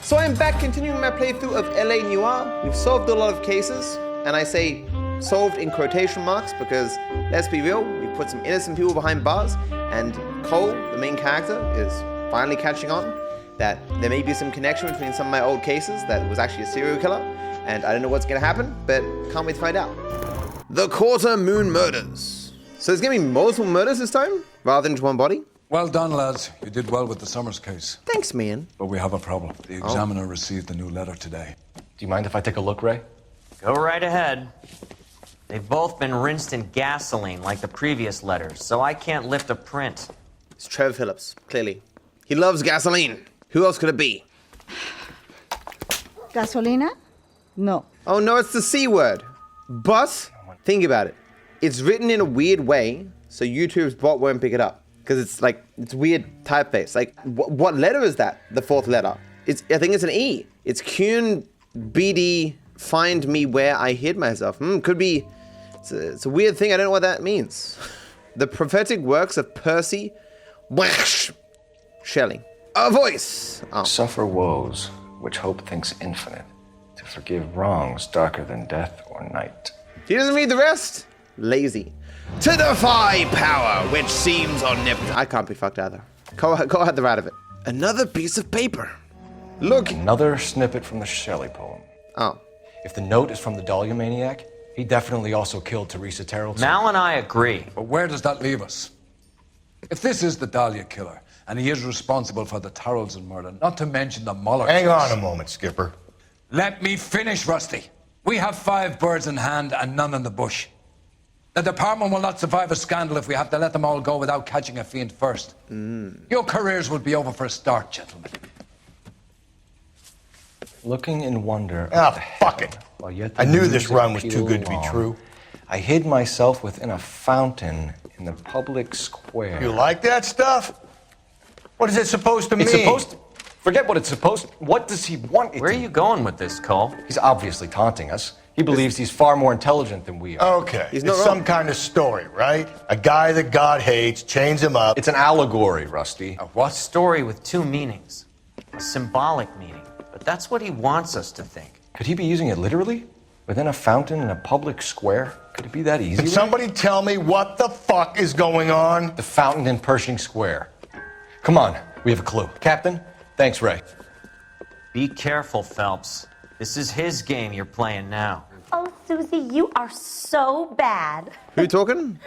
So I'm back continuing my playthrough of LA Noire. We've solved a lot of cases, and I say solved in quotation marks because, let's be real, we've put some innocent people behind bars, and Cole, the main character, is finally catching on that there may be some connection between some of my old cases that was actually a serial killer, and I don't know what's gonna happen, but can't wait to find out. The Quarter Moon Murders. So there's gonna be multiple murders this time, rather than just one body? Well done, lads. You did well with the Summers case. Thanks, man. But we have a problem. The examiner received a new letter today. Do you mind if I take a look, Ray? Go right ahead. They've both been rinsed in gasoline like the previous letters, so I can't lift a print. It's Trevor Phillips, clearly. He loves gasoline. Who else could it be? Gasolina? No. Oh no, it's the C word. But, think about it. It's written in a weird way, so YouTube's bot won't pick it up. Because it's like, it's weird typeface. Like, what letter is that? The fourth letter. I think it's an E. It's Kuhn BD find me where I hid myself. Could be, it's a weird thing. I don't know what that means. The prophetic works of Percy Shelley. A voice. Oh. Suffer woes, which hope thinks infinite, to forgive wrongs darker than death or night. He doesn't read the rest. Lazy. To defy power, which seems omnipotent. I can't be fucked either. Cole had the right of it. Another piece of paper. Look. Another snippet from the Shelley poem. Oh. If the note is from the Dahlia maniac, he definitely also killed Teresa Terrell. Mal and I agree. But where does that leave us? If this is the Dahlia killer, and he is responsible for the Tarrelson murder, not to mention the Muller Hang case. on a moment, Skipper. Let me finish, Rusty. We have 5 birds in hand and none in the bush. The department will not survive a scandal if we have to let them all go without catching a fiend first. Your careers will be over for a start, gentlemen. Looking in wonder. Fuck it. While yet I the knew this music run was too pealed good to be along, true. I hid myself within a fountain in the public square. You like that stuff? What is it supposed to mean? It's supposed to... Forget what it's supposed to... What does he want it Where are to you going with this, Cole? He's obviously taunting us. He believes he's far more intelligent than we are. Okay, He's it's not some wrong. kind of story, right? A guy that God hates, chains him up. It's an allegory, Rusty. A what? Story with 2 meanings. A symbolic meaning. But that's what he wants us to think. Could he be using it literally? Within a fountain in a public square? Could it be that easy? Can Ray? somebody tell me what the fuck is going on? The fountain in Pershing Square. Come on, we have a clue. Captain, thanks, Ray. Be careful, Phelps. This is his game you're playing now. Oh, Susie, you are so bad. Who talking?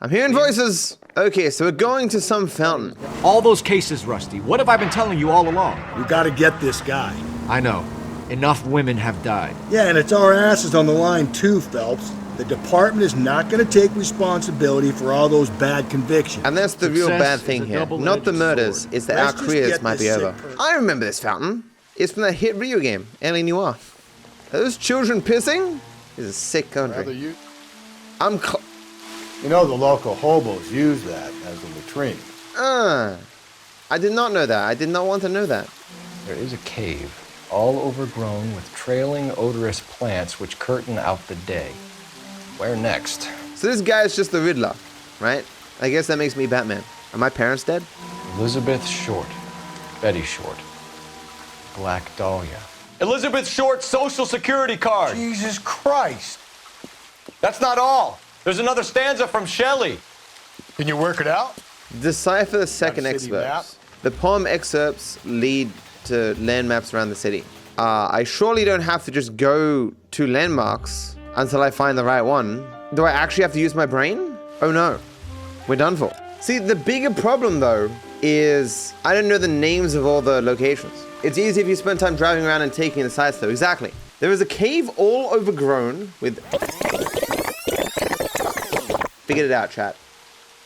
I'm hearing voices. Okay, so we're going to some fountain. All those cases, Rusty. What have I been telling you all along? We gotta get this guy. I know. Enough women have died. Yeah, and it's our asses on the line too, Phelps. The department is not gonna take responsibility for all those bad convictions. And that's the real Success bad is thing a here. double-edged Not the murders, sword. it's that Let's our just careers get might be this over. sick person. I remember this fountain. It's from that hit video game, LA Noire. Are those children pissing? This is a sick country. You I'm know the local hobos use that as a latrine. I did not know that. I did not want to know that. There is a cave, all overgrown with trailing, odorous plants which curtain out the day. Where next? So this guy is just the Riddler, right? I guess that makes me Batman. Are my parents dead? Elizabeth Short. Betty Short. Black Dahlia. Elizabeth Short's social security card. Jesus Christ. That's not all. There's another stanza from Shelley. Can you work it out? Decipher the second Got a city map? excerpts. The poem excerpts lead to land maps around the city. I surely don't have to just go to landmarks until I find the right one. Do I actually have to use my brain? Oh no, we're done for. See, the bigger problem though is I don't know the names of all the locations. It's easy if you spend time driving around and taking the sites though. Exactly. There is a cave all overgrown with... Figured it out, chat.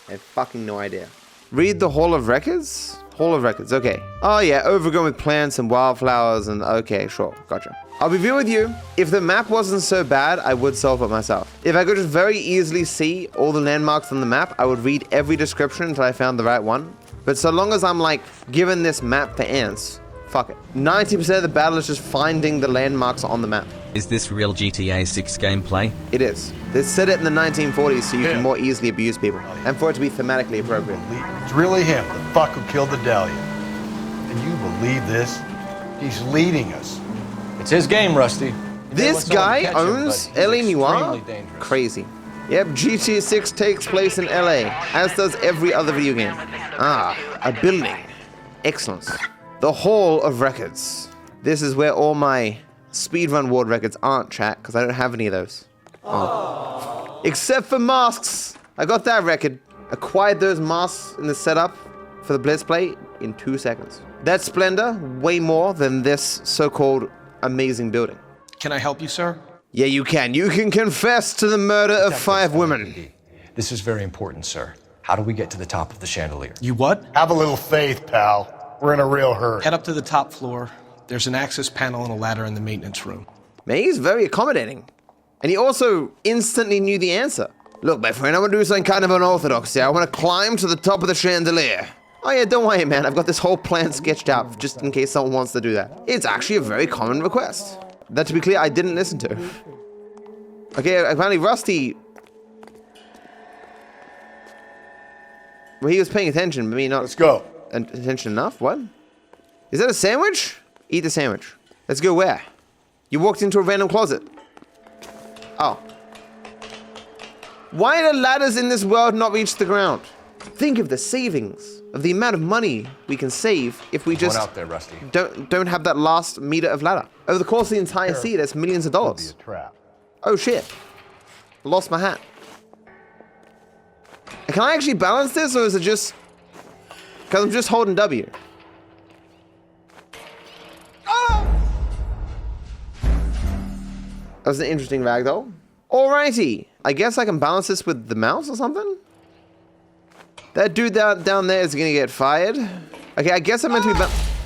I have fucking no idea. Read the Hall of Records? Hall of Records, okay. Oh yeah, overgrown with plants and wildflowers and okay, sure, gotcha. I'll be real with you, if the map wasn't so bad, I would solve it myself. If I could just very easily see all the landmarks on the map, I would read every description until I found the right one. But so long as I'm like, given this map for ants, fuck it. 90% of the battle is just finding the landmarks on the map. Is this real GTA 6 gameplay? It is. They set it in the 1940s so you can more easily abuse people, and for it to be thematically appropriate. It's really him, the fuck who killed the Dahlia. Can you believe this? He's leading us. It's his game, Rusty. You may This want someone to guy catch him, owns but he's LA Noire? extremely dangerous. Crazy. Yep, GTA 6 takes place in LA, as does every other video game. Ah, a building. Excellent. The Hall of Records. This is where all my speedrun world records aren't, chat, because I don't have any of those. Oh. Except for masks. I got that record. Acquired those masks in the setup for the Blitz Play in 2 seconds. That's splendor, way more than this so-called amazing building. Can I help you, sir? Yeah, you can. You can confess to the murder of 5 women. This is very important, sir. How do we get to the top of the chandelier? You what? Have a little faith, pal. We're in a real hurry. Head up to the top floor. There's an access panel and a ladder in the maintenance room. Man, he's very accommodating. And he also instantly knew the answer. Look, my friend, I want to do something kind of unorthodox here. I want to climb to the top of the chandelier. Oh yeah, don't worry, man. I've got this whole plan sketched out just in case someone wants to do that. It's actually a very common request. That, to be clear, I didn't listen to. Okay, apparently Rusty... Well, he was paying attention, but me not... Let's go. Attention enough? What? Is that a sandwich? Eat the sandwich. Let's go where? You walked into a random closet. Oh. Why do ladders in this world not reach the ground? Think of the savings, of the amount of money we can save if we just Going out there, Rusty. don't have that last meter of ladder. Over the course of the entire sea, that's millions of dollars. Could be a trap. Oh shit. Lost my hat. Can I actually balance this, or is it just... Because I'm just holding W. That was an interesting ragdoll. Alrighty. I guess I can balance this with the mouse or something? That dude down there is gonna get fired. Okay, I guess I'm meant to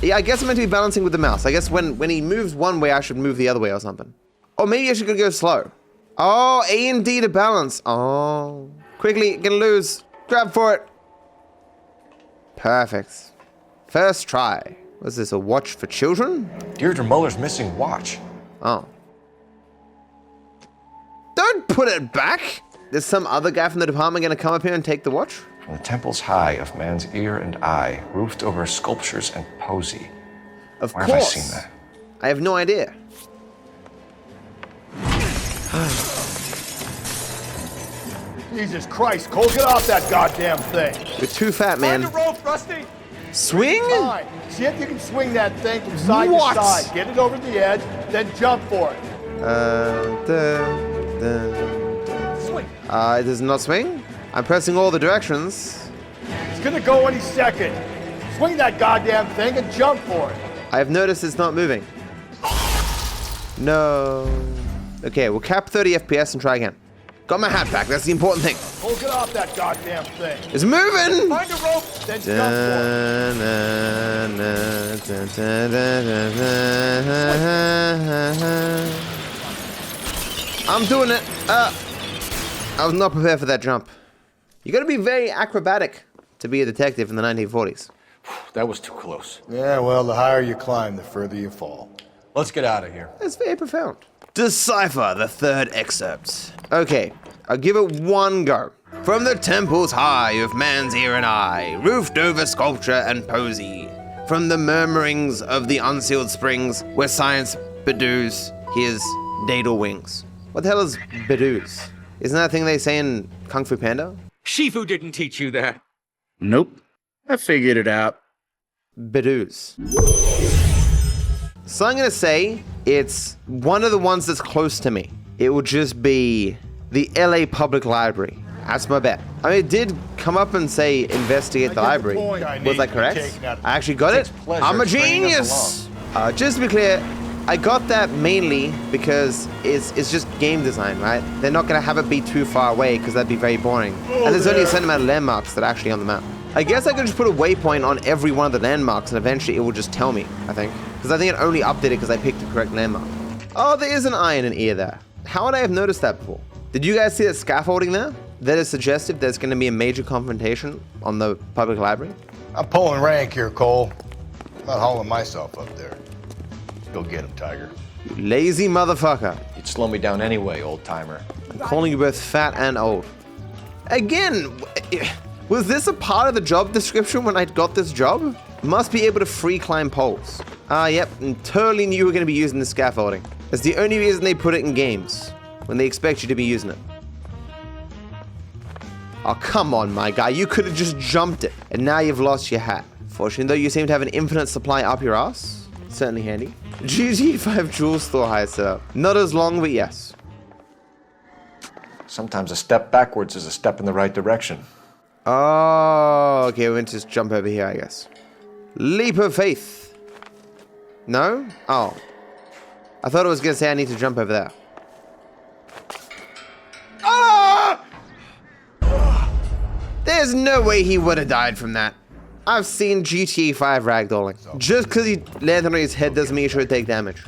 be I guess I'm meant to be balancing with the mouse. I guess when he moves one way, I should move the other way or something. Or maybe I should go slow. Oh, A and D to balance. Oh. Quickly, gonna lose. Grab for it. Perfect. First try. Was this a watch for children? Deirdre Muller's missing watch. Oh. Don't put it back! Is some other guy from the department gonna come up here and take the watch? From the temples high of man's ear and eye, roofed over sculptures and poesy. Of Where course. have I seen that? I have no idea. Jesus Christ, Cole, get off that goddamn thing. You're too fat, man. Find the rope, Rusty. Swing? Fine. See if you can swing that thing from side What? to side. Get it over the edge, then jump for it. Swing. It does not swing. I'm pressing all the directions. It's gonna go any second. Swing that goddamn thing and jump for it. I have noticed it's not moving. No. Okay, we'll cap 30 FPS and try again. Got my hat back, that's the important thing. Cole, get off that goddamn thing. It's moving! Find a rope, then jump for it. I'm doing it. I was not prepared for that jump. You gotta be very acrobatic to be a detective in the 1940s. That was too close. Yeah, well, the higher you climb, the further you fall. Let's get out of here. That's very profound. Decipher the third excerpt. Okay, I'll give it one go. From the temples high of man's ear and eye, roofed over sculpture and poesy, from the murmurings of the unsealed springs, where science bedews his daedal wings. What the hell is bedews? Isn't that a thing they say in Kung Fu Panda? Shifu didn't teach you that. Nope. I figured it out. Bedews. So I'm gonna say it's one of the ones that's close to me. It will just be the LA Public Library. That's my bet. I mean, it did come up and say investigate the library. Was that correct? I actually got it. I'm a genius. Just to be clear, I got that mainly because it's just game design, right? They're not gonna have it be too far away because that'd be very boring. And there's only a certain amount of landmarks that are actually on the map. I guess I could just put a waypoint on every one of the landmarks and eventually it will just tell me, I think. Because I think it only updated because I picked the correct landmark. Oh, there is an eye and an ear there. How would I have noticed that before? Did you guys see that scaffolding there? That is suggestive there's going to be a major confrontation on the public library. I'm pulling rank here, Cole. I'm not hauling myself up there. Go get him, Tiger. You lazy motherfucker. You'd slow me down anyway, old timer. I'm calling you both fat and old. Again, was this a part of the job description when I got this job? Must be able to free climb poles. Yep, and totally knew you were going to be using the scaffolding. That's the only reason they put it in games, when they expect you to be using it. Oh, come on, my guy. You could have just jumped it, and now you've lost your hat. Fortunately, though, you seem to have an infinite supply up your ass. Certainly handy. GTA 5 jewel store high setup. Not as long, but yes. Sometimes a step backwards is a step in the right direction. Oh, okay, we'll just jump over here, I guess. Leap of faith. No? Oh. I thought it was going to say I need to jump over there. Ah! There's no way he would have died from that. I've seen GTA 5 ragdolling. Just because he landed on his head doesn't mean he should take damage.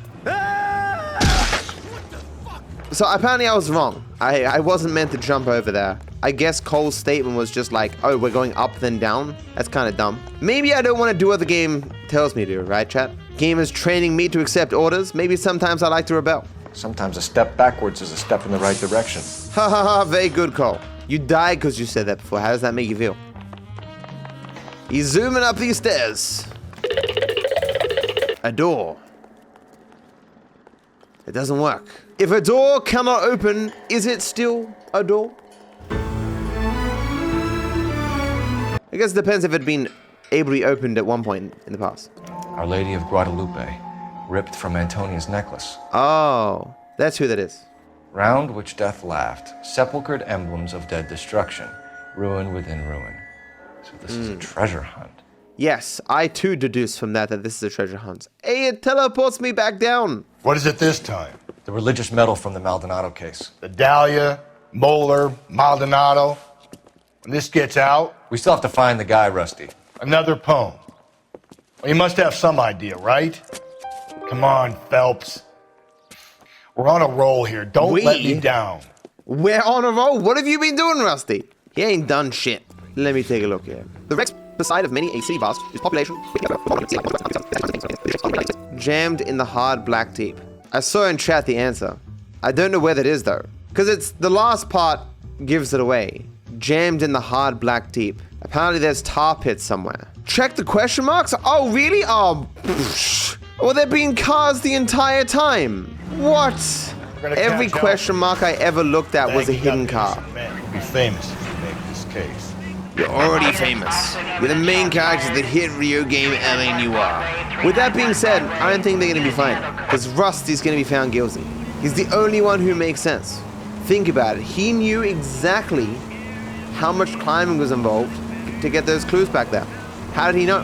So apparently I was wrong. I wasn't meant to jump over there. I guess Cole's statement was just like, oh, we're going up then down. That's kind of dumb. Maybe I don't want to do what the game tells me to do, right, chat? Game is training me to accept orders. Maybe sometimes I like to rebel. Sometimes a step backwards is a step in the right direction. Ha ha ha, very good, Cole. You died because you said that before. How does that make you feel? He's zooming up these stairs. A door. It doesn't work. If a door cannot open, is it still a door? I guess it depends if it had been able to be opened at one point in the past. Our Lady of Guadalupe, ripped from Antonia's necklace. Oh, that's who that is. Round which death laughed, sepulchred emblems of dead destruction, ruin within ruin. So this is a treasure hunt. Yes, I too deduce from that this is a treasure hunt. Hey, it teleports me back down. What is it this time? The religious medal from the Maldonado case. The Dahlia, Moeller, Maldonado. When this gets out... We still have to find the guy, Rusty. Another poem. Well, you must have some idea, right? Come on, Phelps. We're on a roll here. Don't let me down. We're on a roll? What have you been doing, Rusty? He ain't done shit. Let me take a look here. The Rex, the side of many a city bus, is population jammed in the hard black deep. I saw in chat the answer. I don't know where that is though, because it's the last part gives it away. Jammed in the hard black deep. Apparently there's tar pits somewhere. Check the question marks? Oh really? Oh, well, there been cars the entire time. What? Every question mark I ever looked at was a hidden car. You'll be famous if you make this case. You're already famous. You're the main character of the hit video game LA. With that being said, I don't think they're gonna be fine, because Rusty's gonna be found guilty. He's the only one who makes sense. Think about it. He knew exactly how much climbing was involved to get those clues back there. How did he know?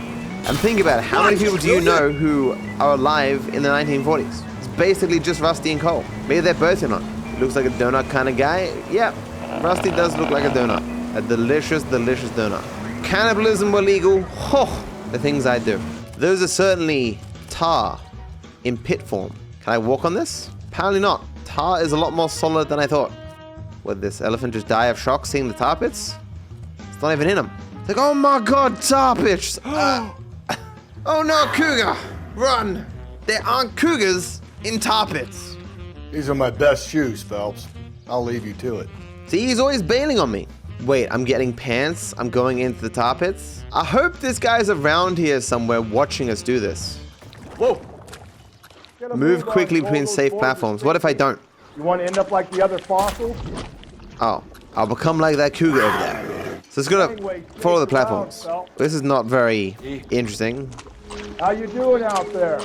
And think about it. How many people do you know who are alive in the 1940s? It's basically just Rusty and Cole. Maybe they're both in on it. He looks like a donut kind of guy. Yeah, Rusty does look like a donut. A delicious, delicious donut. Cannibalism were legal. Oh, the things I do. Those are certainly tar in pit form. Can I walk on this? Apparently not. Tar is a lot more solid than I thought. Would this elephant just die of shock seeing the tar pits? It's not even in him. It's like, oh my god, tar pits! Oh no, cougar! Run! There aren't cougars in tar pits. These are my best shoes, Phelps. I'll leave you to it. See, he's always bailing on me. Wait, I'm getting pants? I'm going into the tar pits? I hope this guy's around here somewhere watching us do this. Whoa! Move quickly between safe platforms. What if I don't? You want to end up like the other fossils? Oh, I'll become like that cougar over there. So it's gonna follow the platforms. This is not very interesting. How you doing out there?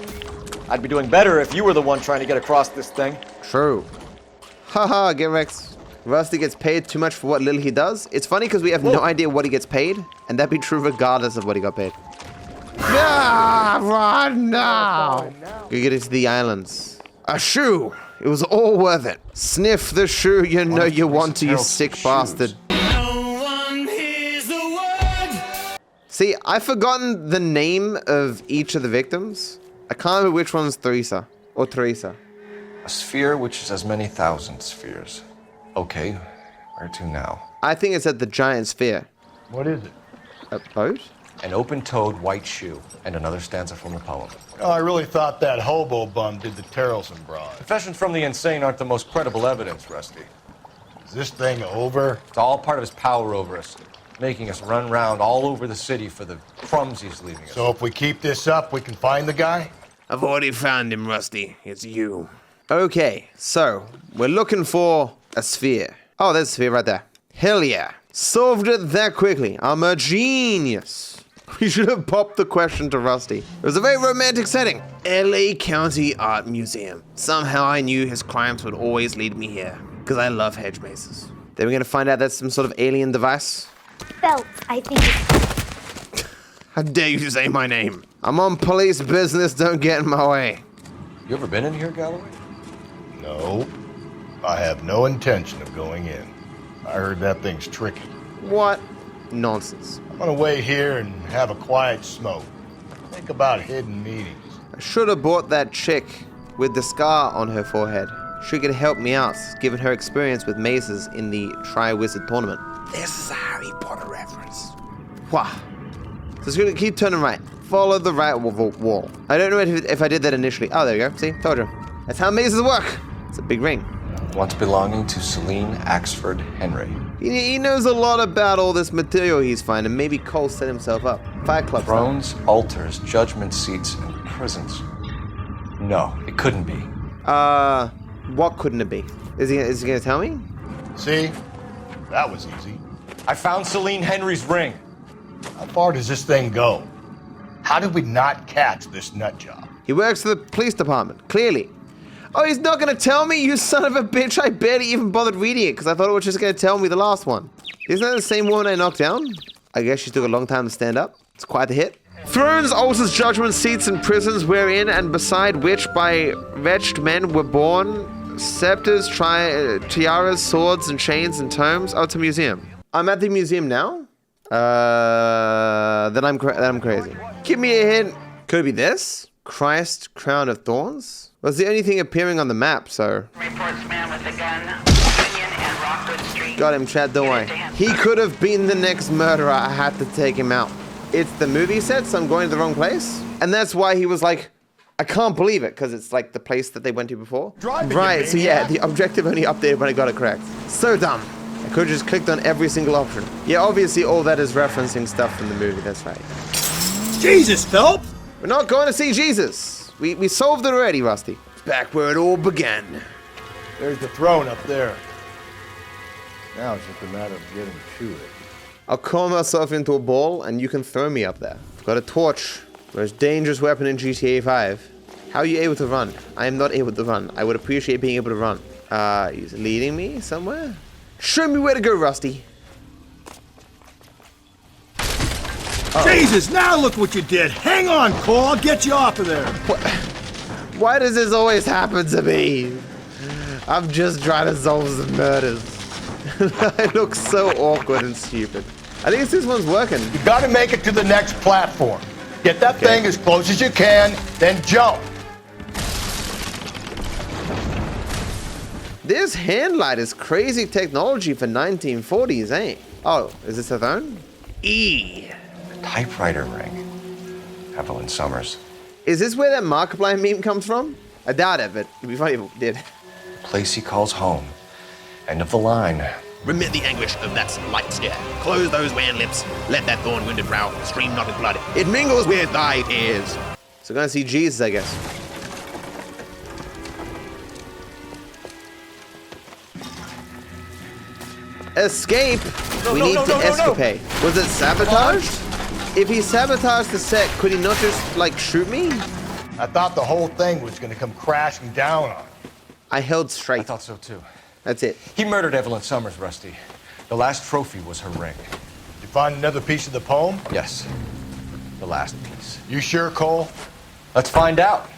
I'd be doing better if you were the one trying to get across this thing. True. Haha, get Rex. Rusty gets paid too much for what little he does. It's funny because we have no idea what he gets paid, and that'd be true regardless of what he got paid. Ah, run now! We get into the islands. A shoe. It was all worth it. Sniff the shoe you know you want to, you sick bastard. See, I've forgotten the name of each of the victims. I can't remember which one's Teresa or Teresa. A sphere which is as many thousand spheres. Okay, where to now? I think it's at the giant sphere. What is it? A boat? An open-toed white shoe, and another stanza from the poem. Oh, I really thought that hobo bum did the Terrelson broad. Confessions from the insane aren't the most credible evidence, Rusty. Is this thing over? It's all part of his power over us. making us run around all over the city for the crumbs he's leaving us. So if we keep this up, we can find the guy? I've already found him, Rusty. It's you. Okay, so we're looking for a sphere. Oh, there's a sphere right there. Hell yeah. Solved it that quickly. I'm a genius. We should have popped the question to Rusty. It was a very romantic setting. LA County Art Museum. Somehow I knew his crimes would always lead me here. Because I love hedge mazes. Then we're going to find out that's some sort of alien device. Phelps, I think. How dare you say my name? I'm on police business, don't get in my way. You ever been in here, Galloway? No. I have no intention of going in. I heard that thing's tricky. What? Nonsense. I'm gonna wait here and have a quiet smoke. Think about hidden meetings. I should have bought that chick with the scar on her forehead. She could help me out, given her experience with mazes in the Tri-Wizard tournament. This is a Harry Potter reference. Wow. So it's gonna keep turning right. Follow the right wall. I don't know if I did that initially. Oh, there we go. See? Told you. That's how mazes work. It's a big ring. Once belonging to Celine Axford Henry. He knows a lot about all this material he's finding. Maybe Cole set himself up. Fight Club. Thrones, altars, judgment seats, and prisons. No, it couldn't be. What couldn't it be? Is he gonna tell me? See? That was easy. I found Celine Henry's ring. How far does this thing go? How did we not catch this nut job? He works for the police department, clearly. Oh, he's not gonna tell me, you son of a bitch. I barely even bothered reading it because I thought it was just gonna tell me the last one. Isn't that the same woman I knocked down? I guess she took a long time to stand up. It's quite the hit. Thrones, altars, judgment seats, and prisons wherein and beside which by wretched men were born scepters, tiaras, swords, and chains and tomes. Oh, it's a museum. I'm at the museum now? Then I'm crazy. Give me a hint. Could it be this? Christ, crown of thorns? Was the only thing appearing on the map, so... Reports man with a gun, Union and Rockwood Street. Got him, Chad, don't worry. He could have been the next murderer. I had to take him out. It's the movie set, so I'm going to the wrong place. And that's why he was like, I can't believe it, because it's like the place that they went to before. Right, so yeah, the objective only updated when I got it correct. So dumb. I could have just clicked on every single option. Yeah, obviously all that is referencing stuff from the movie, that's right. Jesus, Phelps! We're not going to see Jesus. We solved it already, Rusty. Back where it all began. There's the throne up there. Now it's just a matter of getting to it. I'll call myself into a ball and you can throw me up there. I've got a torch. Most dangerous weapon in GTA 5. How are you able to run? I am not able to run. I would appreciate being able to run. He's leading me somewhere? Show me where to go, Rusty. Jesus, now look what you did. Hang on, Cole. I'll get you off of there. What? Why does this always happen to me? I'm just trying to solve some murders. I look so awkward and stupid. I think this one's working. You gotta make it to the next platform. Get that thing as close as you can, then jump. This hand light is crazy technology for 1940s, eh? Oh, is this a phone? E. Typewriter ring. Evelyn Summers. Is this where that Markiplier meme comes from? I doubt it, but it'd be funny if it did. Place he calls home. End of the line. Remit the anguish of that slight stare. Close those wan lips. Let that thorn-wounded brow stream not with blood. It mingles with thy tears. So gonna see Jesus, I guess. Escape! We need to escapade. Was it sabotaged? If he sabotaged the set, could he not just, like, shoot me? I thought the whole thing was gonna come crashing down on you. I held straight. I thought so too. That's it. He murdered Evelyn Summers, Rusty. The last trophy was her ring. Did you find another piece of the poem? Yes. The last piece. You sure, Cole? Let's find out.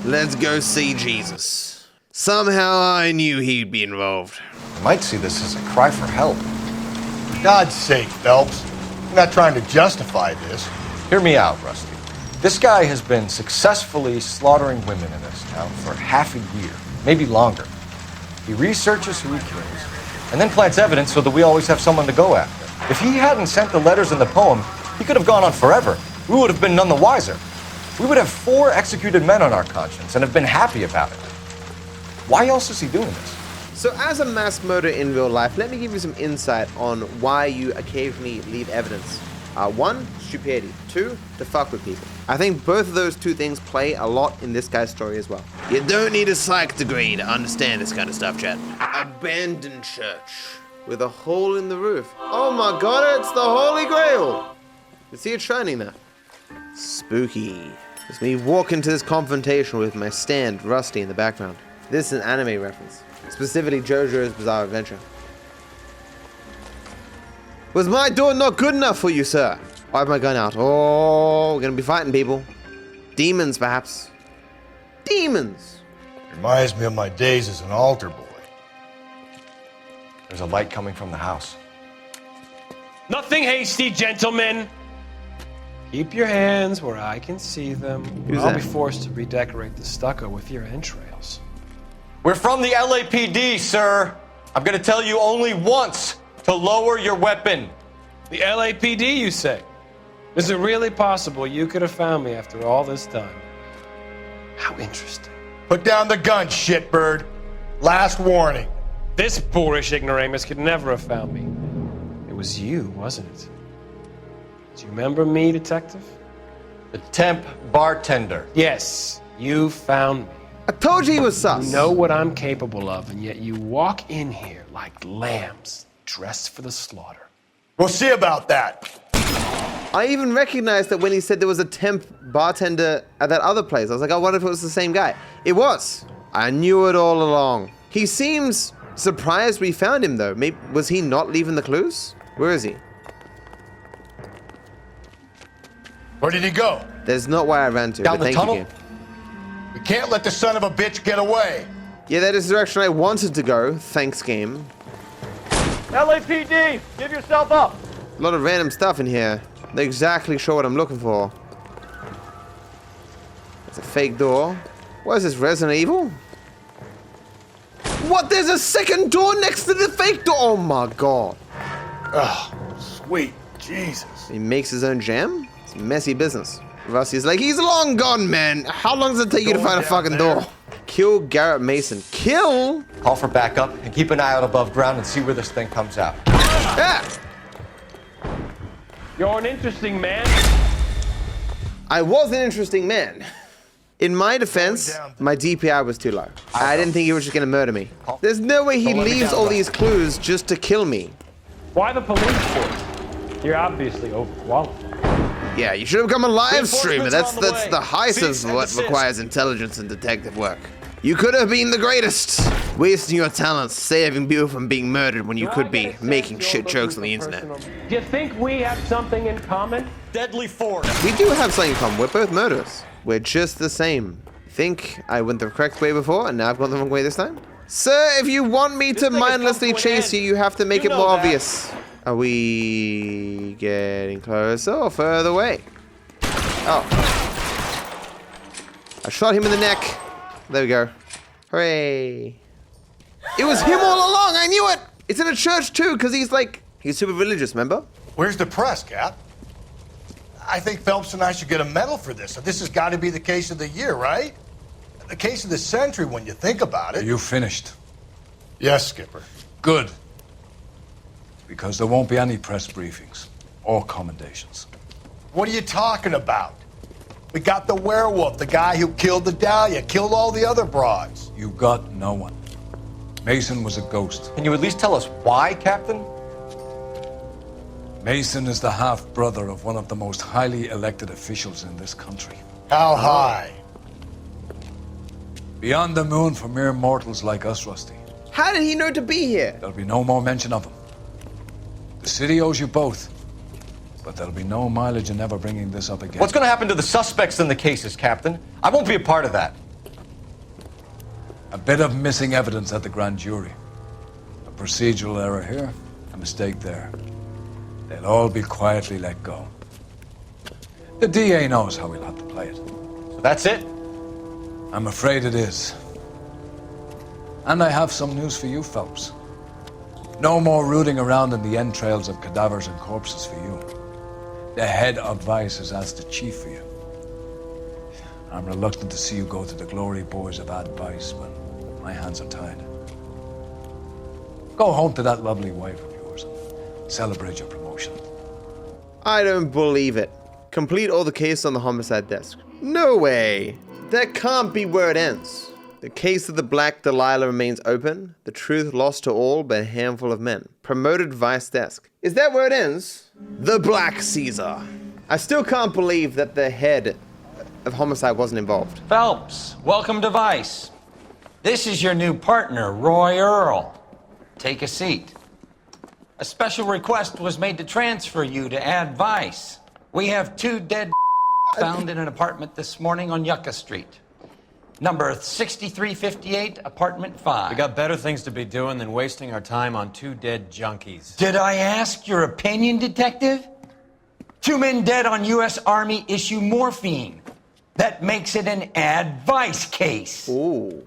Let's go see Jesus. Somehow I knew he'd be involved. You might see this as a cry for help. For God's sake, Phelps. I'm not trying to justify this. Hear me out, Rusty. This guy has been successfully slaughtering women in this town for half a year, maybe longer. He researches who he kills, and then plants evidence so that we always have someone to go after. If he hadn't sent the letters in the poem, he could have gone on forever. We would have been none the wiser. We would have 4 executed men on our conscience and have been happy about it. Why else is he doing this? So as a mass murderer in real life, let me give you some insight on why you occasionally leave evidence. 1, stupidity. 2, to fuck with people. I think both of those two things play a lot in this guy's story as well. You don't need a psych degree to understand this kind of stuff, chat. Abandoned church with a hole in the roof. Oh my god, it's the Holy Grail! You see it shining there. Spooky. It's me walking to this confrontation with my stand, Rusty, in the background. This is an anime reference. Specifically JoJo's Bizarre Adventure. Was my door not good enough for you, sir? Why have my gun out? Oh, we're gonna be fighting people. Demons, perhaps. Demons! Reminds me of my days as an altar boy. There's a light coming from the house. Nothing hasty, gentlemen. Keep your hands where I can see them. Who's I'll that? be forced to redecorate the stucco with your entrails. We're from the LAPD, sir. I'm gonna tell you only once to lower your weapon. The LAPD, you say? Is it really possible you could have found me after all this time? How interesting. Put down the gun, shitbird. Last warning. This boorish ignoramus could never have found me. It was you, wasn't it? Do you remember me, detective? The temp bartender. Yes, you found me. I told you he was sus. You know what I'm capable of, and yet you walk in here like lambs dressed for the slaughter. We'll see about that. I even recognized that when he said there was a temp bartender at that other place. I was like, I wonder if it was the same guy. It was. I knew it all along. He seems surprised we found him, though. Maybe, was he not leaving the clues? Where is he? Where did he go? There's not where I ran to, Down but the thank tunnel? you, game. We can't let the son of a bitch get away. Yeah, that is the direction I wanted to go. Thanks, game. LAPD, give yourself up. A lot of random stuff in here. Not exactly sure what I'm looking for. It's a fake door. What is this, Resident Evil? What? There's a second door next to the fake door? Oh my god. Oh, sweet Jesus. He makes his own jam? It's messy business. Rusty's like, he's long gone, man. How long does it take you to find a fucking door? Kill Garrett Mason. Kill? Call for backup and keep an eye out above ground and see where this thing comes out. Yeah. You're an interesting man. I was an interesting man. In my defense, my DPI was too low. I didn't think he was just gonna murder me. There's no way he leaves all these clues just to kill me. Why the police force? You're obviously overqualified. Yeah, you should have become a live streamer. That's Reinforcements are on the way. the highest Cease of and what desist. requires intelligence and detective work. You could have been the greatest, wasting your talents, saving people from being murdered when you could be making shit jokes on the internet. Do you think we have something in common? Deadly force. We do have something in common. We're both murderers. We're just the same. Think I went the correct way before and now I've gone the wrong way this time? Sir, if you want me to mindlessly chase you, you have to make it more obvious. Are we getting closer or further away? Oh. I shot him in the neck. There we go. Hooray. It was him all along. I knew it. It's in a church too, because he's super religious, remember? Where's the press, Cap? I think Phelps and I should get a medal for this. This has got to be the case of the year, right? The case of the century when you think about Are it. you finished? Yes, Skipper. Good. Because there won't be any press briefings or commendations. What are you talking about? We got the werewolf, the guy who killed the Dahlia, killed all the other broads. You got no one. Mason was a ghost. Can you at least tell us why, Captain? Mason is the half-brother of one of the most highly elected officials in this country. How high? Beyond the moon for mere mortals like us, Rusty. How did he know to be here? There'll be no more mention of him. The city owes you both. But there'll be no mileage in ever bringing this up again. What's going to happen to the suspects in the cases, Captain? I won't be a part of that. A bit of missing evidence at the grand jury. A procedural error here, a mistake there. They'll all be quietly let go. The DA knows how we'll have to play it. So that's it? I'm afraid it is. And I have some news for you, Phelps. No more rooting around in the entrails of cadavers and corpses for you. The head of Vice has asked the chief for you. I'm reluctant to see you go to the glory boys of advice when my hands are tied. Go home to that lovely wife of yours and celebrate your promotion. I don't believe it. Complete all the cases on the homicide desk. No way. That can't be where it ends. The case of the Black Delilah remains open. The truth lost to all but a handful of men. Promoted vice desk. Is that where it ends? The Black Caesar. I still can't believe that the head of homicide wasn't involved. Phelps, welcome to Vice. This is your new partner, Roy Earl. Take a seat. A special request was made to transfer you to Ad Vice. We have 2 dead found in an apartment this morning on Yucca Street. Number 6358, apartment 5. We got better things to be doing than wasting our time on 2 dead junkies. Did I ask your opinion, detective? 2 men dead on U.S. Army issue morphine. That makes it an Ad Vice case. Ooh.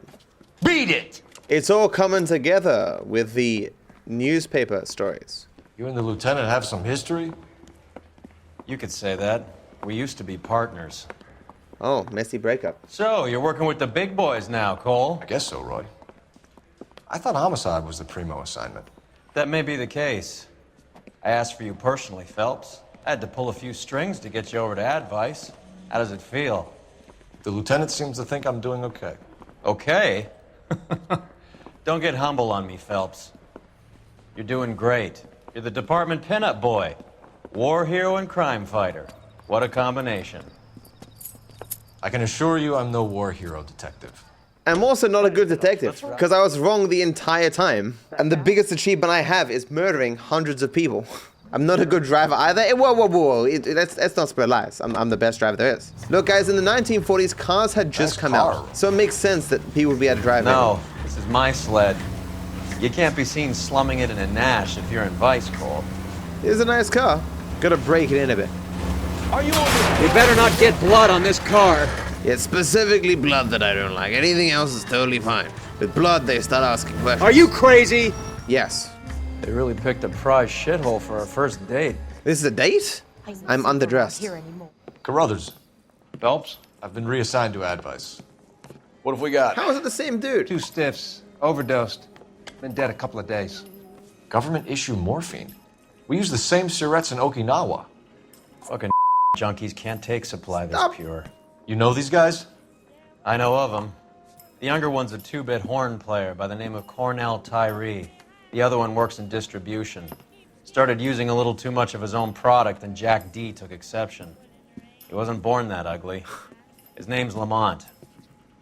Beat it! It's all coming together with the newspaper stories. You and the lieutenant have some history? You could say that. We used to be partners. Oh, messy breakup. So, you're working with the big boys now, Cole? I guess so, Roy. I thought homicide was the primo assignment. That may be the case. I asked for you personally, Phelps. I had to pull a few strings to get you over to Advice. How does it feel? The lieutenant seems to think I'm doing okay. Okay? Don't get humble on me, Phelps. You're doing great. You're the department pinup boy. War hero and crime fighter. What a combination. I can assure you I'm no war hero, detective. I'm also not a good detective, because I was wrong the entire time. And the biggest achievement I have is murdering hundreds of people. I'm not a good driver either. Whoa. Let's not spread lies. I'm the best driver there is. Look, guys, in the 1940s, cars had just come out. So it makes sense that people would be able to drive. No, this is my sled. You can't be seen slumming it in a Nash if you're in Vice, Cole. It's a nice car. Gotta break it in a bit. Are you on? You better not get blood on this car. It's specifically blood that I don't like. Anything else is totally fine. With blood, they start asking questions. Are you crazy? Yes. They really picked a prize shithole for our first date. This is a date? I'm underdressed. Carruthers. Phelps? I've been reassigned to Advice. What have we got? How is it the same dude? 2 stiffs. Overdosed. Been dead a couple of days. Government issue morphine. We use the same syrettes in Okinawa. Fucking junkies can't take supply this pure. You know these guys? I know of them. The younger one's a 2-bit horn player by the name of Cornell Tyree. The other one works in distribution. Started using a little too much of his own product, and Jack D took exception. He wasn't born that ugly. His name's Lamont.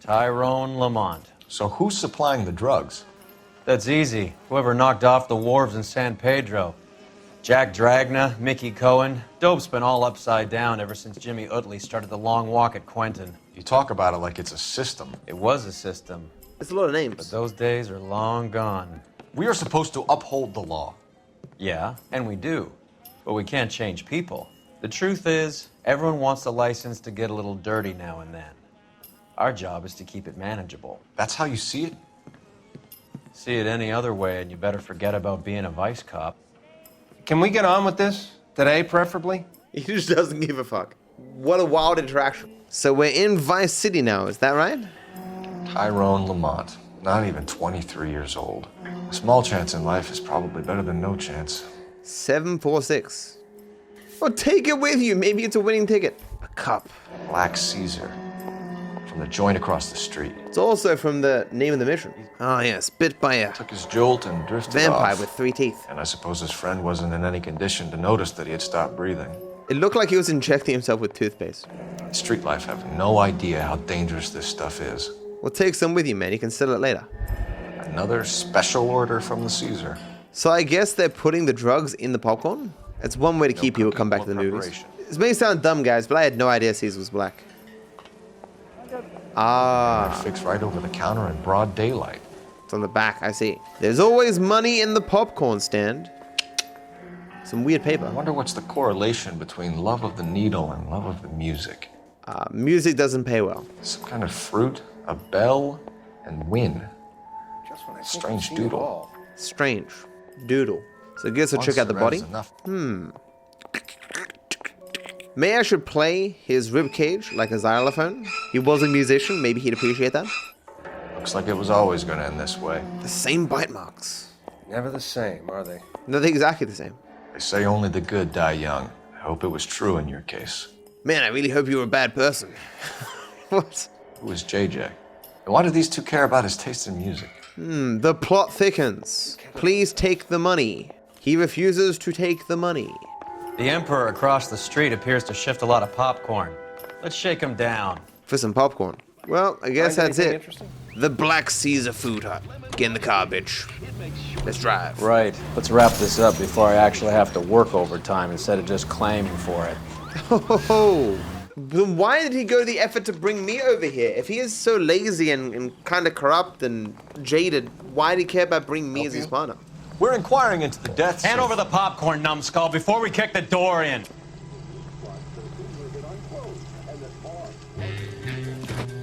Tyrone Lamont. So who's supplying the drugs? That's easy. Whoever knocked off the wharves in San Pedro. Jack Dragna, Mickey Cohen. Dope's been all upside down ever since Jimmy Utley started the long walk at Quentin. You talk about it like it's a system. It was a system. It's a lot of names. But those days are long gone. We are supposed to uphold the law. Yeah, and we do. But we can't change people. The truth is, everyone wants a license to get a little dirty now and then. Our job is to keep it manageable. That's how you see it? See it any other way, and you better forget about being a vice cop. Can we get on with this? Today, preferably? He just doesn't give a fuck. What a wild interaction. So we're in Vice City now, is that right? Tyrone Lamont, not even 23 years old. A small chance in life is probably better than no chance. 746. Well, take it with you. Maybe it's a winning ticket. A cup. Black Caesar. From the joint across the street. It's also from the name of the mission. Oh, yes. Bit by a Took his jolt and drifted vampire off. with 3 teeth. And I suppose his friend wasn't in any condition to notice that he had stopped breathing. It looked like he was injecting himself with toothpaste. Street life have no idea how dangerous this stuff is. Well, take some with you, man. You can sell it later. Another special order from the Caesar. So I guess they're putting the drugs in the popcorn? It's one way to keep people come back to the movies. This may sound dumb, guys, but I had no idea Caesar was black. Ah. Fixed right over the counter in broad daylight. It's on the back, I see. There's always money in the popcorn stand. Some weird paper. I wonder what's the correlation between love of the needle and love of the music. Music doesn't pay well. Some kind of fruit, a bell, and win. Strange doodle. Strange. Doodle. So I guess I'll check out the body. Maybe I should play his ribcage like a xylophone. He was a musician. Maybe he'd appreciate that. Looks like it was always going to end this way. The same bite marks. Never the same, are they? No, they're exactly the same. They say only the good die young. I hope it was true in your case. Man, I really hope you were a bad person. What? Who is JJ? And why do these two care about his taste in music? The plot thickens. Please take the money. He refuses to take the money. The Emperor across the street appears to shift a lot of popcorn. Let's shake him down. For some popcorn. Well, I guess that's it. The Black Caesar Food Hut. Get in the car, bitch. Let's drive. Right. Let's wrap this up before I actually have to work overtime instead of just claiming for it. Oh, then why did he go to the effort to bring me over here? If he is so lazy and kind of corrupt and jaded, why did he care about bringing me as his partner? We're inquiring into the deaths. Hand over the popcorn, numbskull, before we kick the door in.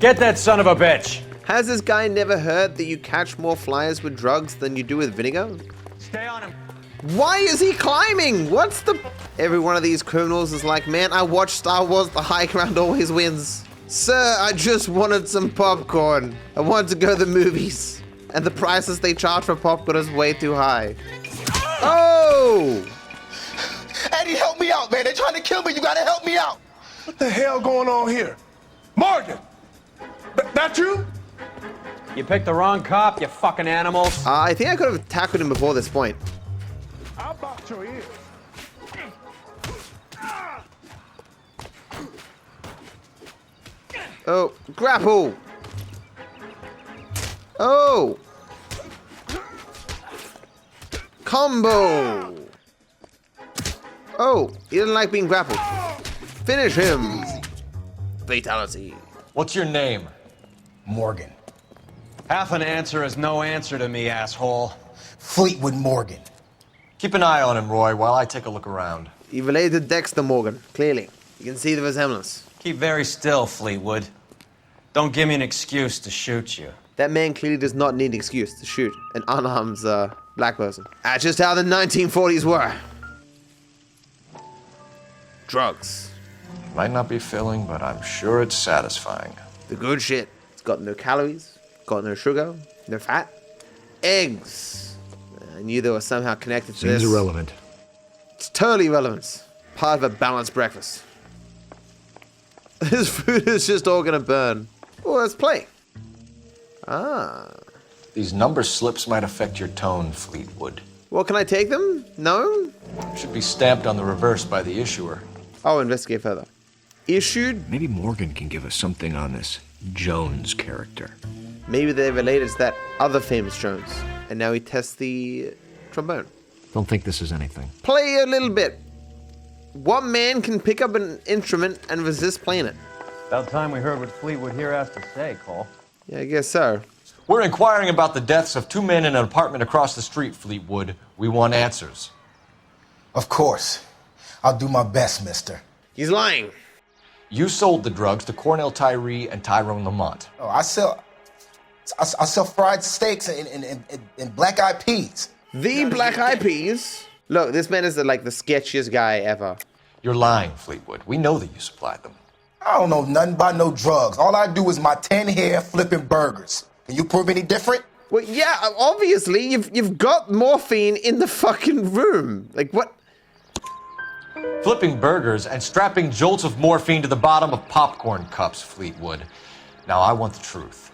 Get that son of a bitch! Has this guy never heard that you catch more flies with drugs than you do with vinegar? Stay on him. Why is he climbing? What's the... Every one of these criminals is like, man, I watched Star Wars, the high ground always wins. Sir, I just wanted some popcorn. I wanted to go to the movies. And the prices they charge for popcorn is way too high. Oh! Eddie, help me out, man. They're trying to kill me. You gotta help me out. What the hell going on here? Morgan! That you? You picked the wrong cop, you fucking animals. I think I could have tackled him before this point. I'll box your ears. Oh, grapple! Oh! Combo! Oh, he didn't like being grappled. Finish him! Fatality. What's your name? Morgan. Half an answer is no answer to me, asshole. Fleetwood Morgan. Keep an eye on him, Roy, while I take a look around. He related to Dexter Morgan, clearly. You can see the resemblance. Keep very still, Fleetwood. Don't give me an excuse to shoot you. That man clearly does not need an excuse to shoot an unarmed black person. That's just how the 1940s were. Drugs. Might not be filling, but I'm sure it's satisfying. The good shit. It's got no calories, got no sugar, no fat. Eggs. I knew they were somehow connected to this. Seems irrelevant. It's totally irrelevant. Part of a balanced breakfast. This food is just all gonna burn. Well, let's play. Ah. These number slips might affect your tone, Fleetwood. Well, can I take them? No? Should be stamped on the reverse by the issuer. I'll investigate further. Issued? Maybe Morgan can give us something on this Jones character. Maybe they're related to that other famous Jones. And now he tests the trombone. Don't think this is anything. Play a little bit. What man can pick up an instrument and resist playing it? About time we heard what Fleetwood here has to say, Cole. Yeah, I guess so. We're inquiring about the deaths of two men in an apartment across the street, Fleetwood. We want answers. Of course. I'll do my best, mister. He's lying. You sold the drugs to Cornell Tyree and Tyrone Lamont. Oh, I sell fried steaks and black-eyed peas. The black-eyed peas? Look, this man is like the sketchiest guy ever. You're lying, Fleetwood. We know that you supplied them. I don't know nothing about no drugs. All I do is my 10 hair flipping burgers. Can you prove any different? Well, yeah, obviously, you've got morphine in the fucking room. Like, what? Flipping burgers and strapping jolts of morphine to the bottom of popcorn cups, Fleetwood. Now, I want the truth.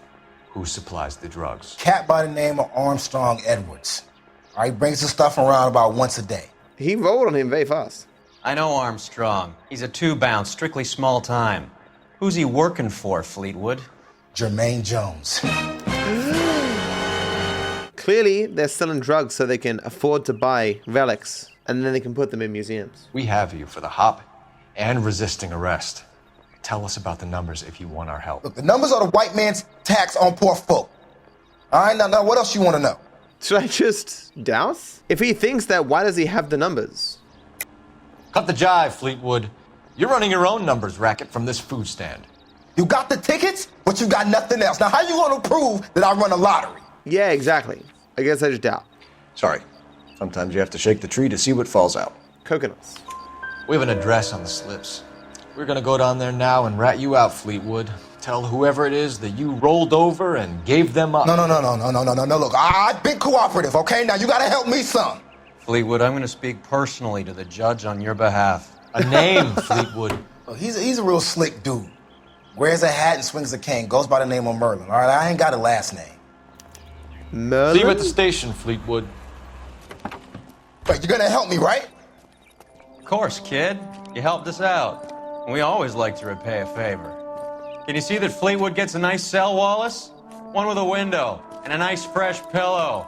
Who supplies the drugs? Cat by the name of Armstrong Edwards. All right, brings the stuff around about once a day. He rolled on him very fast. I know Armstrong. He's a two-bound, strictly small time. Who's he working for, Fleetwood? Jermaine Jones. Clearly, they're selling drugs so they can afford to buy relics, and then they can put them in museums. We have you for the hop and resisting arrest. Tell us about the numbers if you want our help. Look, the numbers are the white man's tax on poor folk. All right, now what else you want to know? Should I just douse? If he thinks that, why does he have the numbers? Cut the jive, Fleetwood. You're running your own numbers racket from this food stand. You got the tickets, but you got nothing else. Now, how you going to prove that I run a lottery? Yeah, exactly. I guess I just doubt. Sorry. Sometimes you have to shake the tree to see what falls out. Coconuts. We have an address on the slips. We're gonna go down there now and rat you out, Fleetwood. Tell whoever it is that you rolled over and gave them up. No. Look, I've been cooperative, okay? Now you gotta help me some. Fleetwood, I'm going to speak personally to the judge on your behalf. A name, Fleetwood. Look, he's a real slick dude. Wears a hat and swings a cane. Goes by the name of Merlin. All right, I ain't got a last name. Merlin? See you at the station, Fleetwood. But you're gonna help me, right? Of course, kid. You helped us out. We always like to repay a favor. Can you see that Fleetwood gets a nice cell, Wallace? One with a window and a nice fresh pillow.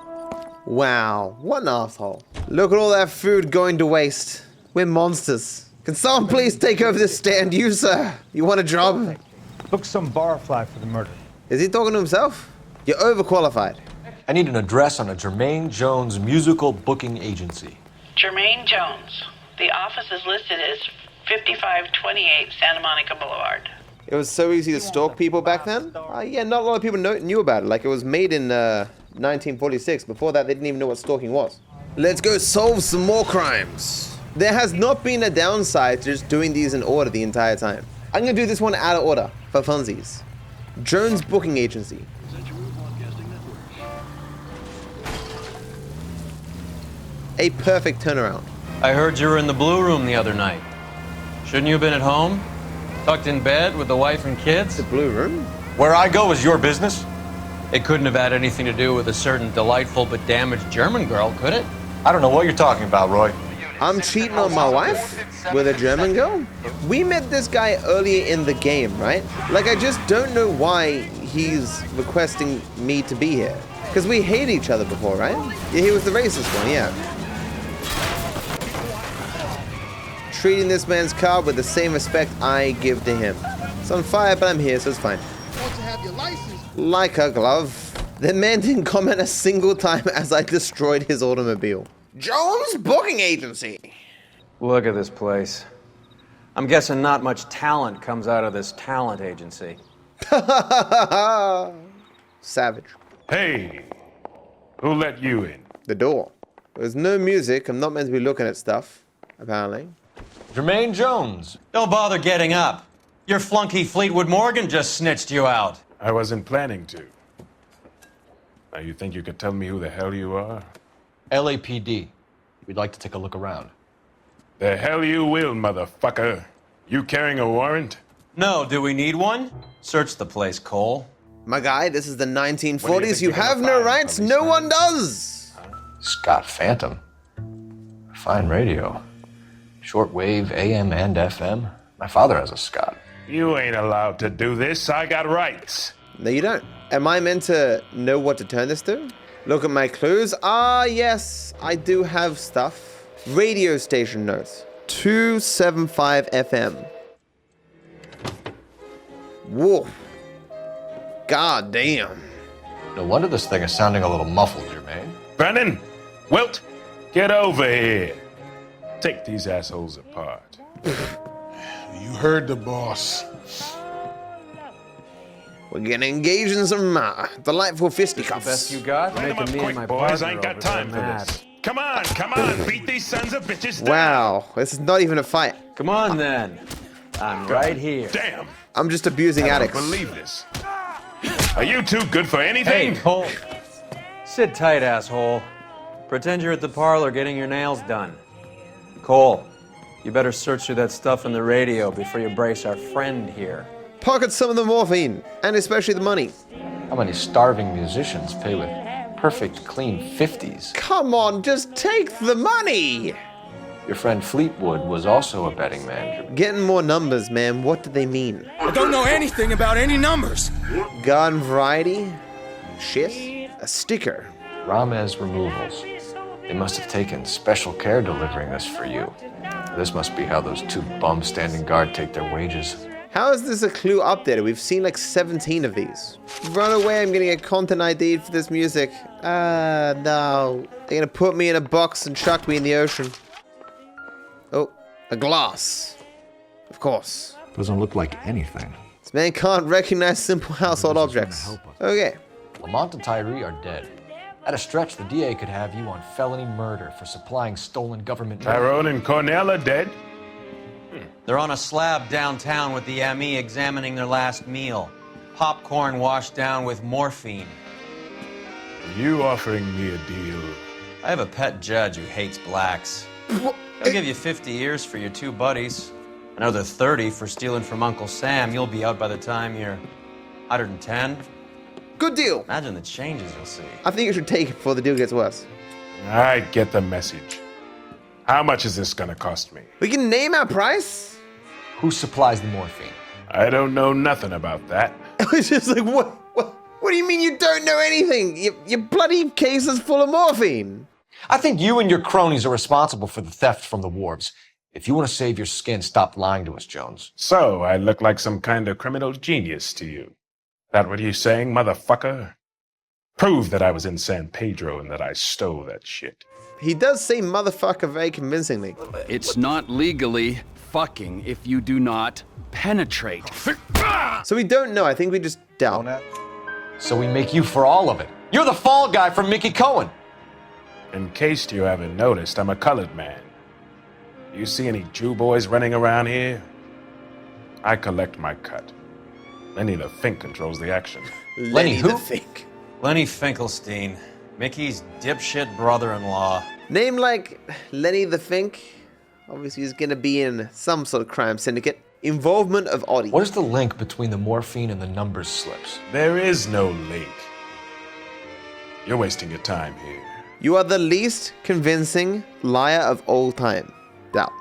Wow, what an asshole. Look at all that food going to waste. We're monsters. Can someone please take over this stand? You, sir. You want a job? Book some barfly for the murder. Is he talking to himself? You're overqualified. I need an address on a Jermaine Jones musical booking agency. Jermaine Jones. The office is listed as 5528 Santa Monica Boulevard. It was so easy to stalk people back then? Yeah, not a lot of people knew about it. Like, it was made in 1946. Before that, they didn't even know what stalking was. Let's go solve some more crimes. There has not been a downside to just doing these in order the entire time. I'm gonna do this one out of order, for funsies. Jones Booking Agency. A perfect turnaround. I heard you were in the Blue Room the other night. Shouldn't you have been at home? Tucked in bed with the wife and kids? The Blue Room? Where I go is your business? It couldn't have had anything to do with a certain delightful but damaged German girl, could it? I don't know what you're talking about, Roy. I'm cheating on my wife? With a German girl? We met this guy earlier in the game, right? Like, I just don't know why he's requesting me to be here. Because we hated each other before, right? Yeah, he was the racist one, yeah. Treating this man's car with the same respect I give to him. It's on fire, but I'm here, so it's fine. Want to have your license? Like a glove. The man didn't comment a single time as I destroyed his automobile. Jones Booking Agency. Look at this place. I'm guessing not much talent comes out of this talent agency. Savage. Hey, who let you in? The door. There's no music. I'm not meant to be looking at stuff, apparently. Jermaine Jones. Don't bother getting up. Your flunky Fleetwood Morgan just snitched you out. I wasn't planning to. Now you think you could tell me who the hell you are? LAPD. We'd like to take a look around. The hell you will, motherfucker. You carrying a warrant? No, do we need one? Search the place, Cole. My guy, this is the 1940s. You have no rights. No one does. Scott Phantom. Fine radio. Shortwave, AM and FM. My father has a Scott. You ain't allowed to do this. I got rights. No, you don't. Am I meant to know what to turn this to? Look at my clues. Ah, yes, I do have stuff. Radio station notes. 275 FM. Whoa. God damn. No wonder this thing is sounding a little muffled, Jermaine. Brennan! Wilt! Get over here. Take these assholes apart. You heard the boss. We're gonna engage in some delightful fisticuffs. The best you got? Line them Making up me quick, and my boys. partner I ain't got over time there for mad. this. Come on, beat these sons of bitches down. Wow, this is not even a fight. Come on, then. I'm right here. Damn. I'm just abusing I don't addicts. believe this. Are you two good for anything? Hey, Cole. Sit tight, asshole. Pretend you're at the parlor getting your nails done. Cole, you better search through that stuff in the radio before you brace our friend here. Pocket some of the morphine, and especially the money. How many starving musicians pay with perfect, clean 50s? Come on, just take the money! Your friend Fleetwood was also a betting man. Getting more numbers, man. What do they mean? I don't know anything about any numbers. Garden variety? Shit? A sticker. Ramez removals. They must have taken special care delivering this for you. This must be how those two bums standing guard take their wages. How is this a clue updated? We've seen like 17 of these. Run away, I'm gonna get content ID for this music. No. They're gonna put me in a box and chuck me in the ocean. Oh, a glass. Of course. Doesn't look like anything. This man can't recognize simple household objects. Okay. Lamont and Tyree are dead. At a stretch, the DA could have you on felony murder for supplying stolen government... Tyrone and Cornell are dead? They're on a slab downtown with the ME examining their last meal. Popcorn washed down with morphine. Are you offering me a deal? I have a pet judge who hates blacks. He'll give you 50 years for your 2 buddies. Another 30 for stealing from Uncle Sam. You'll be out by the time you're 110. Good deal. Imagine the changes you'll see. I think you should take it before the deal gets worse. I get the message. How much is this gonna cost me? We can name our price? Who supplies the morphine? I don't know nothing about that. It's just like, what do you mean you don't know anything? Your bloody case is full of morphine. I think you and your cronies are responsible for the theft from the wharves. If you want to save your skin, stop lying to us, Jones. So, I look like some kind of criminal genius to you. That what you saying, motherfucker? Prove that I was in San Pedro and that I stole that shit. He does say motherfucker very convincingly. It's not legally fucking if you do not penetrate. So we don't know. I think we just doubt. So we make you for all of it. You're the fall guy from Mickey Cohen. In case you haven't noticed, I'm a colored man. You see any Jew boys running around here? I collect my cut. Lenny the Fink controls the action. Lenny the Fink. Lenny Finkelstein, Mickey's dipshit brother-in-law. Name like Lenny the Fink. Obviously he's gonna be in some sort of crime syndicate. Involvement of Oddie. What is the link between the morphine and the numbers slips? There is no link. You're wasting your time here. You are the least convincing liar of all time. Doubt.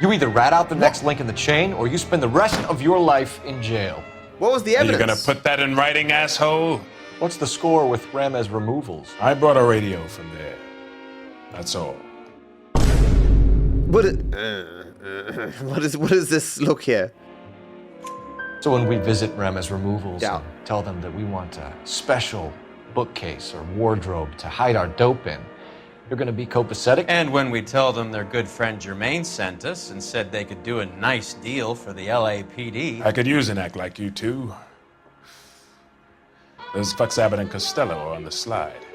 You either rat out the next link in the chain, or you spend the rest of your life in jail. What was the evidence? Are you gonna put that in writing, asshole? What's the score with Ramez removals? I brought a radio from there. That's all. What is this look here? So when we visit Ramez removals and tell them that we want a special bookcase or wardrobe to hide our dope in, you're gonna be copacetic? And when we tell them their good friend Jermaine sent us and said they could do a nice deal for the LAPD. I could use an act like you two. Those fucks Abbott and Costello are on the slide.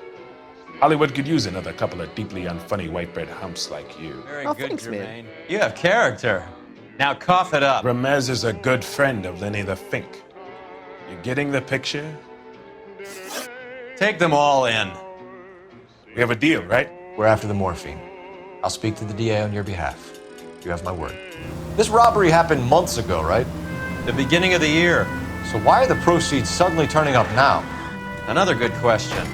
Hollywood could use another couple of deeply unfunny white bread humps like you. Very good, thanks, Jermaine. You have character. Now cough it up. Ramez is a good friend of Lenny the Fink. You getting the picture? Take them all in. We have a deal, right? We're after the morphine. I'll speak to the DA on your behalf. You have my word. This robbery happened months ago, right? The beginning of the year. So why are the proceeds suddenly turning up now? Another good question.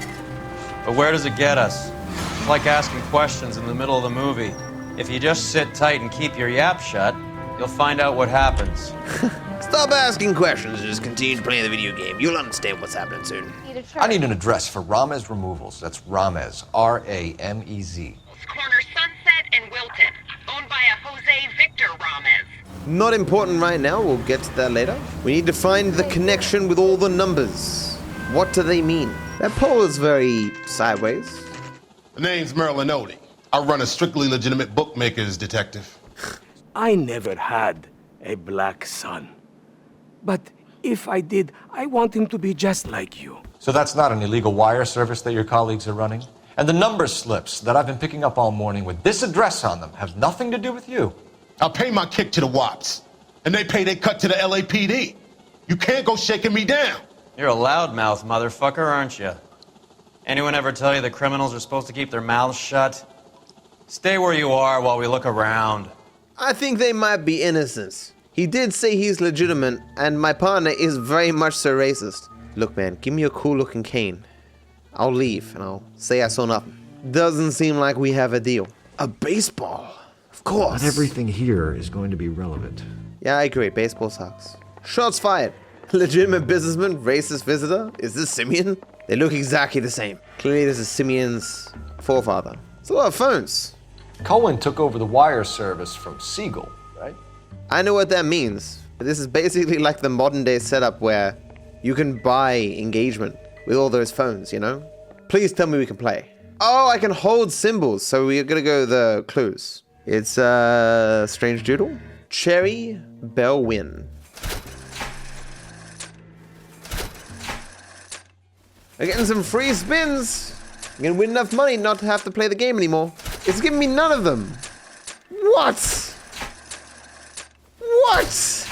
But where does it get us? It's like asking questions in the middle of the movie. If you just sit tight and keep your yap shut, you'll find out what happens. Stop asking questions and just continue to play the video game. You'll understand what's happening soon. I need an address for Ramez Removals. That's Ramez, R-A-M-E-Z. Corner Sunset and Wilton, owned by a Jose Victor Ramez. Not important right now. We'll get to that later. We need to find the connection with all the numbers. What do they mean? That poll is very sideways. The name's Merlin Odie. I run a strictly legitimate bookmaker's detective. I never had a black son. But if I did, I want him to be just like you. So that's not an illegal wire service that your colleagues are running? And the number slips that I've been picking up all morning with this address on them have nothing to do with you? I pay my kick to the WAPs, and they pay their cut to the LAPD. You can't go shaking me down. You're a loudmouth motherfucker, aren't you? Anyone ever tell you that criminals are supposed to keep their mouths shut? Stay where you are while we look around. I think they might be innocent. He did say he's legitimate, and my partner is very much so racist. Look, man, give me a cool-looking cane. I'll leave, and I'll say I saw nothing. Doesn't seem like we have a deal. A baseball, of course. Not everything here is going to be relevant. Yeah, I agree. Baseball sucks. Shots fired. Legitimate businessman, racist visitor. Is this Simeon? They look exactly the same. Clearly this is Simeon's forefather. It's a lot of phones. Cohen took over the wire service from Siegel, right? I know what that means. This is basically like the modern day setup where you can buy engagement with all those phones, you know? Please tell me we can play. Oh, I can hold symbols, so we're gonna go the clues. It's Strange Doodle. Cherry Bell Win. I'm getting some free spins. I'm gonna win enough money not to have to play the game anymore. It's giving me none of them. What? What?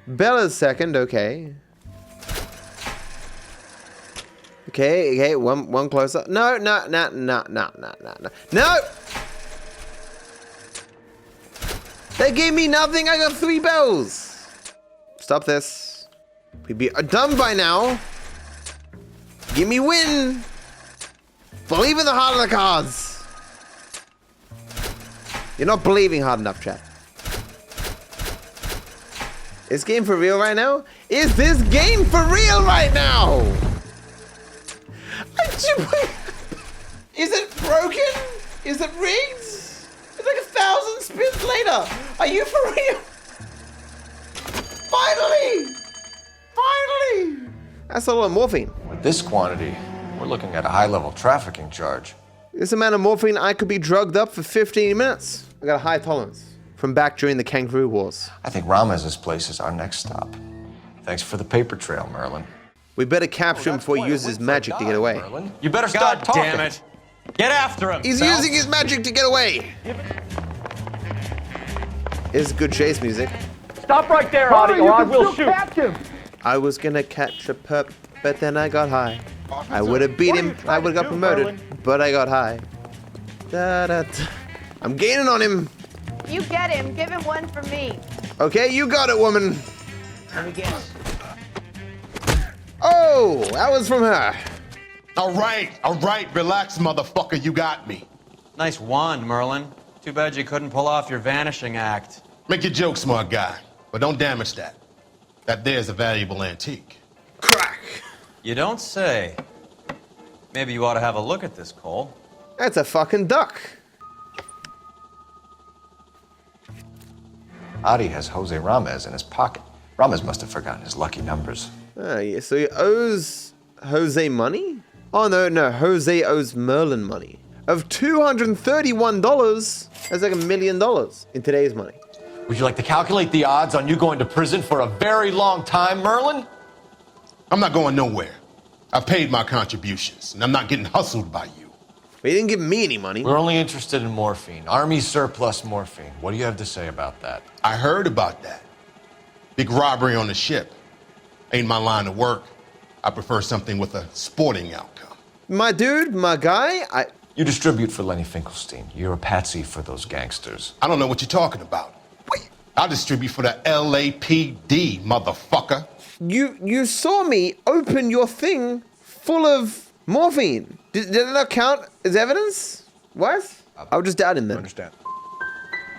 Bella's second, okay. Okay, one closer. No. No! They gave me nothing, I got 3 bells. Stop this. We'd be done by now. Give me win. Believe in the heart of the cards. You're not believing hard enough, chat. Is this game for real right now? Is this game for real right now? Is it broken? Is it rigged? It's like 1,000 spins later. Are you for real? Finally! Finally! That's a lot of morphine. With this quantity, we're looking at a high-level trafficking charge. This amount of morphine, I could be drugged up for 15 minutes. I got a high tolerance from back during the Kangaroo Wars. I think Ramez's place is our next stop. Thanks for the paper trail, Merlin. We better capture him before he uses his magic to get away. Merlin. You better start God talking. damn it. Get after him. He's using his magic to get away. It's good chase music. Stop right there, Audie, or I will shoot. I was gonna catch a pup, but then I got high. I would have beat him, I would have got promoted, but I got high. I'm gaining on him. You get him. Give him one for me. Okay, you got it, woman. Let me guess. Oh, that was from her. All right, relax, motherfucker, you got me. Nice wand, Merlin. Too bad you couldn't pull off your vanishing act. Make your joke, smart guy, but don't damage that. That there's a valuable antique. Crack. You don't say. Maybe you ought to have a look at this, Cole. That's a fucking duck. Adi has Jose Ramez in his pocket. Ramez must have forgotten his lucky numbers. Oh, yeah, so he owes Jose money? Oh, no, Jose owes Merlin money. Of $231, that's like $1 million in today's money. Would you like to calculate the odds on you going to prison for a very long time, Merlin? I'm not going nowhere. I've paid my contributions, and I'm not getting hustled by you. But he didn't give me any money. We're only interested in morphine. Army surplus morphine. What do you have to say about that? I heard about that. Big robbery on the ship. Ain't my line of work. I prefer something with a sporting outcome. My dude, my guy, You distribute for Lenny Finkelstein. You're a patsy for those gangsters. I don't know what you're talking about. Wait. I distribute for the LAPD, motherfucker. You saw me open your thing full of morphine. Did that not count as evidence? What? I would just doubt him then. Understand.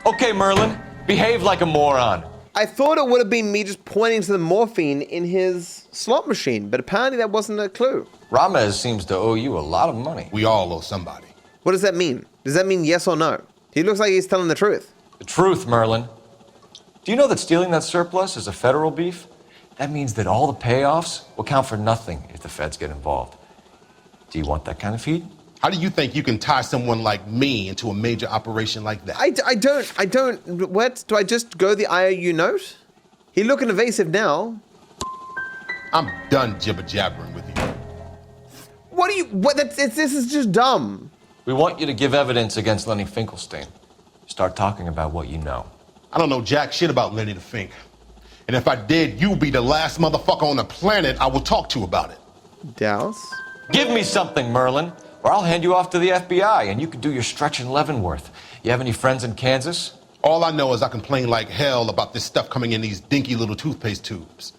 Okay, Merlin. Behave like a moron. I thought it would have been me just pointing to the morphine in his slot machine, but apparently that wasn't a clue. Ramez seems to owe you a lot of money. We all owe somebody. What does that mean? Does that mean yes or no? He looks like he's telling the truth. The truth, Merlin. Do you know that stealing that surplus is a federal beef? That means that all the payoffs will count for nothing if the feds get involved. Do you want that kind of heat? How do you think you can tie someone like me into a major operation like that? I don't. What? Do I just go the IOU note? He looking evasive now. I'm done jibber-jabbering with you. This is just dumb. We want you to give evidence against Lenny Finkelstein. Start talking about what you know. I don't know jack shit about Lenny the Fink. And if I did, you'll be the last motherfucker on the planet I will talk to about it. Dallas? Give me something, Merlin, or I'll hand you off to the FBI and you can do your Stretch and Leavenworth. You have any friends in Kansas? All I know is I complain like hell about this stuff coming in these dinky little toothpaste tubes.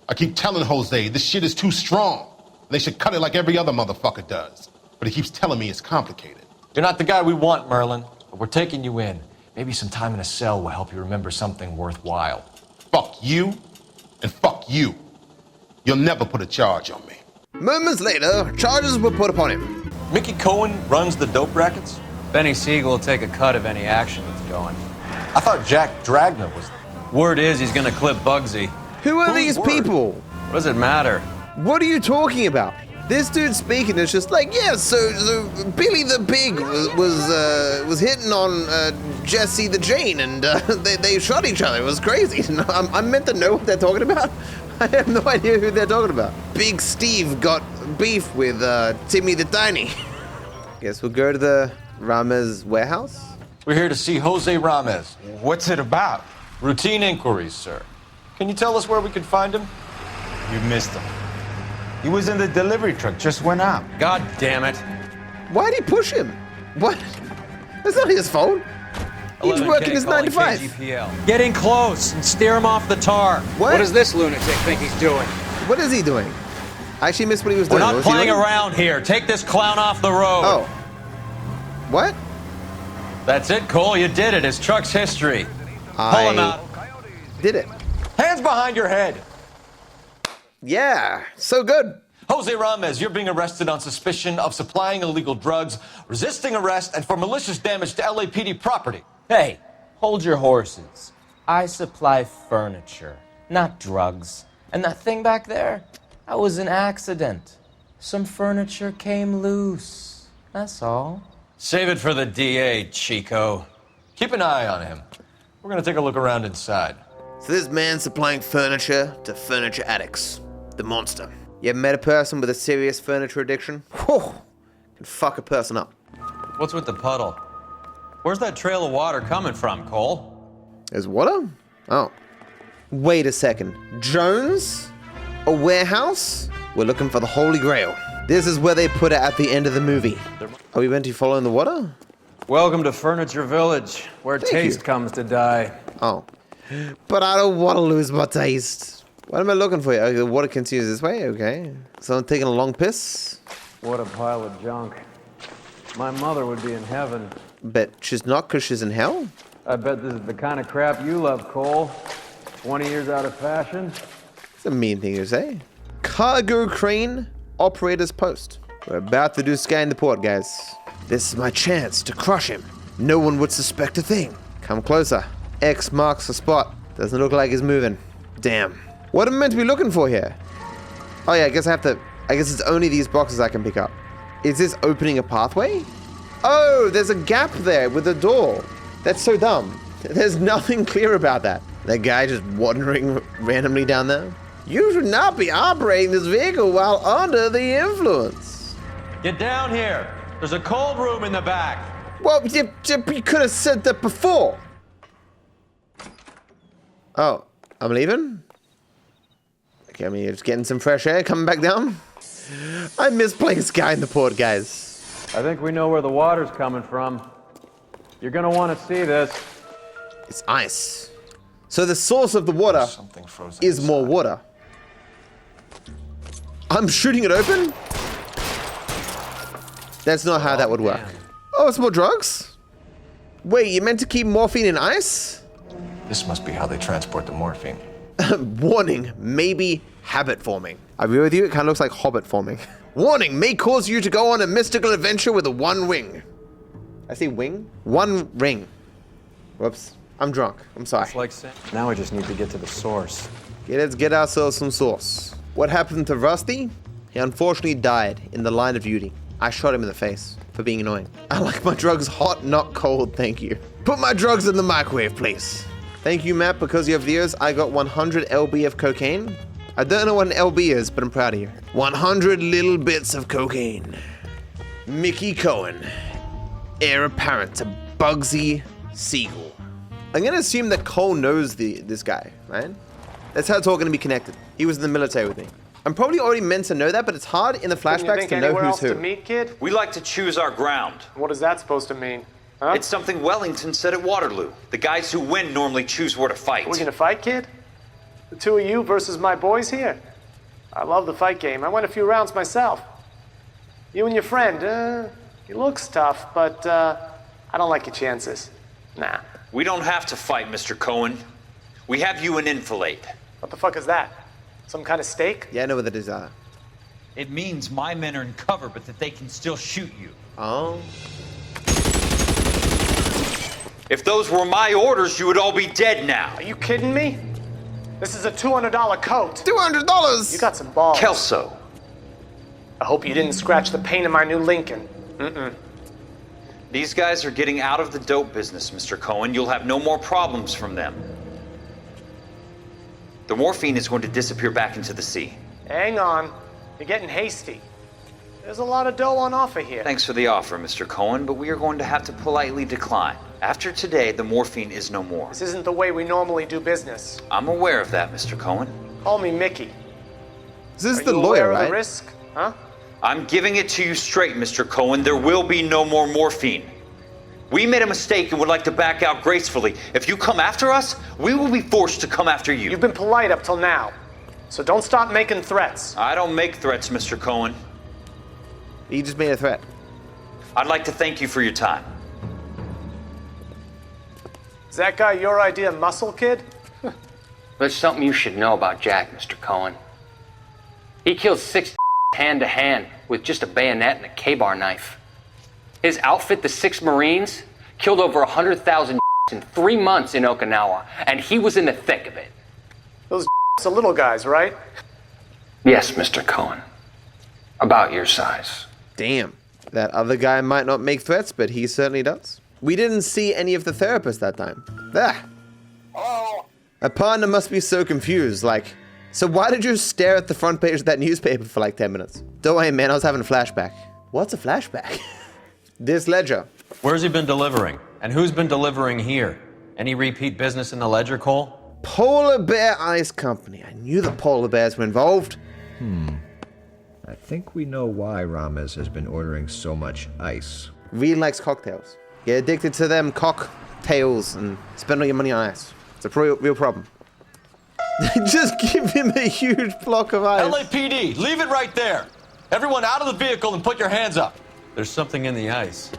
I keep telling Jose this shit is too strong. They should cut it like every other motherfucker does. But he keeps telling me it's complicated. You're not the guy we want, Merlin, but we're taking you in. Maybe some time in a cell will help you remember something worthwhile. Fuck you, and fuck you. You'll never put a charge on me. Moments later, charges were put upon him. Mickey Cohen runs the dope rackets? Benny Siegel will take a cut of any action that's going. I thought Jack Dragna was... Word is he's gonna clip Bugsy. Who are these people? What does it matter? What are you talking about? This dude speaking is just like, yeah, so Billy the Pig was hitting on Jesse the Jane, and they shot each other. It was crazy. I'm meant to know what they're talking about. I have no idea who they're talking about. Big Steve got beef with Timmy the Tiny. Guess we'll go to the Ramez warehouse. We're here to see Jose Ramez. What's it about? Routine inquiries, sir. Can you tell us where we could find him? You missed him. He was in the delivery truck, just went out. God damn it. Why'd he push him? What? That's not his fault. He's working his 9 to 5. KGPL. Get in close and steer him off the tar. What? What does this lunatic think he's doing? What is he doing? I actually missed what he was doing. We're not What was he playing doing? around here. Take this clown off the road. Oh. What? That's it, Cole. You did it. His truck's history. Pull him out. Did it. Hands behind your head. Yeah, so good. Jose Ramez, you're being arrested on suspicion of supplying illegal drugs, resisting arrest, and for malicious damage to LAPD property. Hey, hold your horses. I supply furniture, not drugs. And that thing back there, that was an accident. Some furniture came loose. That's all. Save it for the DA, Chico. Keep an eye on him. We're gonna take a look around inside. So this man's supplying furniture to furniture addicts. The monster. You ever met a person with a serious furniture addiction? Whew. Can fuck a person up. What's with the puddle? Where's that trail of water coming from, Cole? There's water? Oh. Wait a second. Jones? A warehouse? We're looking for the Holy Grail. This is where they put it at the end of the movie. Are we meant to follow in the water? Welcome to Furniture Village, where taste comes to die. Oh. But I don't want to lose my taste. What am I looking for? Okay, the water continues this way, okay. So I'm taking a long piss. What a pile of junk. My mother would be in heaven. Bet she's not because she's in hell? I bet this is the kind of crap you love, Cole. 20 years out of fashion. It's a mean thing to say. Cargo crane operator's post. We're about to do scan the port, guys. This is my chance to crush him. No one would suspect a thing. Come closer. X marks the spot. Doesn't look like he's moving. Damn. What am I meant to be looking for here? Oh yeah, I guess it's only these boxes I can pick up. Is this opening a pathway? Oh, there's a gap there with a door. That's so dumb. There's nothing clear about that. That guy just wandering randomly down there. You should not be operating this vehicle while under the influence. Get down here. There's a cold room in the back. Well, you could have said that before. Oh, I'm leaving? Okay, I mean, you're just getting some fresh air, coming back down. I miss playing Sky in the Port, guys. I think we know where the water's coming from. You're gonna want to see this. It's ice. So the source of the water is more water. I'm shooting it open? That's not how that would work. Oh, it's more drugs? Wait, you meant to keep morphine in ice? This must be how they transport the morphine. Warning, maybe habit forming. I agree with you, it kind of looks like hobbit forming. Warning, may cause you to go on a mystical adventure with a one wing. I say wing? One ring. Whoops, I'm drunk, I'm sorry. Now we just need to get to the source. Let's get ourselves some sauce. What happened to Rusty? He unfortunately died in the line of duty. I shot him in the face for being annoying. I like my drugs hot, not cold, thank you. Put my drugs in the microwave, please. Thank you, Matt, because you have viewers. I got 100 LB of cocaine. I don't know what an LB is, but I'm proud of you. 100 little bits of cocaine. Mickey Cohen, heir apparent to Bugsy Siegel. I'm gonna assume that Cole knows this guy, right? That's how it's all gonna be connected. He was in the military with me. I'm probably already meant to know that, but it's hard in the flashbacks to know who's who. To meet, kid? We like to choose our ground. What is that supposed to mean? Huh? It's something Wellington said at Waterloo. The guys who win normally choose where to fight. We're gonna fight, kid? The two of you versus my boys here? I love the fight game. I went a few rounds myself. You and your friend, he looks tough, but I don't like your chances. Nah. We don't have to fight, Mr. Cohen. We have you an enfilade. What the fuck is that? Some kind of stake? Yeah, I know what that is. It means my men are in cover, but that they can still shoot you. Oh. If those were my orders, you would all be dead now. Are you kidding me? This is a $200 coat. $200? You got some balls. Kelso. I hope you didn't scratch the paint of my new Lincoln. Mm-mm. These guys are getting out of the dope business, Mr. Cohen. You'll have no more problems from them. The morphine is going to disappear back into the sea. Hang on. You're getting hasty. There's a lot of dough on offer here. Thanks for the offer, Mr. Cohen, but we are going to have to politely decline. After today, the morphine is no more. This isn't the way we normally do business. I'm aware of that, Mr. Cohen. Call me Mickey. This is Are the you lawyer, aware of right? the risk? Huh? I'm giving it to you straight, Mr. Cohen. There will be no more morphine. We made a mistake and would like to back out gracefully. If you come after us, we will be forced to come after you. You've been polite up till now, so don't stop making threats. I don't make threats, Mr. Cohen. He just made a threat. I'd like to thank you for your time. Is that guy your idea, Muscle Kid? There's something you should know about Jack, Mr. Cohen. He killed 6 hand to hand with just a bayonet and a K-bar knife. His outfit, the 6 Marines, killed over 100,000 in 3 months in Okinawa, and he was in the thick of it. Those are little guys, right? Yes, Mr. Cohen. About your size. Damn. That other guy might not make threats, but he certainly does. We didn't see any of the therapists that time. Ah. My partner must be so confused, like, so why did you stare at the front page of that newspaper for like 10 minutes? Don't worry, man, I was having a flashback. What's a flashback? This ledger. Where's he been delivering? And who's been delivering here? Any repeat business in the ledger, Cole? Polar Bear Ice Company. I knew the polar bears were involved. I think we know why Ramez has been ordering so much ice. Really likes cocktails. Get addicted to them cocktails and spend all your money on ice. It's a real problem. Just give him a huge block of ice. LAPD, leave it right there. Everyone out of the vehicle and put your hands up. There's something in the ice.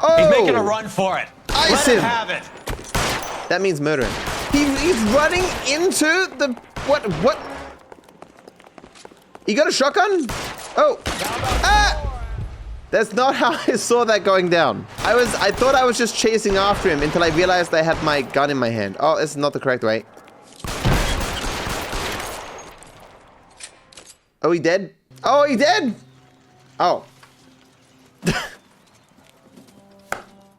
Oh! He's making a run for it. Ice Let him. him have it. That means murdering. He's running into the... What? He got a shotgun? Oh. Ah! That's not how I saw that going down. I thought I was just chasing after him until I realized I had my gun in my hand. Oh, this is not the correct way. Oh, he dead? Oh, he dead? Oh.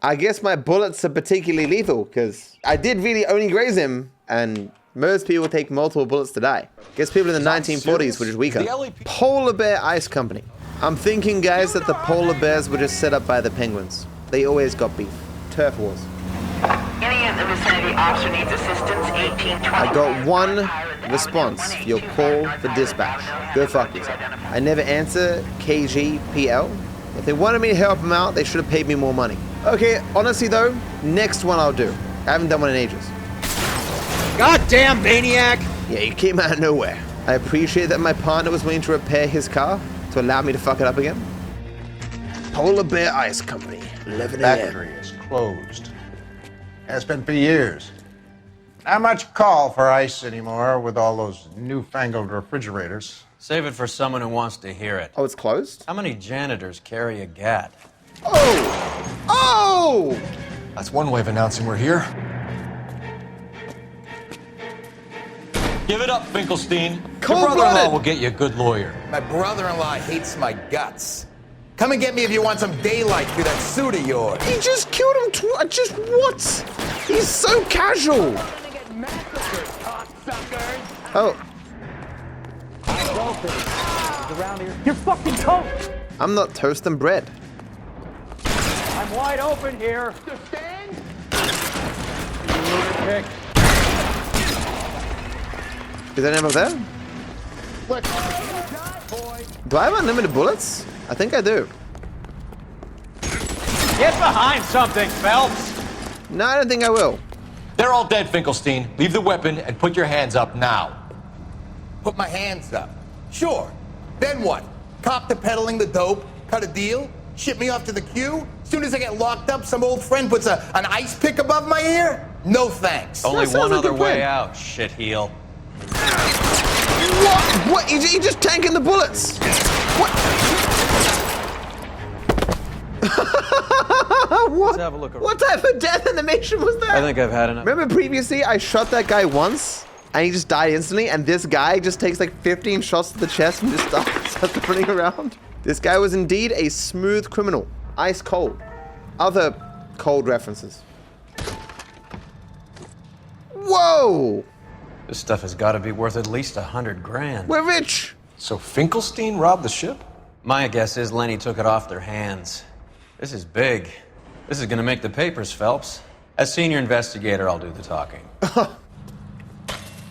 I guess my bullets are particularly lethal, because I did really only graze him, and most people take multiple bullets to die. Guess people in the 1940s were just weaker. Polar Bear Ice Company. I'm thinking, guys, that the polar bears were just set up by the penguins. They always got beef. Turf wars. Any in the vicinity officer needs assistance, 1820. I got one response for your call for dispatch. Go fuck yourself. I never answer KGPL. If they wanted me to help them out, they should have paid me more money. Okay, honestly though, next one I'll do. I haven't done one in ages. Goddamn maniac! Yeah, you came out of nowhere. I appreciate that my partner was willing to repair his car to allow me to fuck it up again. Polar Bear Ice Company, 11 a.m. Factory is closed. Has been for years. Not much call for ice anymore with all those newfangled refrigerators. Save it for someone who wants to hear it. Oh, it's closed? How many janitors carry a gat? Oh! Oh! That's one way of announcing we're here. Give it up, Finkelstein. Your brother-in-law will get you a good lawyer. My brother-in-law hates my guts. Come and get me if you want some daylight through that suit of yours. He just killed him just what? He's so casual. Oh. You're fucking toast! I'm not toasting bread. I'm wide open here. Understand? Lunatic. Is there anyone up there? Do I have unlimited bullets? I think I do. Get behind something, Phelps! No, I don't think I will. They're all dead, Finkelstein. Leave the weapon and put your hands up now. Put my hands up. Sure. Then what? Cop to peddling the dope, cut a deal, ship me off to the queue? Soon as I get locked up, some old friend puts an ice pick above my ear? No thanks. Only one other way out, shitheel. What? What? He just tanking the bullets. What? What? Let's have a look around. What type of death animation was that? I think I've had enough. Remember previously I shot that guy once and he just died instantly, and this guy just takes like 15 shots to the chest and just starts running around? This guy was indeed a smooth criminal. Ice cold. Other cold references. Whoa! This stuff has got to be worth at least 100 grand. We're rich! So Finkelstein robbed the ship? My guess is Lenny took it off their hands. This is big. This is gonna make the papers, Phelps. As senior investigator, I'll do the talking.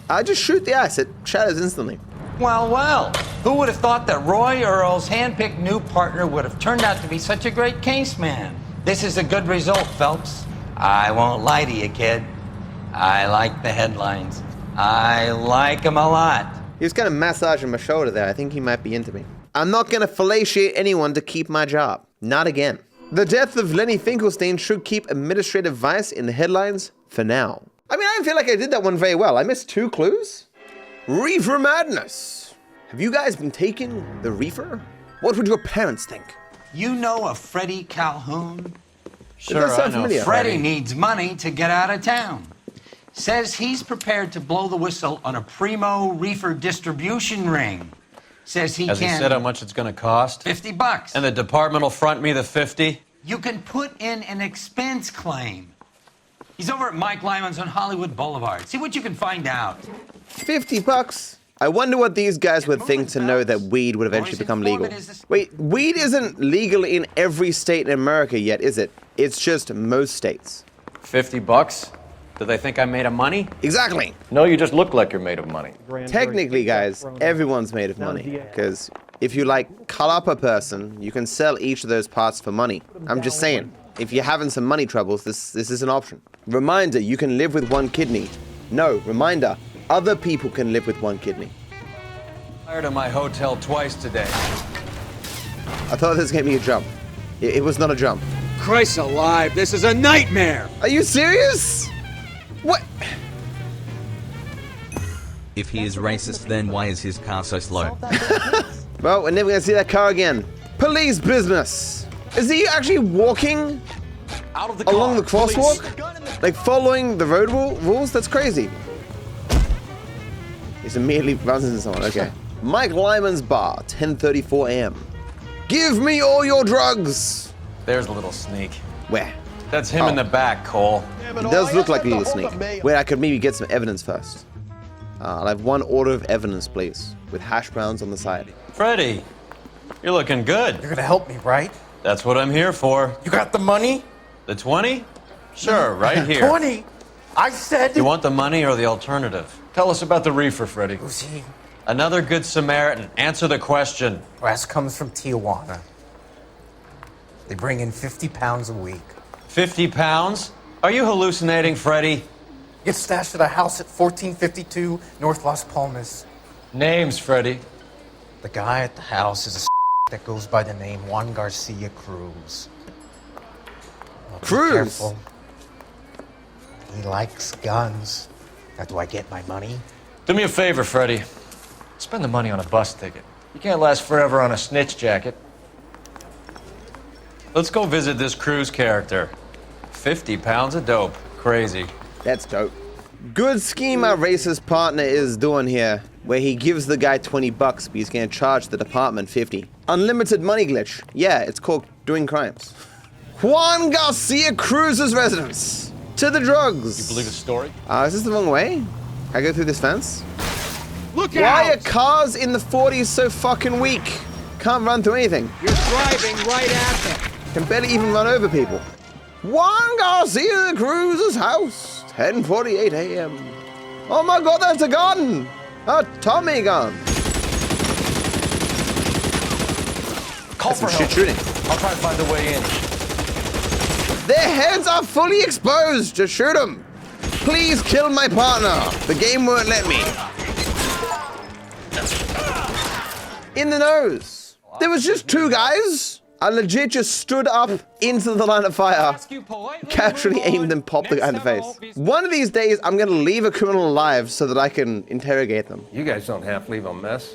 I just shoot the ice. It shatters instantly. Well, well. Who would have thought that Roy Earl's hand-picked new partner would have turned out to be such a great case man? This is a good result, Phelps. I won't lie to you, kid. I like the headlines. I like them a lot. He was kind of massaging my shoulder there. I think he might be into me. I'm not going to fellatiate anyone to keep my job. Not again. The death of Lenny Finkelstein should keep administrative vice in the headlines for now. I mean, I feel like I did that one very well. I missed 2 clues. Reefer madness. Have you guys been taking the reefer? What would your parents think? You know a Freddie Calhoun? Sure, I know Freddie needs money to get out of town. Says he's prepared to blow the whistle on a primo reefer distribution ring. Says he Has can... he said how much it's gonna cost? $50. And the department will front me the 50? You can put in an expense claim. He's over at Mike Lyman's on Hollywood Boulevard. See what you can find out. $50? I wonder what these guys would think to know that weed would eventually become legal. Wait, weed isn't legal in every state in America yet, is it? It's just most states. $50? Do they think I'm made of money? Exactly. No, you just look like you're made of money. Technically, guys, everyone's made of money. Because if you, like, cut up a person, you can sell each of those parts for money. I'm just saying, if you're having some money troubles, this is an option. Reminder, you can live with 1 kidney. No, reminder, other people can live with 1 kidney. Fired at my hotel twice today. I thought this gave me a jump. It was not a jump. Christ alive, this is a nightmare! Are you serious? What? If he is racist, then why is his car so slow? Well, we're never gonna see that car again. Police business. Is he actually walking along the crosswalk? Like following the road rules? That's crazy. He immediately runs into someone. Okay. Mike Lyman's bar, 10:34 a.m. Give me all your drugs. There's a little sneak. Where? That's him in the back, Cole. It does look like a little sneak. Wait, I could maybe get some evidence first. I'll have 1 order of evidence, please, with hash browns on the side. Freddie, you're looking good. You're gonna help me, right? That's what I'm here for. You got the money? The 20? Sure, right here. 20? I said... You want the money or the alternative? Tell us about the reefer, Freddie. Who's he? Another good Samaritan. Answer the question. Brass comes from Tijuana. They bring in 50 pounds a week. 50 pounds? Are you hallucinating, Freddie? Gets stashed at a house at 1452 North Las Palmas. Names, Freddie. The guy at the house is a that goes by the name Juan Garcia Cruz. Well, Cruz? be careful. He likes guns. Now, do I get my money? Do me a favor, Freddie. Spend the money on a bus ticket. You can't last forever on a snitch jacket. Let's go visit this Cruz character. 50 pounds of dope. Crazy. That's dope. Good scheme our racist partner is doing here, where he gives the guy $20, but he's gonna charge the department 50. Unlimited money glitch. Yeah, it's called doing crimes. Juan Garcia Cruz's residence. To the drugs. You believe his story? Is this the wrong way? Can I go through this fence? Look Why out! are cars in the 40s so fucking weak? Can't run through anything. You're driving right at them. Can barely even run over people. Juan Garcia Cruz's house, 10:48 a.m. Oh my god, that's a gun! A Tommy gun! Call That's some for shit help. shooting. I'll try to find a way in. Their heads are fully exposed! Just shoot them! Please kill my partner! The game won't let me. In the nose. There was just 2 guys. I legit just stood up into the line of fire, casually aimed and popped the guy in the face. One of these days, I'm gonna leave a criminal alive so that I can interrogate them. You guys don't half leave a mess.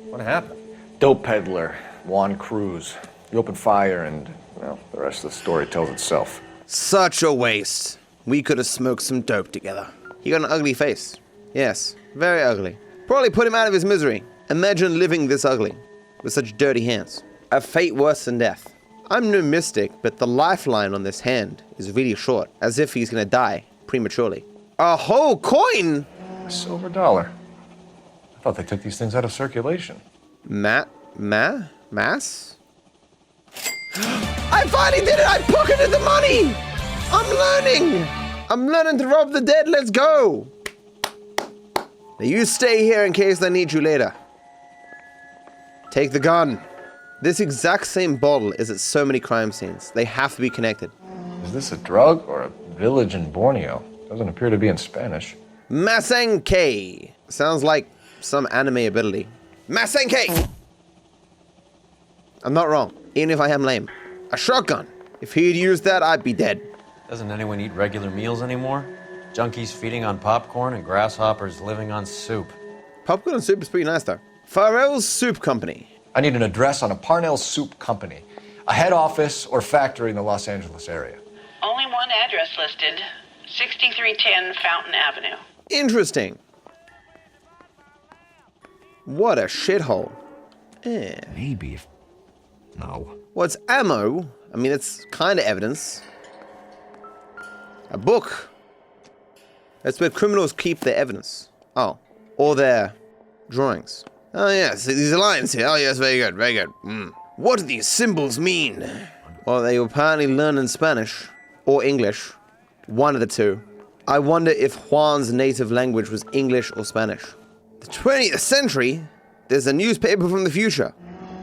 What happened? Dope peddler, Juan Cruz. You opened fire and, well, the rest of the story tells itself. Such a waste. We could have smoked some dope together. He got an ugly face. Yes, very ugly. Probably put him out of his misery. Imagine living this ugly, with such dirty hands. A fate worse than death. I'm no mystic, but the lifeline on this hand is really short, as if he's gonna die prematurely. A whole coin? A silver dollar. I thought they took these things out of circulation. Mass? I finally did it! I pocketed the money! I'm learning! I'm learning to rob the dead, let's go! Now you stay here in case I need you later. Take the gun. This exact same bottle is at so many crime scenes. They have to be connected. Is this a drug or a village in Borneo? Doesn't appear to be in Spanish. Masenke. Sounds like some anime ability. Masenke! I'm not wrong, even if I am lame. A shotgun. If he'd used that, I'd be dead. Doesn't anyone eat regular meals anymore? Junkies feeding on popcorn and grasshoppers living on soup. Popcorn and soup is pretty nice, though. Farrell's Soup Company. I need an address on a Parnell Soup Company. A head office or factory in the Los Angeles area. Only one address listed, 6310 Fountain Avenue. Interesting. What a shithole. Eh. Maybe if... No. What's ammo? I mean, it's kind of evidence. A book. That's where criminals keep their evidence. Oh. Or their drawings. Oh, yes, these lines here. Oh, yes, very good, very good. What do these symbols mean? Well, they were apparently learned in Spanish. Or English. One of the two. I wonder if Juan's native language was English or Spanish. The 20th century? There's a newspaper from the future.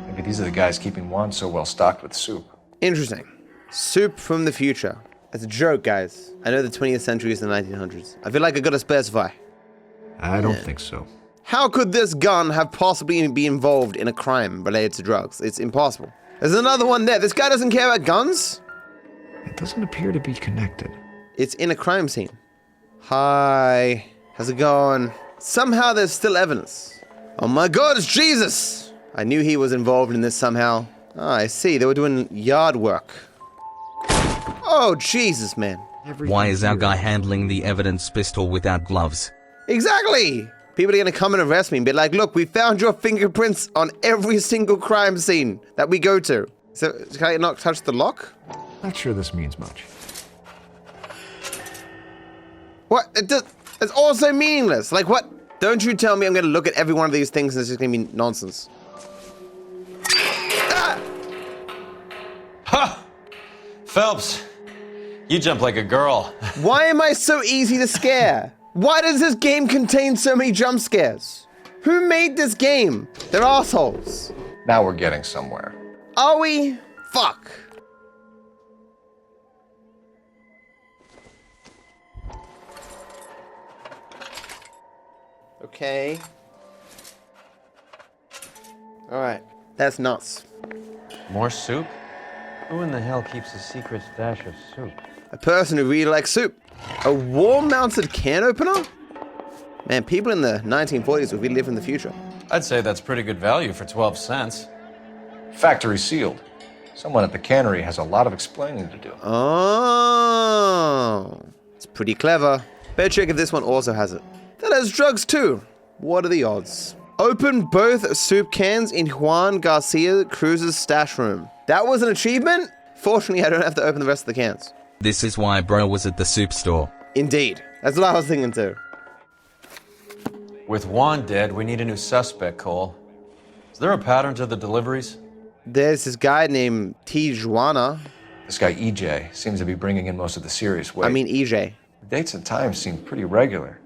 Maybe these are the guys keeping Juan so well stocked with soup. Interesting. Soup from the future. That's a joke, guys. I know the 20th century is the 1900s. I feel like I gotta specify. I don't think so. How could this gun have possibly be involved in a crime related to drugs? It's impossible. There's another one there. This guy doesn't care about guns? It doesn't appear to be connected. It's in a crime scene. Hi. How's it going? Somehow there's still evidence. Oh my god, it's Jesus! I knew he was involved in this somehow. Ah, I see. They were doing yard work. Oh, Jesus, man. Why is our guy handling the evidence pistol without gloves? Exactly! People are gonna come and arrest me and be like, look, we found your fingerprints on every single crime scene that we go to. So, can I not touch the lock? Not sure this means much. What? It's also meaningless. Like, what? Don't you tell me I'm gonna look at every one of these things and it's just gonna be nonsense. Ah! Ha! Phelps, you jump like a girl. Why am I so easy to scare? Why does this game contain so many jump scares? Who made this game? They're assholes. Now we're getting somewhere. Are we? Fuck. Okay. Alright. That's nuts. More soup? Who in the hell keeps a secret stash of soup? A person who really likes soup. A wall-mounted can opener? Man, people in the 1940s would really live in the future. I'd say that's pretty good value for 12 cents. Factory sealed. Someone at the cannery has a lot of explaining to do. Oh. It's pretty clever. Better check if this one also has it. That has drugs too. What are the odds? Open both soup cans in Juan Garcia Cruz's stash room. That was an achievement? Fortunately, I don't have to open the rest of the cans. This is why bro was at the soup store. Indeed. That's what I was thinking too. With Juan dead, we need a new suspect, Cole. Is there a pattern to the deliveries? There's this guy named Tijuana. This guy, EJ, seems to be bringing in most of the serious weight. I mean, EJ. The dates and times seem pretty regular.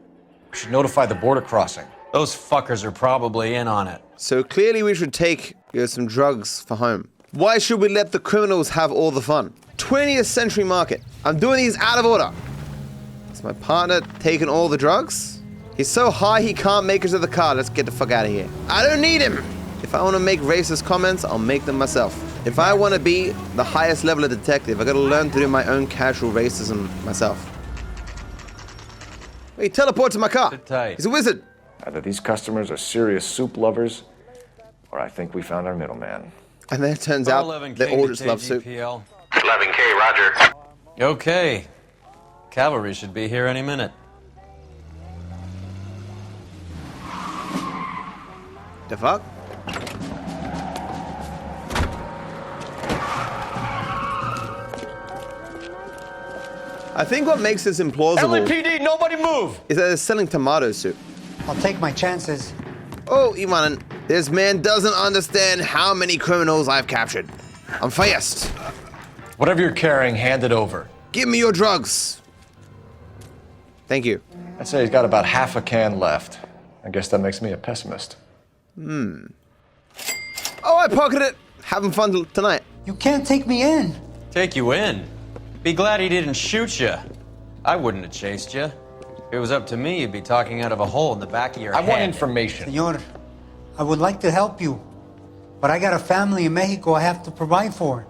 We should notify the border crossing. Those fuckers are probably in on it. So clearly we should take some drugs for home. Why should we let the criminals have all the fun? 20th century market. I'm doing these out of order. Is my partner taking all the drugs? He's so high he can't make it to the car. Let's get the fuck out of here. I don't need him. If I want to make racist comments, I'll make them myself. If I want to be the highest level of detective, I gotta learn to do my own casual racism myself. Wait, teleport to my car. Sit tight. He's a wizard. Either these customers are serious soup lovers, or I think we found our middleman. And then it turns out they all just love soup. 11K, Roger. Okay. Cavalry should be here any minute. The fuck? I think what makes this implausible LAPD, nobody move! is that they're selling tomato soup. I'll take my chances. Oh, Ivan, this man doesn't understand how many criminals I've captured. I'm fast. Whatever you're carrying, hand it over. Give me your drugs. Thank you. I'd say he's got about half a can left. I guess that makes me a pessimist. Oh, I pocketed it. Having fun tonight. You can't take me in. Take you in? Be glad he didn't shoot you. I wouldn't have chased you. If it was up to me, you'd be talking out of a hole in the back of your head. I want information. Senor, I would like to help you, but I got a family in Mexico I have to provide for.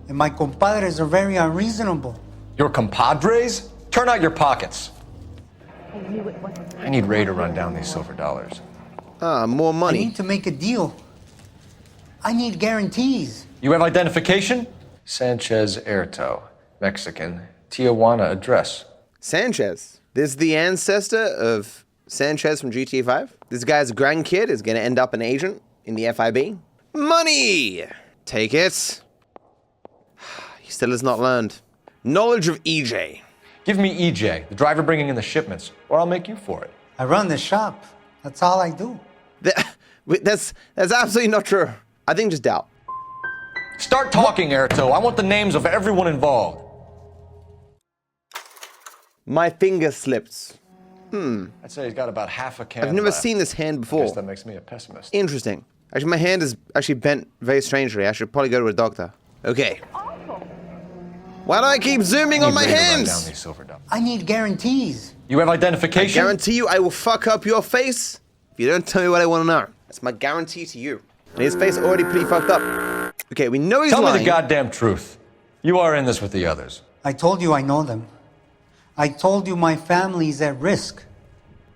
And my compadres are very unreasonable. Your compadres? Turn out your pockets. I need Ray to run down these silver dollars. More money. I need to make a deal. I need guarantees. You have identification? Sanchez Erto, Mexican, Tijuana address. Sanchez. This is the ancestor of Sanchez from GTA 5. This guy's grandkid is going to end up an agent in the FIB. Money! Take it. He still has not learned. Knowledge of EJ. Give me EJ, the driver bringing in the shipments, or I'll make you for it. I run the shop. That's all I do. That's absolutely not true. I think just doubt. Start talking, Erto. I want the names of everyone involved. My finger slipped. I'd say he's got about half a can I've never left. seen this hand before. I guess that makes me a pessimist. Interesting. Actually, my hand is actually bent very strangely. I should probably go to a doctor. Okay. Why do I keep zooming on my hands? I need guarantees. You have identification? I guarantee you I will fuck up your face if you don't tell me what I want to know. That's my guarantee to you. And his face already pretty fucked up. Okay, we know he's lying. Tell me the goddamn truth. You are in this with the others. I told you I know them. I told you my family's at risk.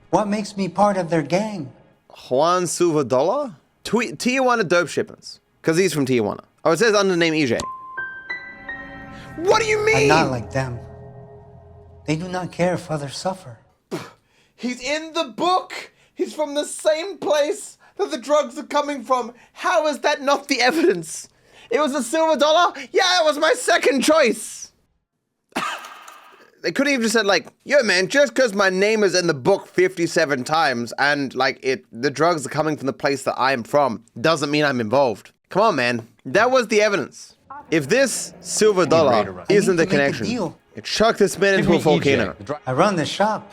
What makes me part of their gang? Juan Silver Dollar? Tijuana dope shipments. Because he's from Tijuana. Oh, it says under the name EJ. What do you mean? I'm not like them. They do not care if others suffer. He's in the book. He's from the same place that the drugs are coming from. How is that not the evidence? It was a silver dollar? Yeah, it was my second choice. They could have just said like, yo man, just because my name is in the book 57 times and like the drugs are coming from the place that I'm from doesn't mean I'm involved. Come on, man. That was the evidence. If this silver dollar isn't the connection, chuck this man into a volcano. I run the shop.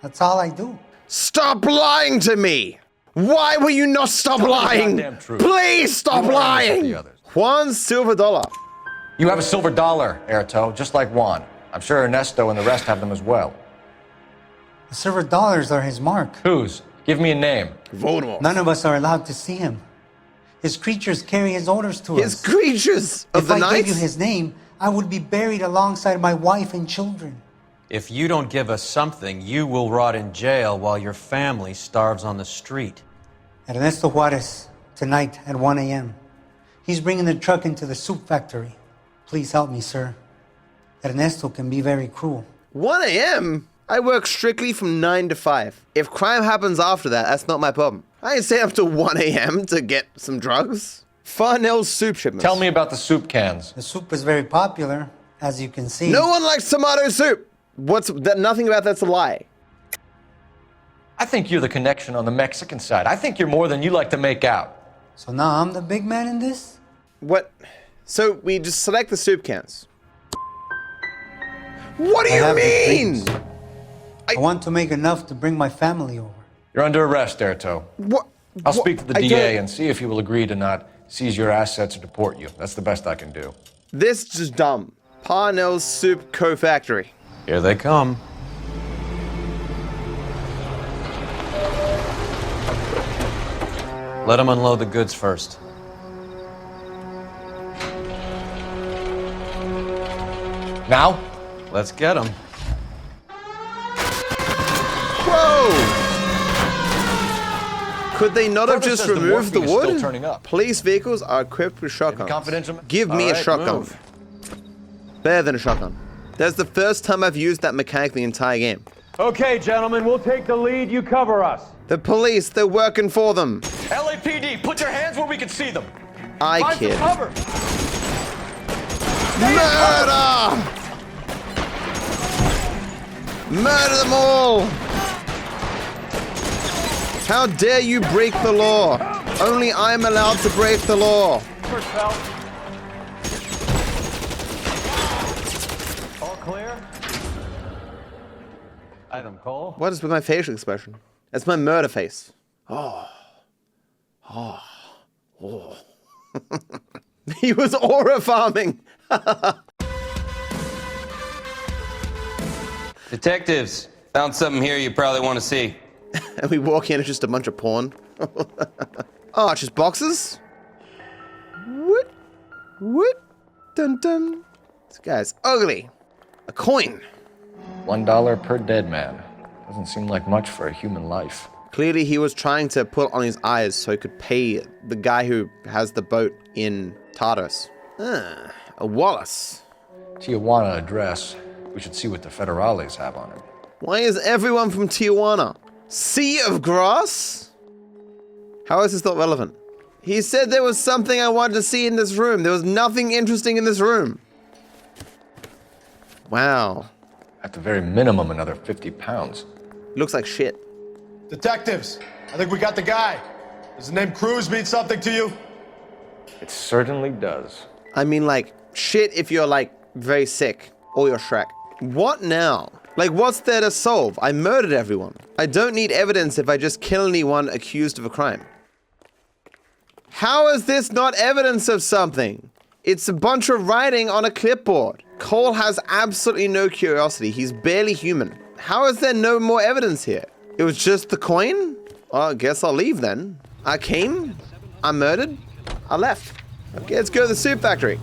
That's all I do. Stop lying to me! Why will you not stop lying? Please stop lying! Juan's silver dollar. You have a silver dollar, Erto, just like Juan. I'm sure Ernesto and the rest have them as well. The silver dollars are his mark. Whose? Give me a name. Voldemort. None of us are allowed to see him. His creatures carry his orders to us. His creatures of the night? If I gave you his name, I would be buried alongside my wife and children. If you don't give us something, you will rot in jail while your family starves on the street. Ernesto Juarez, tonight at 1 a.m. He's bringing the truck into the soup factory. Please help me, sir. Ernesto can be very cruel. 1 a.m.? I work strictly from 9 to 5. If crime happens after that, that's not my problem. I ain't staying up till 1 a.m. to get some drugs. Farnell's soup shipments. Tell me about the soup cans. The soup is very popular, as you can see. No one likes tomato soup. Nothing about that's a lie. I think you're the connection on the Mexican side. I think you're more than you like to make out. So now I'm the big man in this? What? So we just select the soup cans. What do you mean? I want to make enough to bring my family over. You're under arrest, Erto. What? I'll speak to the DA and see if he will agree to not seize your assets or deport you. That's the best I can do. This is just dumb. Parnell's Soup Co-Factory. Here they come. Let them unload the goods first. Now? Let's get them. Whoa! Could they not have just removed the wood? Turning up. Police vehicles are equipped with shotguns. Give me a shotgun. Better than a shotgun. That's the first time I've used that mechanic the entire game. Okay, gentlemen, we'll take the lead. You cover us. The police, they're working for them. LAPD, put your hands where we can see them. I kid. Cover. Murder! Murder them all! How dare you break the law? Only I'm allowed to break the law. clear? Item Cole. What is with my facial expression? That's my murder face. Oh. Oh. Oh. He was aura farming. Detectives, found something here you probably want to see. And we walk in, it's just a bunch of porn. Oh, it's just boxes? What? What? Dun dun. This guy's ugly. A coin. $1 per dead man. Doesn't seem like much for a human life. Clearly he was trying to put on his eyes so he could pay the guy who has the boat in Tartarus. Ah, a Wallace. Tijuana address. We should see what the federales have on him. Why is everyone from Tijuana? Sea of grass? How is this not relevant? He said there was something I wanted to see in this room. There was nothing interesting in this room. Wow. At the very minimum, another 50 pounds. Looks like shit. Detectives, I think we got the guy. Does the name Cruz mean something to you? It certainly does. I mean, like, shit if you're, like, very sick. Or you're Shrek. What now? Like, what's there to solve? I murdered everyone. I don't need evidence if I just kill anyone accused of a crime. How is this not evidence of something? It's a bunch of writing on a clipboard. Cole has absolutely no curiosity. He's barely human. How is there no more evidence here? It was just the coin? Well, I guess I'll leave then. I came, I murdered, I left. Okay, let's go to the soup factory.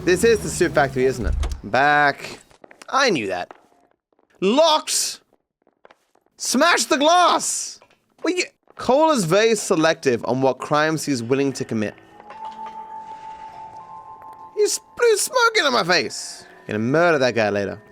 This is the soup factory, isn't it? Back. I knew that. Locked! Smash the glass! Cole is very selective on what crimes he's willing to commit. He blew smoke into my face. Gonna murder that guy later.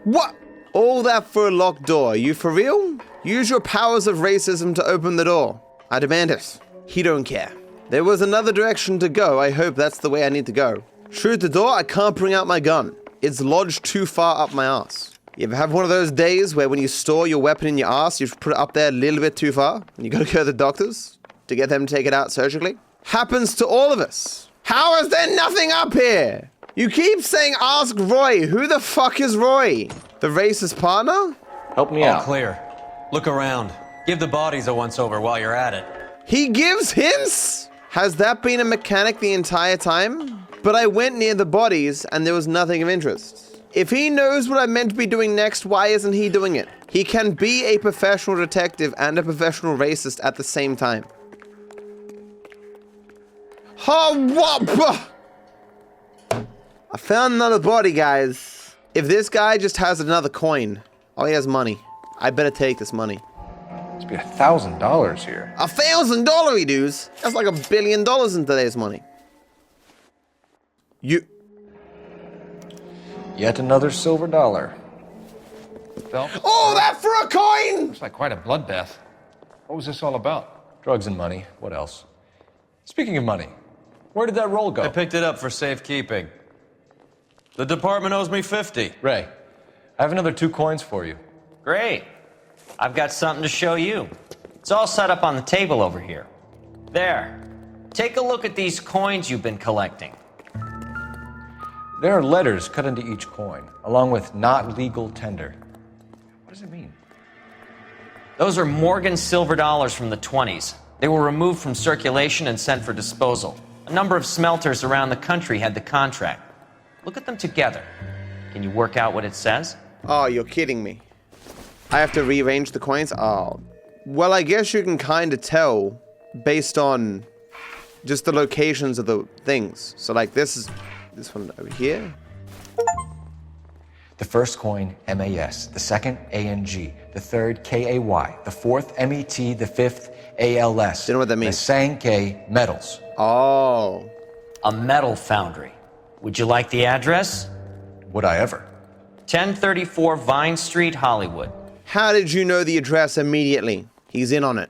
What? All that for a locked door. Are you for real? Use your powers of racism to open the door. I demand it. He don't care. There was another direction to go. I hope that's the way I need to go. Shoot the door, I can't bring out my gun. It's lodged too far up my ass. You ever have one of those days where when you store your weapon in your ass, you put it up there a little bit too far, and you gotta go to the doctors to get them to take it out surgically? Happens to all of us. How is there nothing up here? You keep saying ask Roy. Who the fuck is Roy? The racist partner? Help me All out. clear. Look around. Give the bodies a once-over while you're at it. He gives hints? Has that been a mechanic the entire time? But I went near the bodies and there was nothing of interest. If he knows what I'm meant to be doing next, why isn't he doing it? He can be a professional detective and a professional racist at the same time. I found another body, guys. If this guy just has another coin, oh, he has money. I better take this money. Must be $1,000 here. $1,000 he does. That's like $1 billion in today's money. Yet another silver dollar. Oh, that for a coin! Looks like quite a bloodbath. What was this all about? Drugs and money. What else? Speaking of money, where did that roll go? I picked it up for safekeeping. The department owes me 50. Ray, I have another 2 coins for you. Great. I've got something to show you. It's all set up on the table over here. There. Take a look at these coins you've been collecting. There are letters cut into each coin, along with not legal tender. What does it mean? Those are Morgan silver dollars from the 20s. They were removed from circulation and sent for disposal. A number of smelters around the country had the contract. Look at them together. Can you work out what it says? Oh, you're kidding me. I have to rearrange the coins? Oh. Well, I guess you can kind of tell based on just the locations of the things. So, like, this one over here. The first coin, MAS. The second, ANG. The third, KAY. The fourth, MET. The fifth, ALS. Do you know what that means? The Sankey metals. Oh. A metal foundry. Would you like the address? Would I ever? 1034 Vine Street, Hollywood. How did you know the address immediately? He's in on it.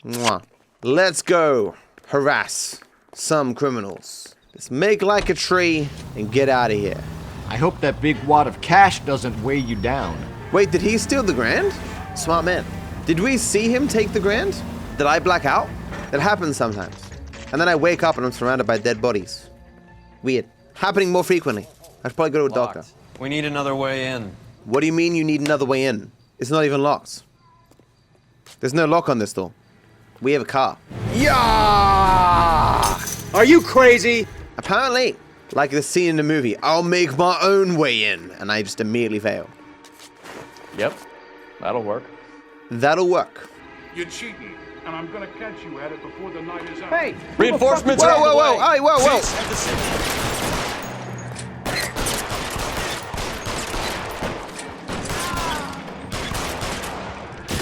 Mwah. Let's go harass some criminals. Let's make like a tree and get out of here. I hope that big wad of cash doesn't weigh you down. Wait, did he steal the grand? Smart man. Did we see him take the grand? Did I black out? That happens sometimes. And then I wake up and I'm surrounded by dead bodies. Weird. Happening more frequently. I should probably go to a doctor. We need another way in. What do you mean you need another way in? It's not even locked. There's no lock on this door. We have a car. Yeah! Are you crazy? Apparently, like the scene in the movie, I'll make my own way in, and I just immediately fail. Yep, that'll work. That'll work. You're cheating, and I'm gonna catch you at it before the night is out. Hey! Reinforcements Whoa, are on the whoa, way. whoa, hey, whoa, whoa!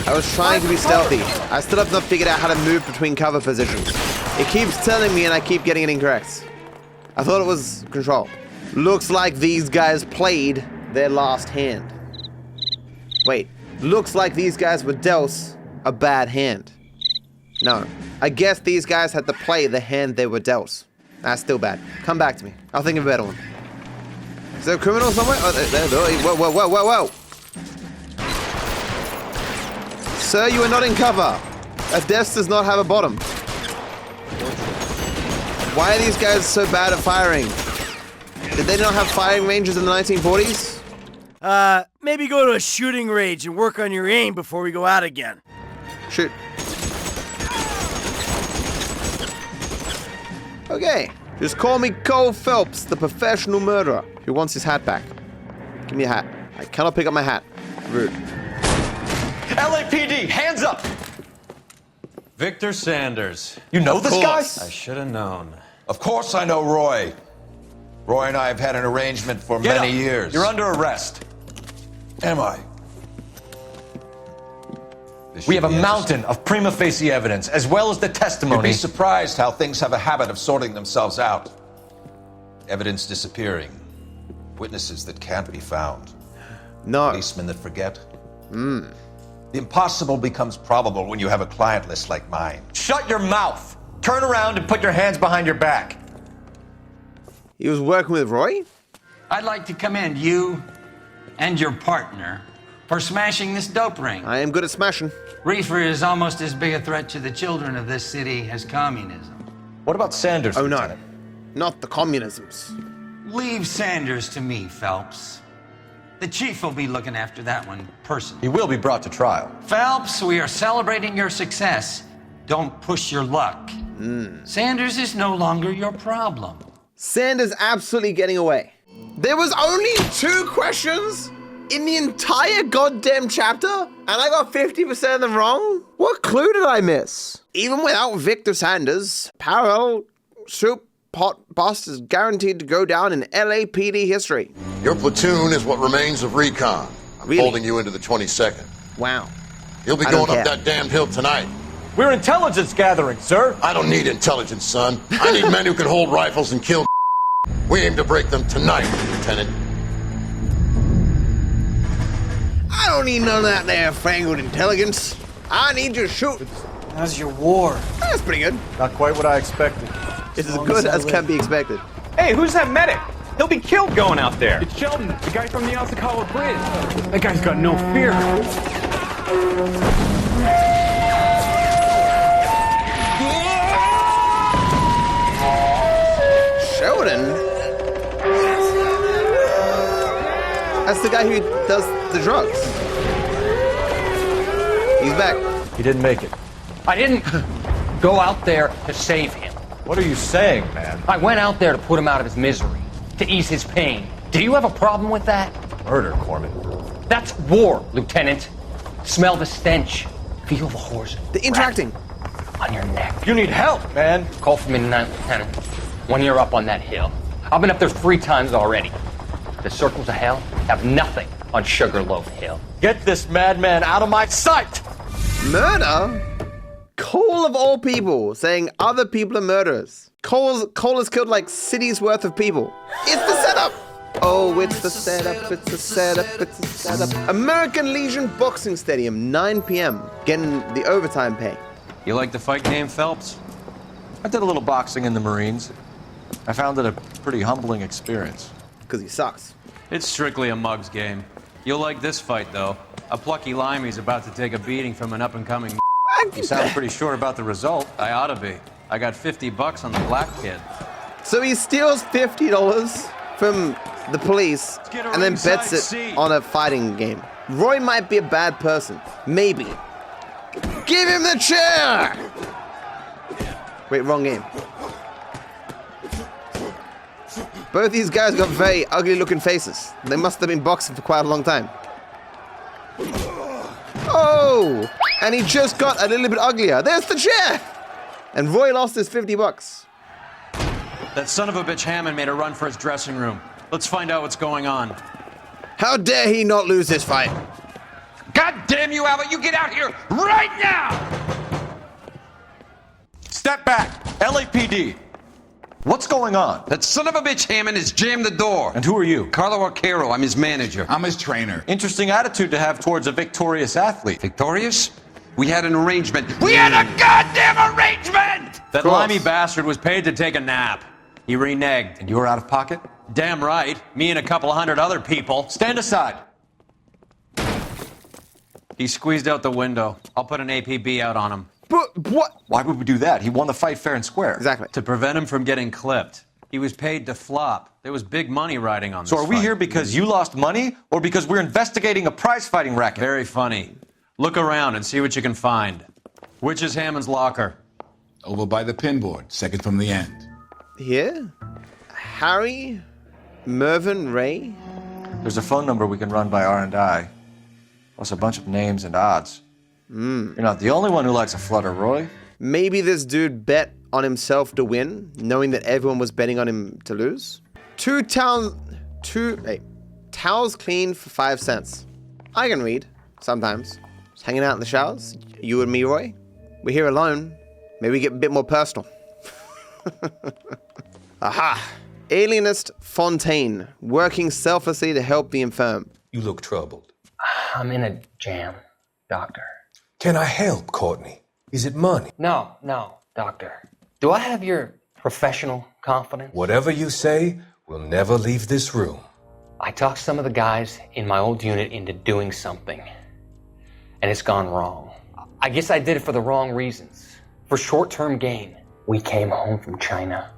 I was trying to be stealthy. I still have not figured out how to move between cover positions. It keeps telling me and I keep getting it incorrect. I thought it was control. Looks like these guys played their last hand. Wait, looks like these guys were dealt a bad hand. No, I guess these guys had to play the hand they were dealt. That's still bad. Come back to me. I'll think of a better one. Is there a criminal somewhere? Oh, whoa, whoa, whoa, whoa, whoa! Sir, you are not in cover. A desk does not have a bottom. Why are these guys so bad at firing? Did they not have firing ranges in the 1940s? Maybe go to a shooting range and work on your aim before we go out again. Shoot. Okay, just call me Cole Phelps, the professional murderer who wants his hat back. Give me a hat. I cannot pick up my hat. Rude. LAPD, hands up! Victor Sanders. You know this guy? I should have known. Of course I know Roy. Roy and I have had an arrangement for Get many up. years. You're under arrest. Am I? We have a mountain of prima facie evidence, as well as the testimony. You'd be surprised how things have a habit of sorting themselves out. Evidence disappearing. Witnesses that can't be found. No. Policemen that forget. The impossible becomes probable when you have a client list like mine. Shut your mouth! Turn around and put your hands behind your back. He was working with Roy? I'd like to commend you and your partner for smashing this dope ring. I am good at smashing. Reefer is almost as big a threat to the children of this city as communism. What about Sanders, Oh, Lieutenant? no. Not the communisms. Leave Sanders to me, Phelps. The chief will be looking after that one personally. He will be brought to trial. Phelps, we are celebrating your success. Don't push your luck. Sanders is no longer your problem. Sanders absolutely getting away. There was only 2 questions in the entire goddamn chapter, and I got 50% of them wrong? What clue did I miss? Even without Victor Sanders, parallel soup pot bust is guaranteed to go down in LAPD history. Your platoon is what remains of recon. I'm Really? holding you into the 22nd. Wow. You'll be I don't going up care. that damned hill tonight. We're intelligence gathering, sir. I don't need intelligence, son. I need men who can hold rifles and kill. We aim to break them tonight, Lieutenant. I don't need none of that there fangled intelligence. I need you to shoot. How's your war? That's pretty good. Not quite what I expected. It's as good as can be expected. Hey, who's that medic? He'll be killed going out there. It's Sheldon, the guy from the Osakawa Bridge. That guy's got no fear. Sheldon? That's the guy who does the drugs. He's back. He didn't make it. I didn't go out there to save him. What are you saying, man? I went out there to put him out of his misery, to ease his pain. Do you have a problem with that? Murder, Corman. That's war, Lieutenant. Smell the stench. Feel the horse. The interacting. On your neck. You need help, man. Call for me tonight, Lieutenant. When you're up on that hill. I've been up there 3 times already. The circles of hell have nothing on Sugarloaf Hill. Get this madman out of my sight! Murder? Cole of all people saying other people are murderers. Cole has killed like cities worth of people. It's the setup. Oh, it's the setup, it's the setup, it's the setup. American Legion Boxing Stadium, 9 p.m. Getting the overtime pay. You like the fight game, Phelps? I did a little boxing in the Marines. I found it a pretty humbling experience. Because he sucks. It's strictly a mug's game. You'll like this fight, though. A plucky limey's about to take a beating from an up-and-coming. You sound pretty sure about the result. I ought to be. I got $50 on the black kid. So he steals $50 from the police and then bets it on a fighting game. Roy might be a bad person. Maybe. Give him the chair! Wait, wrong game. Both these guys got very ugly looking faces. They must have been boxing for quite a long time. Oh! And he just got a little bit uglier. There's the chair! And Roy lost his $50. That son of a bitch Hammond made a run for his dressing room. Let's find out what's going on. How dare he not lose this fight? God damn you, Albert, you get out here right now! Step back! LAPD! What's going on? That son of a bitch Hammond has jammed the door. And who are you? Carlo Arcaro, I'm his manager. I'm his trainer. Interesting attitude to have towards a victorious athlete. Victorious? We had an arrangement. We had a goddamn arrangement! That limey bastard was paid to take a nap. He reneged. And you were out of pocket? Damn right. Me and a couple hundred other people. Stand aside. He squeezed out the window. I'll put an APB out on him. But what? Why would we do that? He won the fight fair and square. Exactly. To prevent him from getting clipped. He was paid to flop. There was big money riding on this So are we fight. here because you lost money or because we're investigating a prize-fighting racket? Very funny. Look around and see what you can find. Which is Hammond's locker? Over by the pinboard, second from the end. Here? Harry? Mervyn Ray? There's a phone number we can run by R&I. Plus a bunch of names and odds. You're not the only one who likes a flutter, Roy. Maybe this dude bet on himself to win, knowing that everyone was betting on him to lose. Towels cleaned for 5 cents. I can read, sometimes. Just hanging out in the showers. You and me, Roy. We're here alone. Maybe we get a bit more personal. Aha! Alienist Fontaine, working selflessly to help the infirm. You look troubled. I'm in a jam, Doctor. Can I help, Courtney? Is it money? No, Doctor. Do I have your professional confidence? Whatever you say, we'll never leave this room. I talked some of the guys in my old unit into doing something, and it's gone wrong. I guess I did it for the wrong reasons. For short-term gain. We came home from China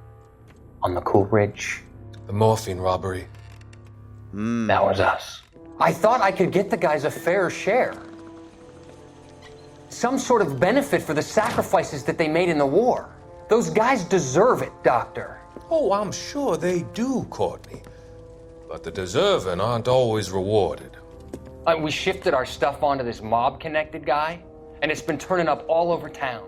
on the Cool Ridge. The morphine robbery. That was us. I thought I could get the guys a fair share. Some sort of benefit for the sacrifices that they made in the war. Those guys deserve it, Doctor. Oh, I'm sure they do, Courtney. But the deserving aren't always rewarded. We shifted our stuff onto this mob-connected guy, and it's been turning up all over town.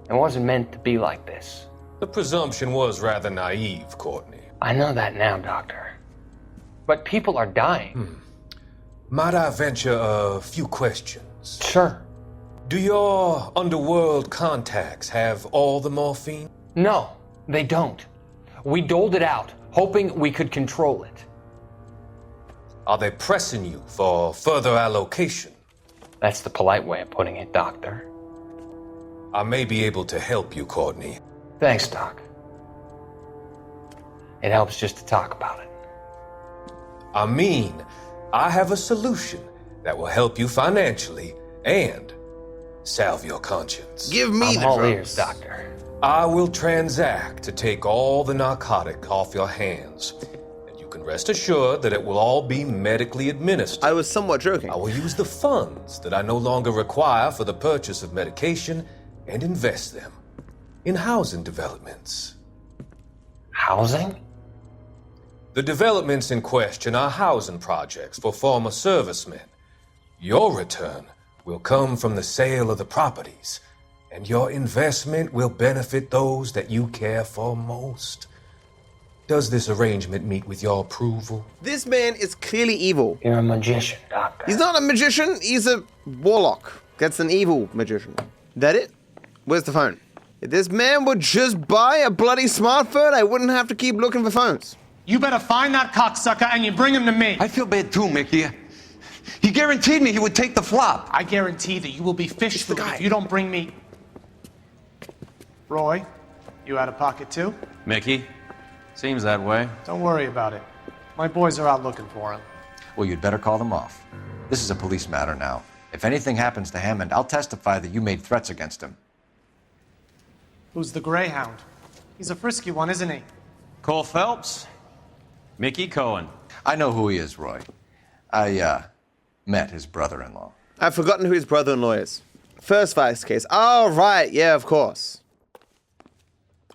It wasn't meant to be like this. The presumption was rather naive, Courtney. I know that now, Doctor. But people are dying. Might I venture a few questions? Sure. Do your underworld contacts have all the morphine? No, they don't. We doled it out, hoping we could control it. Are they pressing you for further allocation? That's the polite way of putting it, Doctor. I may be able to help you, Courtney. Thanks, Doc. It helps just to talk about it. I mean, I have a solution that will help you financially and salve your conscience. Give me I'm the all drugs. ears, Doctor. I will transact to take all the narcotic off your hands. And you can rest assured that it will all be medically administered. I was somewhat joking. I will use the funds that I no longer require for the purchase of medication and invest them in housing developments. Housing? The developments in question are housing projects for former servicemen. Your return will come from the sale of the properties, and your investment will benefit those that you care for most. Does this arrangement meet with your approval? This man is clearly evil. You're a magician, Doctor. He's not a magician, he's a warlock. That's an evil magician. That it? Where's the phone? If this man would just buy a bloody smartphone, I wouldn't have to keep looking for phones. You better find that cocksucker and you bring him to me. I feel bad too, Mickey. He guaranteed me he would take the flop. I guarantee that you will be fish food if you don't bring me... Roy, you out of pocket too? Mickey? Seems that way. Don't worry about it. My boys are out looking for him. Well, you'd better call them off. This is a police matter now. If anything happens to Hammond, I'll testify that you made threats against him. Who's the Greyhound? He's a frisky one, isn't he? Cole Phelps? Mickey Cohen. I know who he is, Roy. I met his brother-in-law. I've forgotten who his brother-in-law is. First vice case. Oh, right. Yeah, of course.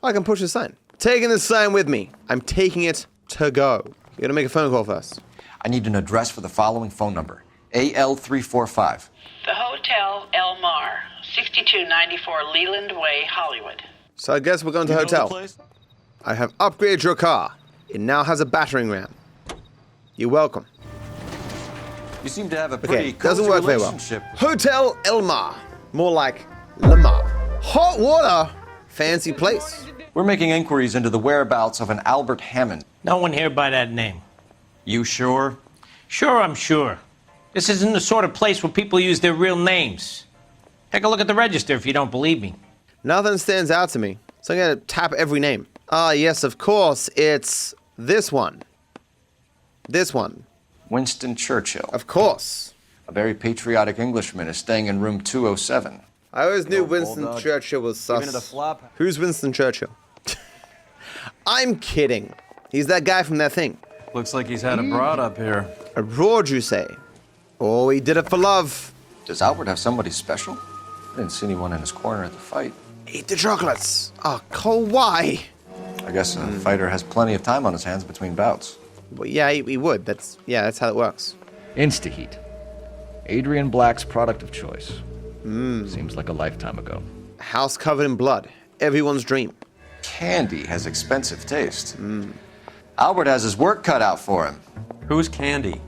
I can push the sign. Taking this sign with me. I'm taking it to go. You gotta make a phone call first. I need an address for the following phone number. AL345. The Hotel El Mar, 6294 Leland Way, Hollywood. So I guess we're going to hotel. I have upgraded your car. It now has a battering ram. You're welcome. You seem to have a pretty doesn't cozy work very well. relationship. Hotel El Mar. More like Lamar. Hot water. Fancy place. We're making inquiries into the whereabouts of an Albert Hammond. No one here by that name. You sure? Sure, I'm sure. This isn't the sort of place where people use their real names. Take a look at the register if you don't believe me. Nothing stands out to me, so I'm gonna tap every name. Ah, yes, of course, it's this one. This one. Winston Churchill. Of course. A very patriotic Englishman is staying in room 207. I always knew Winston Churchill was sus. Giving it a flop. Who's Winston Churchill? I'm kidding. He's that guy from that thing. Looks like he's had a broad up here. A broad, you say? Oh, he did it for love. Does Albert have somebody special? I didn't see anyone in his corner at the fight. Eat the chocolates. Oh, Cole, why? I guess a fighter has plenty of time on his hands between bouts. Well, yeah, he would. That's how it works. Instaheat. Adrian Black's product of choice. Seems like a lifetime ago. House covered in blood. Everyone's dream. Candy has expensive taste. Albert has his work cut out for him. Who's Candy?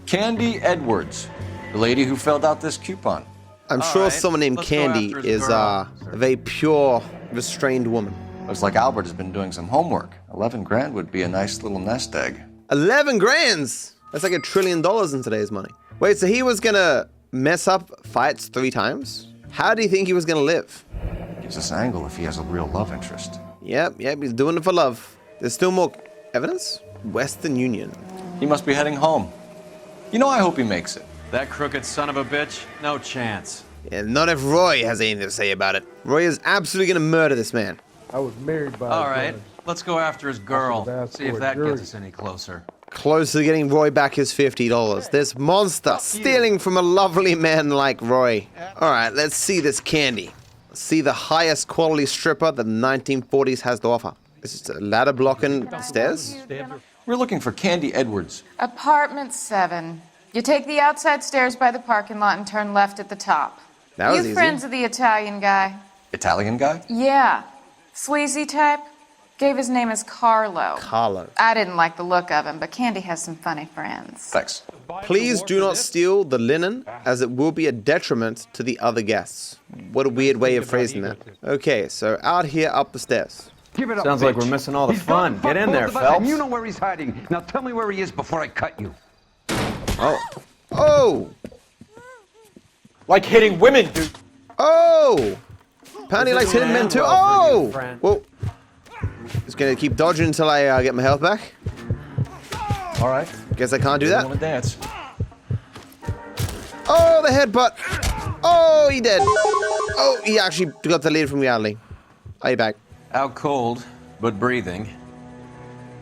Candy Edwards, the lady who filled out this coupon. I'm sure someone named Candy is a very pure, restrained woman. Looks like Albert has been doing some homework. 11 grand would be a nice little nest egg. 11 grands? That's like $1 trillion in today's money. Wait, so he was gonna mess up fights 3 times? How do you think he was gonna live? Gives us an angle if he has a real love interest. Yep, he's doing it for love. There's still more evidence? Western Union. He must be heading home. You know, I hope he makes it. That crooked son of a bitch? No chance. Yeah, not if Roy has anything to say about it. Roy is absolutely gonna murder this man. I was married by All right, let's go after his girl. See if that gets us any closer. Closer to getting Roy back his $50. This monster stealing from a lovely man like Roy. All right, let's see this Candy. See the highest quality stripper that the 1940s has to offer. Is this a ladder blocking the stairs? We're looking for Candy Edwards. Apartment 7. You take the outside stairs by the parking lot and turn left at the top. That was you easy. friends of the Italian guy? Italian guy? Yeah. Sleazy type? Gave his name as Carlo. Carlo. I didn't like the look of him, but Candy has some funny friends. Thanks. Please do not steal the linen, as it will be a detriment to the other guests. What a weird way of phrasing that. Okay, so out here up the stairs. Give it up, Sounds like bitch. we're missing all the He's fun. done fucked Get in both there, of us, Phelps. and you know where he's hiding. Now tell me where he is before I cut you. Oh. Oh! Like hitting women, dude. Oh! Apparently likes hitting men too. Oh! Well, just gonna keep dodging until I get my health back. All right. Guess I can't do that. Want to dance? Oh, the headbutt. Oh, he did. Oh, he actually got the lead from reality. Are you back? Out cold, but breathing.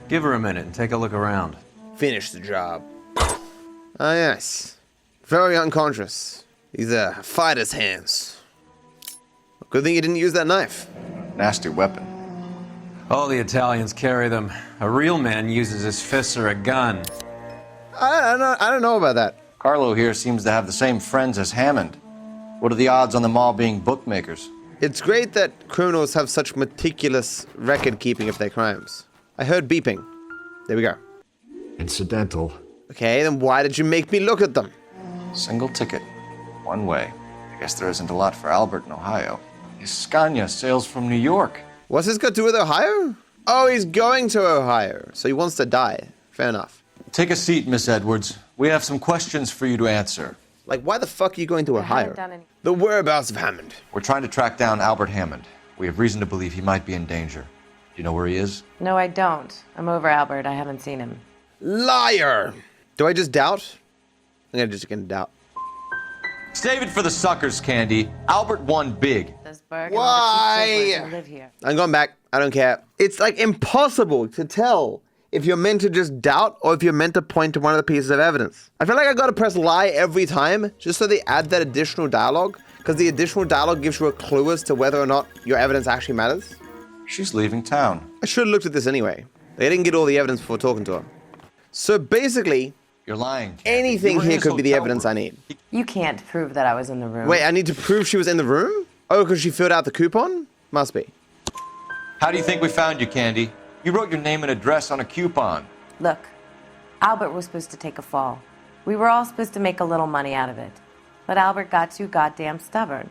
Give her a minute and take a look around. Finish the job. Ah, yes. Very unconscious. These are fighter's hands. Good thing you didn't use that knife. Nasty weapon. All the Italians carry them. A real man uses his fists or a gun. I don't know about that. Carlo here seems to have the same friends as Hammond. What are the odds on them all being bookmakers? It's great that criminals have such meticulous record keeping of their crimes. I heard beeping. There we go. Incidental. Okay, then why did you make me look at them? Single ticket. One way. I guess there isn't a lot for Albert in Ohio. His Scania sails from New York. What's this got to do with Ohio? Oh, he's going to Ohio, so he wants to die. Fair enough. Take a seat, Miss Edwards. We have some questions for you to answer. Like, why the fuck are you going to Ohio? The whereabouts of Hammond. We're trying to track down Albert Hammond. We have reason to believe he might be in danger. Do you know where he is? No, I don't. I'm over Albert. I haven't seen him. Liar! Do I just doubt? I'm just gonna doubt. Save it for the suckers, Candy. Albert won big. Why? Live here. I'm going back. I don't care. It's like impossible to tell if you're meant to just doubt or if you're meant to point to one of the pieces of evidence. I feel like I gotta press lie every time just so they add that additional dialogue, because the additional dialogue gives you a clue as to whether or not your evidence actually matters. She's leaving town. I should have looked at this anyway. They didn't get all the evidence before talking to her. So basically, you're lying. Anything here could be the evidence I need. You can't prove that I was in the room. Wait, I need to prove she was in the room? Oh, because she filled out the coupon? Must be. How do you think we found you, Candy? You wrote your name and address on a coupon. Look, Albert was supposed to take a fall. We were all supposed to make a little money out of it. But Albert got too goddamn stubborn.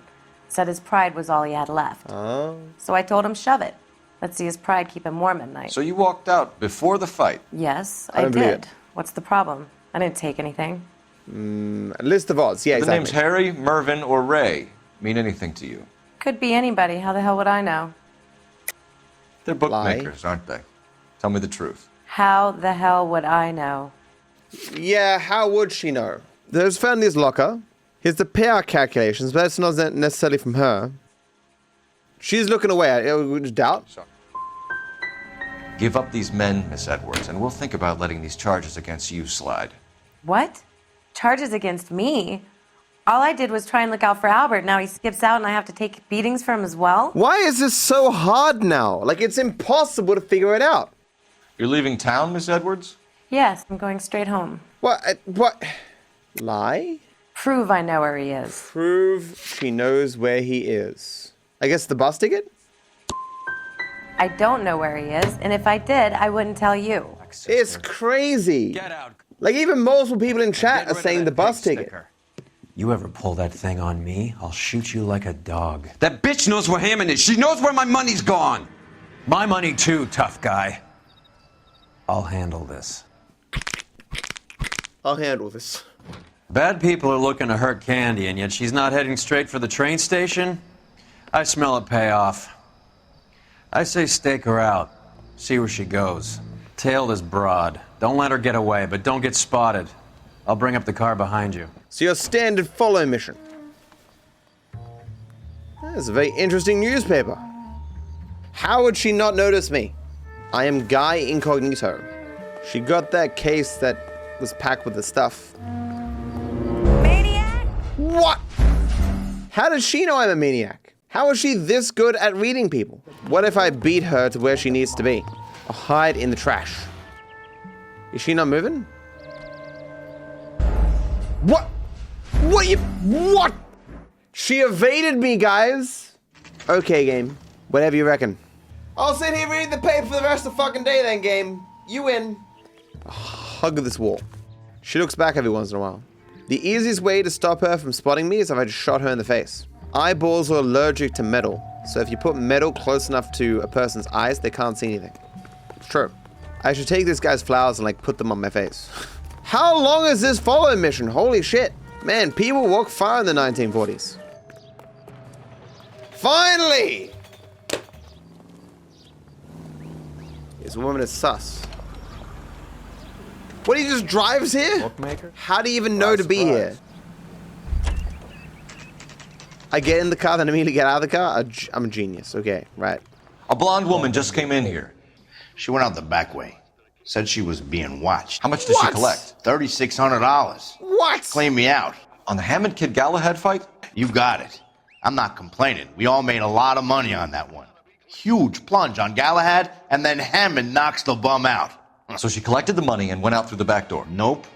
Said his pride was all he had left. Oh. So I told him shove it. Let's see his pride keep him warm at night. So you walked out before the fight? Yes, I I don't believe did. it. What's the problem? I didn't take anything. A list of odds, yeah, The exactly. names Harry, Mervyn, or Ray mean anything to you? Could be anybody. How the hell would I know? They're bookmakers, aren't they? Tell me the truth. How the hell would I know? Yeah, how would she know? There's found in his locker. Here's the payout calculations, but that's not necessarily from her. She's looking away at it. Doubt? Give up these men, Miss Edwards, and we'll think about letting these charges against you slide. What? Charges against me? All I did was try and look out for Albert. Now he skips out and I have to take beatings for him as well? Why is this so hard now? Like, it's impossible to figure it out. You're leaving town, Miss Edwards? Yes, I'm going straight home. What? Lie? Prove I know where he is. Prove she knows where he is. I guess the bus ticket? I don't know where he is, and if I did, I wouldn't tell you. It's crazy. Get out. Like, even multiple people in chat are saying the bus ticket. You ever pull that thing on me, I'll shoot you like a dog. That bitch knows where Hammond is. She knows where my money's gone. My money too, tough guy. I'll handle this. I'll handle this. Bad people are looking to hurt Candy, and yet she's not heading straight for the train station? I smell a payoff. I say stake her out. See where she goes. Tail this broad. Don't let her get away, but don't get spotted. I'll bring up the car behind you. So your standard follow mission. That's a very interesting newspaper. How would she not notice me? I am Guy Incognito. She got that case that was packed with the stuff. Maniac? What? How does she know I'm a maniac? How is she this good at reading people? What if I beat her to where she needs to be? Or hide in the trash? Is she not moving? What? What? She evaded me, guys. Okay, game. Whatever you reckon. I'll sit here reading the paper for the rest of the fucking day then, game. You win. Hug this wall. She looks back every once in a while. The easiest way to stop her from spotting me is if I just shot her in the face. Eyeballs are allergic to metal, so if you put metal close enough to a person's eyes, they can't see anything. It's true. I should take this guy's flowers and like put them on my face. How long is this follow mission? Holy shit. Man, people walk far in the 1940s. Finally! This woman is sus. What, he just drives here? Bookmaker? How do you even know to be here? I get in the car, then immediately get out of the car? I'm a genius. Okay, right. A blonde woman just came in here. She went out the back way. Said she was being watched. How much did she collect? $3,600. What? Clean me out. On the Hammond Kid Galahad fight? You got it. I'm not complaining. We all made a lot of money on that one. Huge plunge on Galahad, and then Hammond knocks the bum out. So she collected the money and went out through the back door? Nope.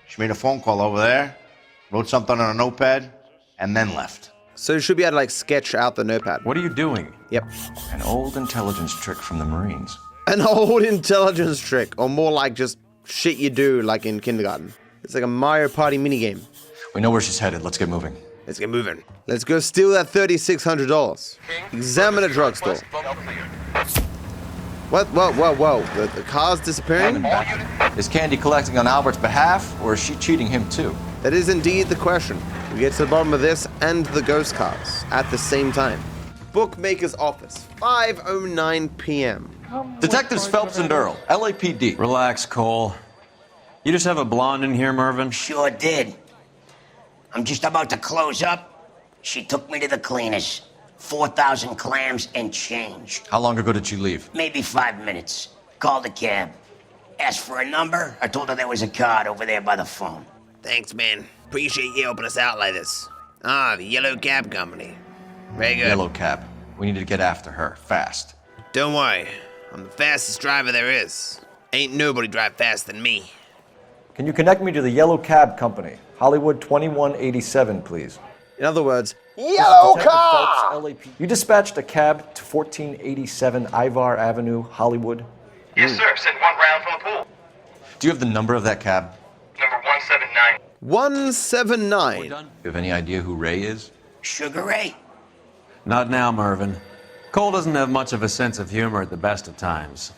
She made a phone call over there, wrote something on a notepad, and then left. So you should be able to like sketch out the notepad. What are you doing? Yep. An old intelligence trick from the Marines. An old intelligence trick, or more like just shit you do like in kindergarten. It's like a Mario Party minigame. We know where she's headed. Let's get moving. Let's get moving. Let's go steal that $3,600. Examine a drugstore. What? Whoa. The car's disappearing? Is Candy collecting on Albert's behalf, or is she cheating him too? That is indeed the question. We get to the bottom of this and the ghost cars at the same time. Bookmaker's office, 5:09 p.m. Detectives Phelps and Earl, LAPD. Relax, Cole. You just have a blonde in here, Mervyn? Sure did. I'm just about to close up. She took me to the cleaners. 4,000 clams and change. How long ago did she leave? Maybe 5 minutes. Called a cab. Asked for a number. I told her there was a card over there by the phone. Thanks, man. Appreciate you helping us out like this. Ah, the Yellow Cab Company. Very good. Yellow Cab. We need to get after her, fast. Don't worry. I'm the fastest driver there is. Ain't nobody drive faster than me. Can you connect me to the Yellow Cab Company? Hollywood 2187, please. In other words, Yellow Car! Phelps, LAP. You dispatched a cab to 1487 Ivar Avenue, Hollywood? Yes, sir. Send one round from the pool. Do you have the number of that cab? Number 179. 179. You have any idea who Ray is? Sugar Ray? Not now, Mervyn. Cole doesn't have much of a sense of humor at the best of times.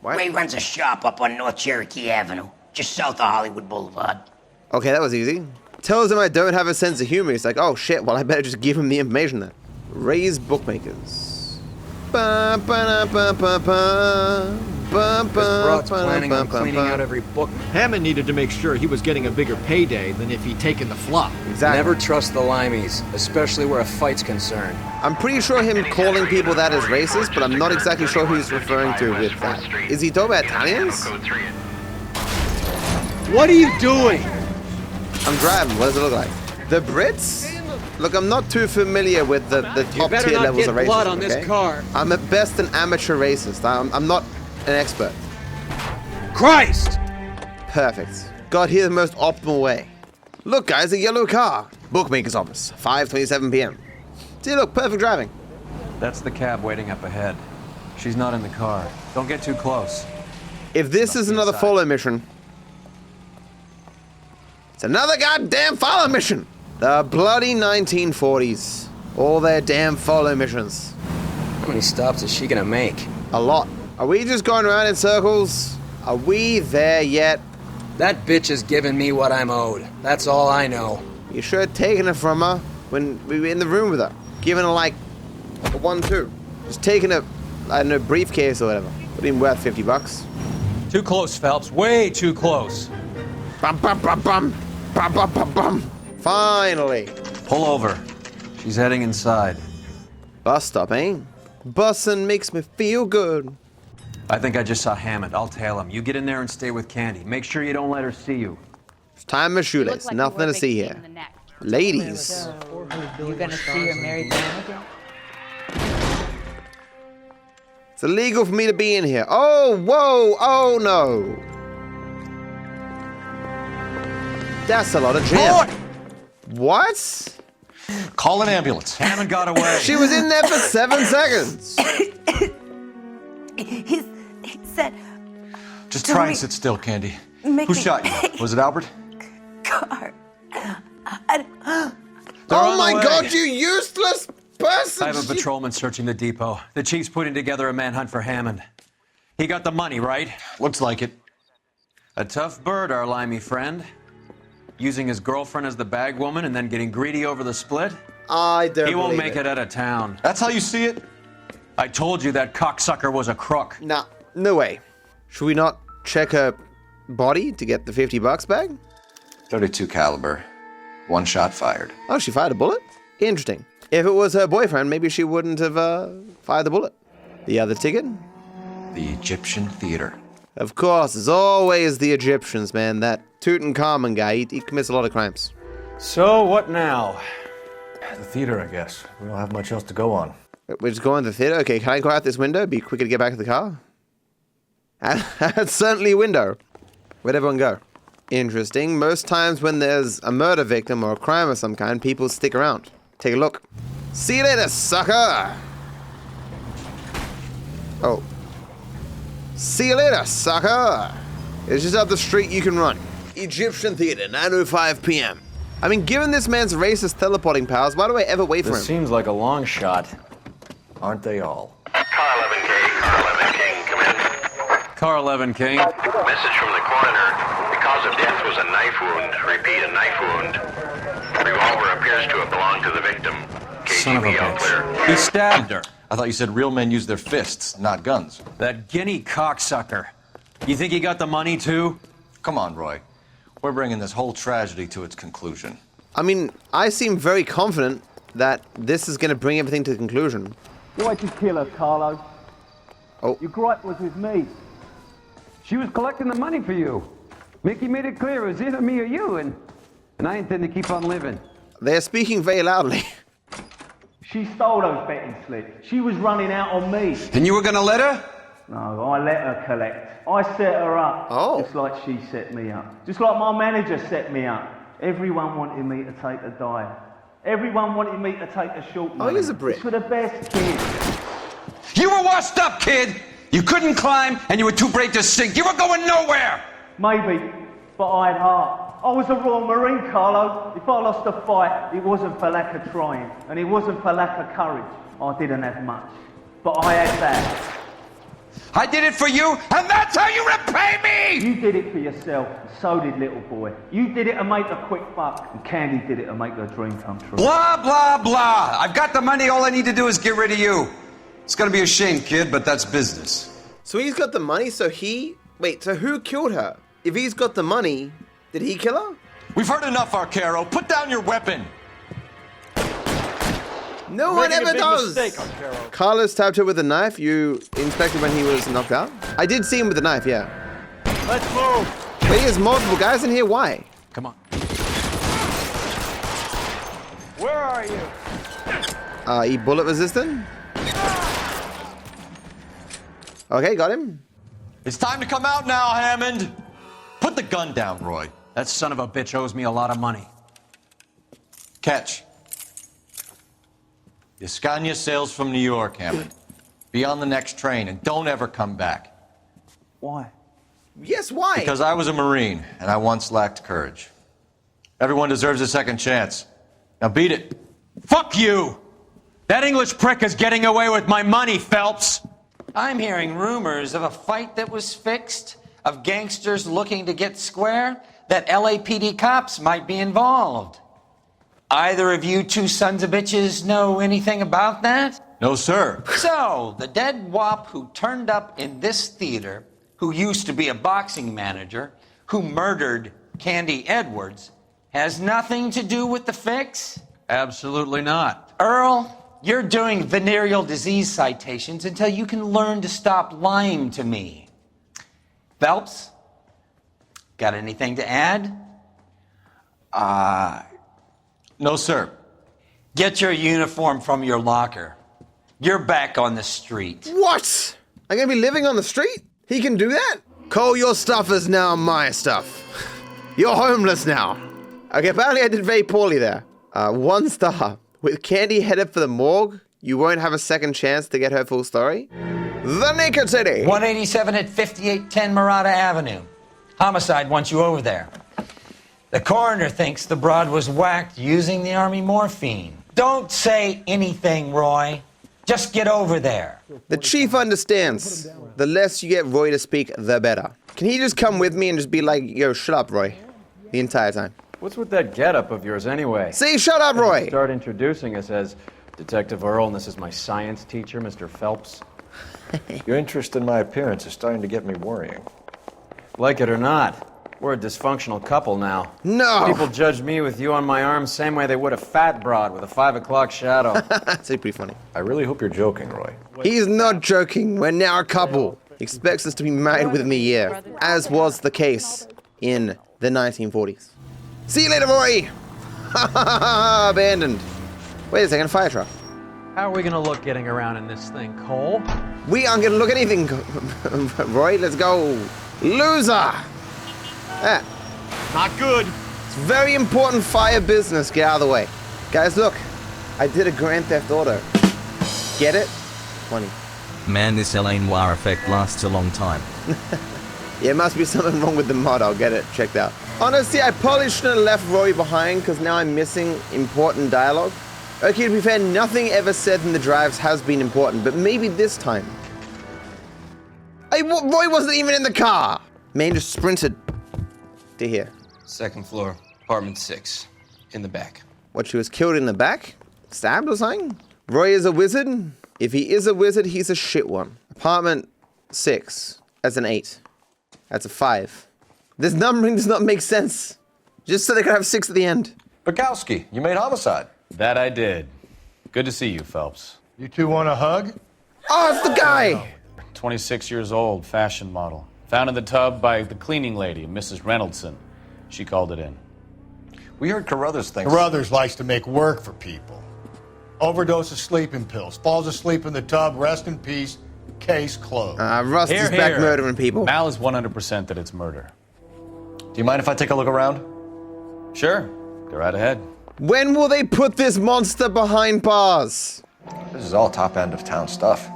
What? Ray runs a shop up on North Cherokee Avenue, just south of Hollywood Boulevard. Okay, that was easy. Tells him I don't have a sense of humor. He's like, oh shit, well I better just give him the information then. Ray's bookmakers. Ba, ba, ba, ba, ba. Ba, ba, Broad's ba, planning ba, on ba, cleaning ba. out every book. Hammond needed to make sure he was getting a bigger payday than if he'd taken the flop. Exactly. Never trust the limeys, especially where a fight's concerned. I'm pretty sure him calling people that is racist, but I'm not exactly sure who he's referring to with that. Is he talking about Italians? What are you doing? I'm driving. What does it look like? The Brits? Look, I'm not too familiar with the top tier levels of racism. Blood on okay? this car. I'm at best an amateur racist. I'm not an expert. Christ! Perfect. Got here the most optimal way. Look, guys, a yellow car. Bookmaker's office, 5:27 p.m. See, look, perfect driving. That's the cab waiting up ahead. She's not in the car. Don't get too close. If this is another follow mission, it's another goddamn follow mission. The bloody 1940s. All their damn follow missions. How many stops is she gonna make? A lot. Are we just going around in circles? Are we there yet? That bitch is giving me what I'm owed. That's all I know. You should have taken it from her when we were in the room with her. Given her like a 1-2. Just taking a, I don't know, briefcase or whatever. Would have been worth $50. Too close, Phelps. Way too close. Bum, bum, bum, bum. Bum, bum, bum, bum. Finally. Pull over. She's heading inside. Bus stop, eh? Bussin' makes me feel good. I think I just saw Hammond. I'll tail him. You get in there and stay with Candy. Make sure you don't let her see you. It's time of shoelace. Like nothing to see here. Ladies. So, you gonna see your married man again? It's illegal for me to be in here. Oh, whoa, oh no. That's a lot of jam. What? Call an ambulance. Hammond got away. She was in there for 7 seconds. He said... Just try and sit still, Candy. Make Who me- shot you? Was it Albert? Car. Oh my god, you useless person! I have a patrolman searching the depot. The chief's putting together a manhunt for Hammond. He got the money, right? Looks like it. A tough bird, our limey friend. Using his girlfriend as the bag woman and then getting greedy over the split? I don't He won't believe make it out of town. That's how you see it? I told you that cocksucker was a crook. Nah, no way. Should we not check her body to get the $50 back? 32 caliber. One shot fired. Oh, she fired a bullet? Interesting. If it was her boyfriend, maybe she wouldn't have fired the bullet. The other ticket? The Egyptian theater. Of course, it's always the Egyptians, man. That Tutankhamun guy, he commits a lot of crimes. So, what now? The theater, I guess. We don't have much else to go on. We're just going to the theater? Okay, can I go out this window? Be quicker to get back to the car? That's certainly a window. Where'd everyone go? Interesting. Most times when there's a murder victim or a crime of some kind, people stick around. Take a look. See you later, sucker! Oh. See you later, sucker! It's just up the street you can run. Egyptian Theater, 9:05 p.m. I mean, given this man's racist teleporting powers, why do I ever wait for him? This seems like a long shot. Aren't they all? Car 11 King, come in. Car 11 King. Message from the coroner. The cause of death was a knife wound. Repeat, a knife wound. Revolver appears to have belonged to the victim. Son of a KGB all clear. bitch. He stabbed her. I thought you said real men use their fists, not guns. That guinea cocksucker. You think he got the money too? Come on, Roy. We're bringing this whole tragedy to its conclusion. I mean, I seem very confident that this is going to bring everything to a conclusion. Why'd you kill her, Carlo? Oh. Your gripe was with me. She was collecting the money for you. Mickey made it clear it was either me or you, and I intend to keep on living. They're speaking very loudly. She stole those betting slips. She was running out on me. And you were gonna let her? No, I let her collect. I set her up. Just like she set me up. Just like my manager set me up. Everyone wanted me to take a dive. Everyone wanted me to take a short money. Oh, he's a Brit. It's for the best kid. You were washed up, kid! You couldn't climb, and you were too brave to sink. You were going nowhere! Maybe, but I had heart. I was a Royal Marine, Carlo. If I lost a fight, it wasn't for lack of trying, and it wasn't for lack of courage. I didn't have much, but I had that. I did it for you, and that's how you repay me! You did it for yourself, and so did little boy. You did it to make a quick buck, and Candy did it to make her dream come true. Blah, blah, blah. I've got the money. All I need to do is get rid of you. It's gonna be a shame, kid, but that's business. So he's got the money, so he... Wait, so who killed her? If he's got the money, did he kill her? We've heard enough, Arcaro. Put down your weapon. No one ever does. Carlos stabbed her with a knife. You inspected when he was knocked out? I did see him with a knife, yeah. Let's move. But he has multiple guys in here. Why? Come on. Where are you? He bullet resistant? Okay, got him. It's time to come out now, Hammond. Put the gun down, Roy. That son of a bitch owes me a lot of money. Catch. Escania sails from New York, Hammond. Be on the next train and don't ever come back. Why? Yes, why? Because I was a Marine and I once lacked courage. Everyone deserves a second chance. Now beat it. Fuck you! That English prick is getting away with my money, Phelps! I'm hearing rumors of a fight that was fixed, of gangsters looking to get square, that LAPD cops might be involved. Either of you two sons of bitches know anything about that? No, sir. So, the dead wop who turned up in this theater, who used to be a boxing manager, who murdered Candy Edwards, has nothing to do with the fix? Absolutely not. Earl, you're doing venereal disease citations until you can learn to stop lying to me. Phelps, got anything to add? No, sir. Get your uniform from your locker. You're back on the street. What? I'm gonna be living on the street? He can do that? Cole, your stuff is now my stuff. You're homeless now. Okay, apparently I did very poorly there. 1 star. With Candy headed for the morgue, you won't have a second chance to get her full story. The Naked City. 187 at 5810 Murata Avenue. Homicide wants you over there. The coroner thinks the broad was whacked using the army morphine. Don't say anything, Roy. Just get over there. The chief understands. The less you get Roy to speak, the better. Can he just come with me and just be like, yo, shut up, Roy, the entire time? What's with that getup of yours anyway? See, shut up, Roy! Start introducing us as Detective Earl, and this is my science teacher, Mr. Phelps. Your interest in my appearance is starting to get me worrying. Like it or not, we're a dysfunctional couple now. No! People judge me with you on my arm same way they would a fat broad with a 5 o'clock shadow. That's pretty funny. I really hope you're joking, Roy. He's not joking. We're now a couple. He expects us to be married within a year, as was the case in the 1940s. See you later, Roy! Abandoned. Wait a second, fire truck. How are we gonna look getting around in this thing, Cole? We aren't gonna look at anything, Roy. Let's go. Loser! Ah. Not good. It's very important fire business. Get out of the way. Guys, look. I did a Grand Theft Auto. Get it? Funny. Man, this LA Noire effect lasts a long time. Yeah, must be something wrong with the mod. I'll get it checked out. Honestly, I probably shouldn't have left Roy behind because now I'm missing important dialogue. Okay, to be fair, nothing ever said in the drives has been important, but maybe this time. Roy wasn't even in the car. Man just sprinted to here. Second floor, apartment 6, in the back. What, she was killed in the back? Stabbed or something? Roy is a wizard? If he is a wizard, he's a shit one. Apartment 6. That's an 8. That's a 5. This numbering does not make sense. Just so they could have 6 at the end. Bukowski, you made homicide. That I did. Good to see you, Phelps. You two want a hug? Oh, it's the guy! 26 years old, fashion model. Found in the tub by the cleaning lady, Mrs. Reynoldson. She called it in. We heard Carruthers thinks... Carruthers likes to make work for people. Overdose of sleeping pills. Falls asleep in the tub. Rest in peace. Case closed. Rusty's back murdering people. Mal is 100% that it's murder. Do you mind if I take a look around? Sure. Go right ahead. When will they put this monster behind bars? This is all top end of town stuff.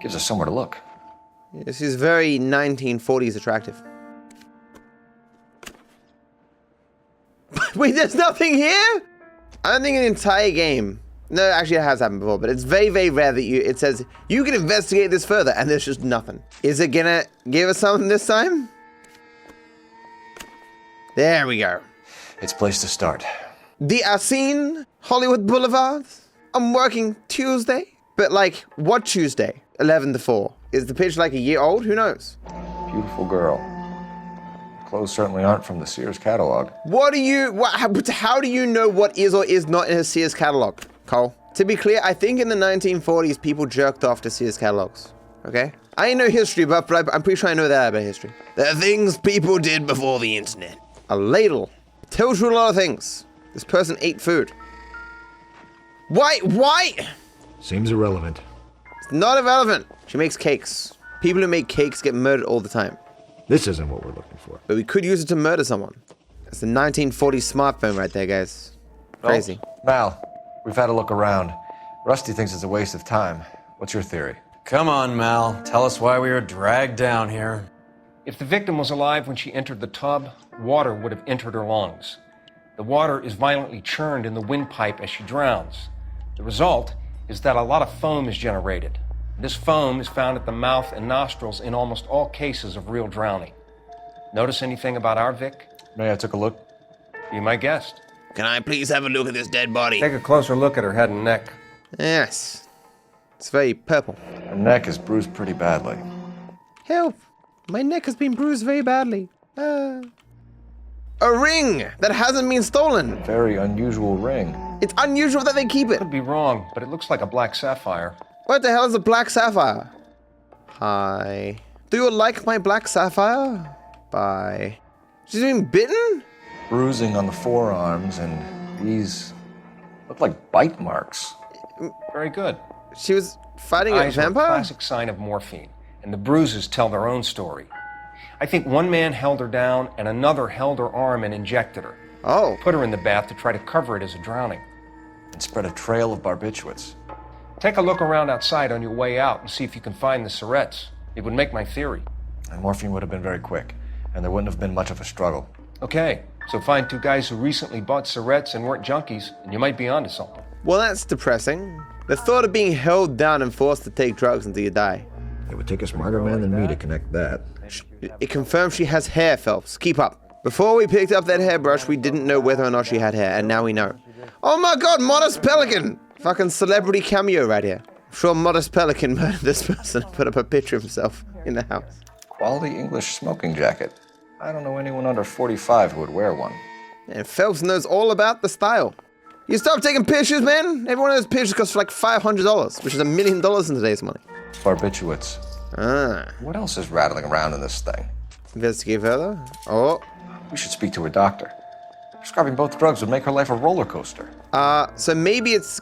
Gives us somewhere to look. This is very 1940s attractive. Wait, there's nothing here? I don't think an entire game. No, actually it has happened before, but it's very, very rare that it says, you can investigate this further, and there's just nothing. Is it gonna give us something this time? There we go. It's a place to start. The Asine, Hollywood Boulevard. I'm working Tuesday. But like, what Tuesday? 11 to 4. Is the pitch like a year old? Who knows? Beautiful girl. Clothes certainly aren't from the Sears catalog. How do you know what is or is not in a Sears catalog, Cole? To be clear, I think in the 1940s, people jerked off to Sears catalogs, okay? I ain't no history buff, but I'm pretty sure I know that about history. There are things people did before the internet. A ladle tells you a lot of things. This person ate food. Why? Seems irrelevant. It's not irrelevant. She makes cakes. People who make cakes get murdered all the time. This isn't what we're looking for. But we could use it to murder someone. It's the 1940s smartphone right there, guys. Crazy. Oh, Mal, we've had a look around. Rusty thinks it's a waste of time. What's your theory? Come on, Mal. Tell us why we were dragged down here. If the victim was alive when she entered the tub, water would have entered her lungs. The water is violently churned in the windpipe as she drowns. The result is that a lot of foam is generated. This foam is found at the mouth and nostrils in almost all cases of real drowning. Notice anything about our Vic? May I took a look? Be my guest. Can I please have a look at this dead body? Take a closer look at her head and neck. Yes. It's very purple. Her neck is bruised pretty badly. Help! My neck has been bruised very badly. A ring that hasn't been stolen. Very unusual ring. It's unusual that they keep it. Could be wrong, but it looks like a black sapphire. What the hell is a black sapphire? Hi. Do you like my black sapphire? Bye. She's been bitten? Bruising on the forearms, and these look like bite marks. Very good. She was fighting a vampire? A classic sign of morphine, and the bruises tell their own story. I think one man held her down, and another held her arm and injected her. Oh. Put her in the bath to try to cover it as a drowning. And spread a trail of barbiturates. Take a look around outside on your way out and see if you can find the syrettes. It would make my theory. And morphine would have been very quick, and there wouldn't have been much of a struggle. Okay, so find two guys who recently bought syrettes and weren't junkies, and you might be onto something. Well, that's depressing. The thought of being held down and forced to take drugs until you die. It would take a smarter man than me to connect that. It confirms she has hair, Phelps. Keep up. Before we picked up that hairbrush, we didn't know whether or not she had hair, and now we know. Oh my god, Modest Pelican! Fucking celebrity cameo right here. I'm sure Modest Pelican murdered this person and put up a picture of himself in the house. Quality English smoking jacket. I don't know anyone under 45 who would wear one. And Phelps knows all about the style. You stop taking pictures, man? Every one of those pictures costs like $500, which is $1 million in today's money. Barbiturates. What else is rattling around in this thing? Investigate further. Oh. We should speak to her doctor. Prescribing both drugs would make her life a roller coaster. So maybe it's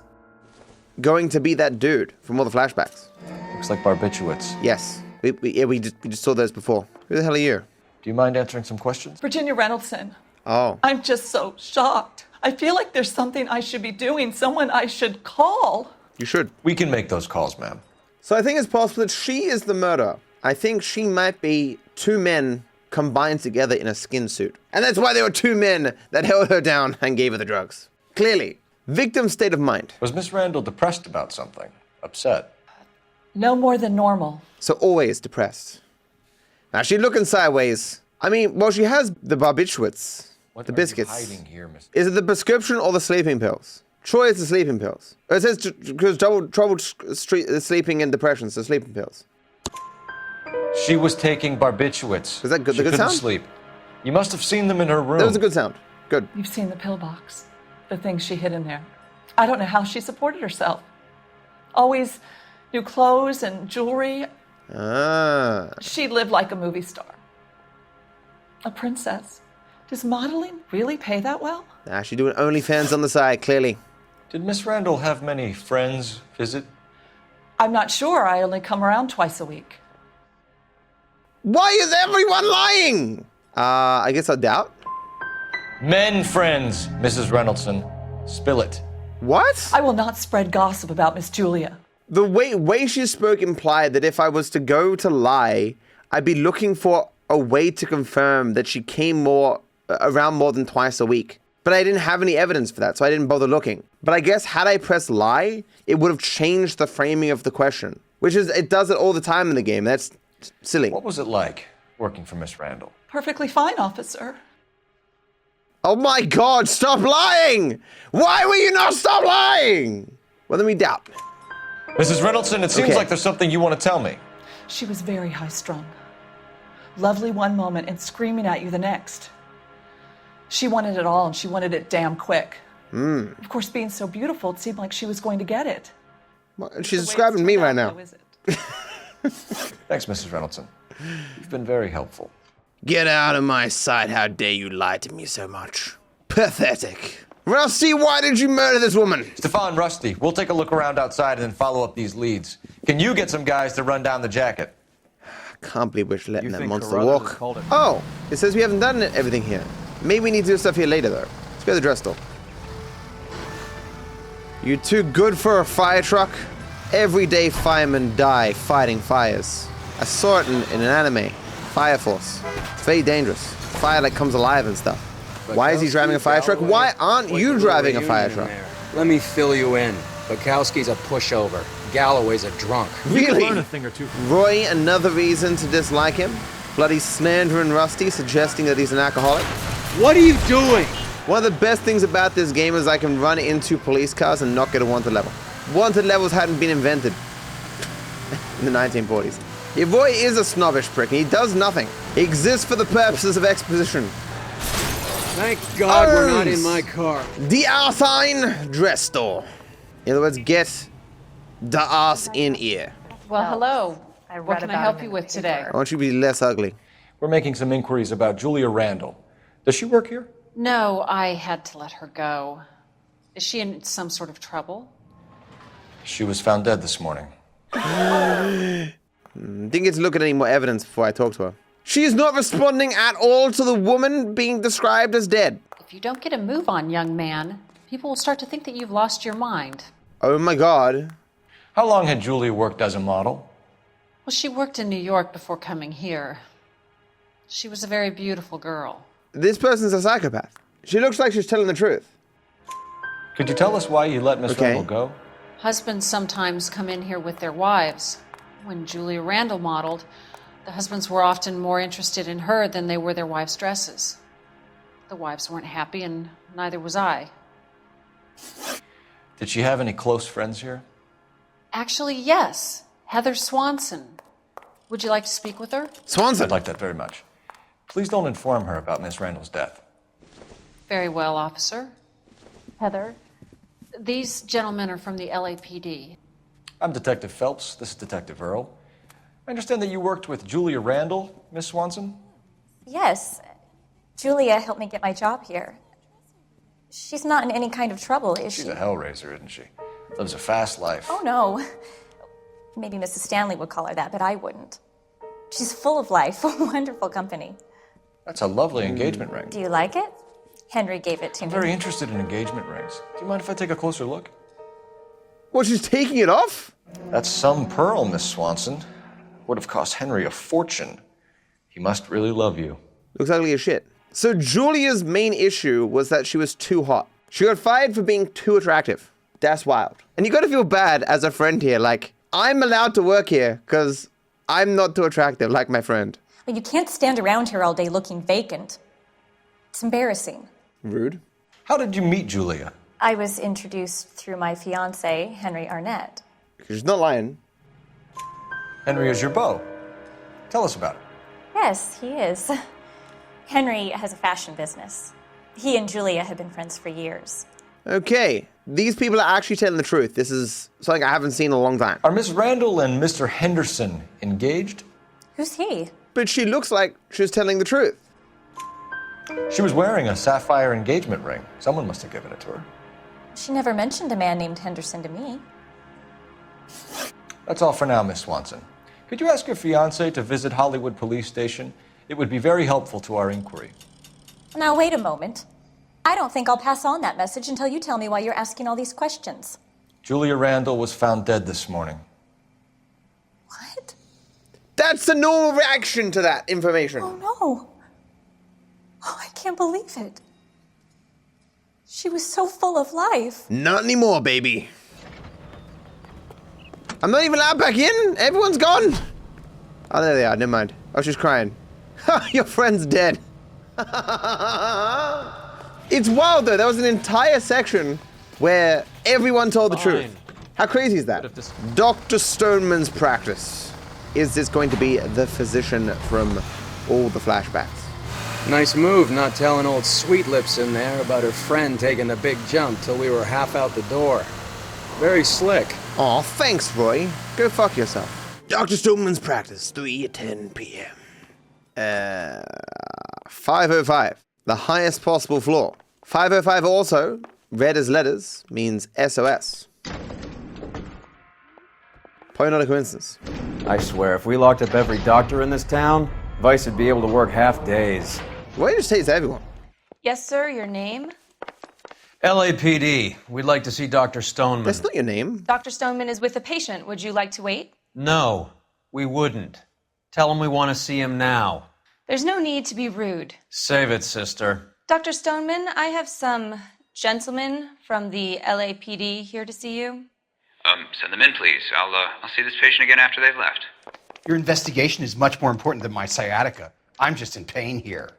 going to be that dude from all the flashbacks. Looks like barbiturates. Yes. We just saw those before. Who the hell are you? Do you mind answering some questions? Virginia Reynoldson. Oh. I'm just so shocked. I feel like there's something I should be doing, someone I should call. You should. We can make those calls, ma'am. So I think it's possible that she is the murderer. I think she might be two men combined together in a skin suit. And that's why there were two men that held her down and gave her the drugs. Clearly. Victim's state of mind. Was Miss Randall depressed about something? Upset? No more than normal. So always depressed. Now she's looking sideways. I mean, well, she has the barbiturates. The biscuits. Hiding here, Miss? Is it the prescription or the sleeping pills? Troy is the sleeping pills. It says because trouble sleeping and depression, so sleeping pills. She was taking barbiturates. Was that good? She The good couldn't sound? sleep. You must have seen them in her room. That was a good sound. Good. You've seen the pillbox, the things she hid in there. I don't know how she supported herself. Always new clothes and jewelry. Ah. She lived like a movie star. A princess. Does modeling really pay that well? Nah, she's doing OnlyFans on the side, clearly. Did Miss Randall have many friends visit? I'm not sure. I only come around twice a week. Why is everyone lying? I guess I doubt. Men friends, Mrs. Reynoldsson. Spill it. What? I will not spread gossip about Miss Julia. The way she spoke implied that if I was to go to lie, I'd be looking for a way to confirm that she came around more than twice a week. But I didn't have any evidence for that, so I didn't bother looking. But I guess had I pressed lie, it would have changed the framing of the question. Which is, it does it all the time in the game. That's silly. What was it like working for Miss Randall? Perfectly fine, officer. Oh my God, stop lying! Why will you not stop lying? Well, then we doubt. Mrs. Reynoldsson, it seems like there's something you want to tell me. She was very high-strung. Lovely one moment and screaming at you the next. She wanted it all, and she wanted it damn quick. Of course, being so beautiful, it seemed like she was going to get it. Well, she's describing me right now. Thanks, Mrs. Reynoldsson. You've been very helpful. Get out of my sight. How dare you lie to me so much. Pathetic. Rusty, why did you murder this woman? Stefan, Rusty, we'll take a look around outside and then follow up these leads. Can you get some guys to run down the jacket? I can't believe we're letting that monster walk. Oh, it says we haven't done everything here. Maybe we need to do stuff here later, though. Let's go to the dress store. You too good for a fire truck? Everyday firemen die fighting fires. I saw it in an anime. Fire Force. It's very dangerous. Fire like comes alive and stuff. Why is he driving a fire truck? Why aren't you driving a fire truck? Let me fill you in. Bukowski's a pushover. Galloway's a drunk. Really? Learn a thing or two from Roy, another reason to dislike him? Bloody slandering Rusty, suggesting that he's an alcoholic? What are you doing? One of the best things about this game is I can run into police cars and not get a wanted level. Wanted levels hadn't been invented in the 1940s. Yeah, Roy is a snobbish prick, and he does nothing. He exists for the purposes of exposition. Thank God we're not in my car. The Arsine Dress Store. In other words, get the arse in ear. Well, hello. What can I help you with today? I want you to be less ugly. We're making some inquiries about Julia Randall. Does she work here? No, I had to let her go. Is she in some sort of trouble? She was found dead this morning. Didn't get to look at any more evidence before I talked to her. She is not responding at all to the woman being described as dead. If you don't get a move on, young man, people will start to think that you've lost your mind. Oh my God. How long had Julia worked as a model? Well, she worked in New York before coming here. She was a very beautiful girl. This person's a psychopath. She looks like she's telling the truth. Could you tell us why you let Miss Randall go? Husbands sometimes come in here with their wives. When Julia Randall modeled, the husbands were often more interested in her than they were their wives' dresses. The wives weren't happy, and neither was I. Did she have any close friends here? Actually, yes. Heather Swanson. Would you like to speak with her? Swanson? I'd like that very much. Please don't inform her about Miss Randall's death. Very well, officer. Heather, these gentlemen are from the LAPD. I'm Detective Phelps. This is Detective Earl. I understand that you worked with Julia Randall, Miss Swanson? Yes. Julia helped me get my job here. She's not in any kind of trouble, is she? She's a hellraiser, isn't she? Lives a fast life. Oh, no. Maybe Mrs. Stanley would call her that, but I wouldn't. She's full of life, a wonderful company. That's a lovely engagement ring. Do you like it? Henry gave it to I'm me. very interested in engagement rings. Do you mind if I take a closer look? What, she's taking it off? That's some pearl, Miss Swanson. Would have cost Henry a fortune. He must really love you. Looks ugly as shit. So Julia's main issue was that she was too hot. She got fired for being too attractive. That's wild. And you gotta feel bad as a friend here. Like, I'm allowed to work here because I'm not too attractive like my friend. But you can't stand around here all day looking vacant. It's embarrassing. Rude. How did you meet Julia? I was introduced through my fiance, Henry Arnett. She's not lying. Henry is your beau. Tell us about it. Yes, he is. Henry has a fashion business. He and Julia have been friends for years. Okay, these people are actually telling the truth. This is something I haven't seen in a long time. Are Miss Randall and Mr. Henderson engaged? Who's he? But she looks like she's telling the truth. She was wearing a sapphire engagement ring. Someone must have given it to her. She never mentioned a man named Henderson to me. That's all for now, Miss Swanson. Could you ask your fiance to visit Hollywood Police Station? It would be very helpful to our inquiry. Now, wait a moment. I don't think I'll pass on that message until you tell me why you're asking all these questions. Julia Randall was found dead this morning. What? That's the normal reaction to that information. Oh, no. Oh, I can't believe it. She was so full of life. Not anymore, baby. I'm not even allowed back in. Everyone's gone. Oh, there they are. Never mind. Oh, she's crying. Ha, your friend's dead. It's wild, though. There was an entire section where everyone told the truth. How crazy is that? Dr. Stoneman's practice. Is this going to be the physician from all the flashbacks? Nice move not telling old Sweet Lips in there about her friend taking the big jump till we were half out the door. Very slick. Aw, thanks, Roy. Go fuck yourself. Dr. Stoneman's practice, 3:10 p.m. 505. The highest possible floor. 505 also, read as letters, means SOS. Probably not a coincidence. I swear, if we locked up every doctor in this town, Vice would be able to work half days. Why do you just say it's everyone? Yes, sir, your name? LAPD. We'd like to see Dr. Stoneman. That's not your name. Dr. Stoneman is with a patient. Would you like to wait? No, we wouldn't. Tell him we want to see him now. There's no need to be rude. Save it, sister. Dr. Stoneman, I have some gentlemen from the LAPD here to see you. Send them in, please. I'll see this patient again after they've left. Your investigation is much more important than my sciatica. I'm just in pain here.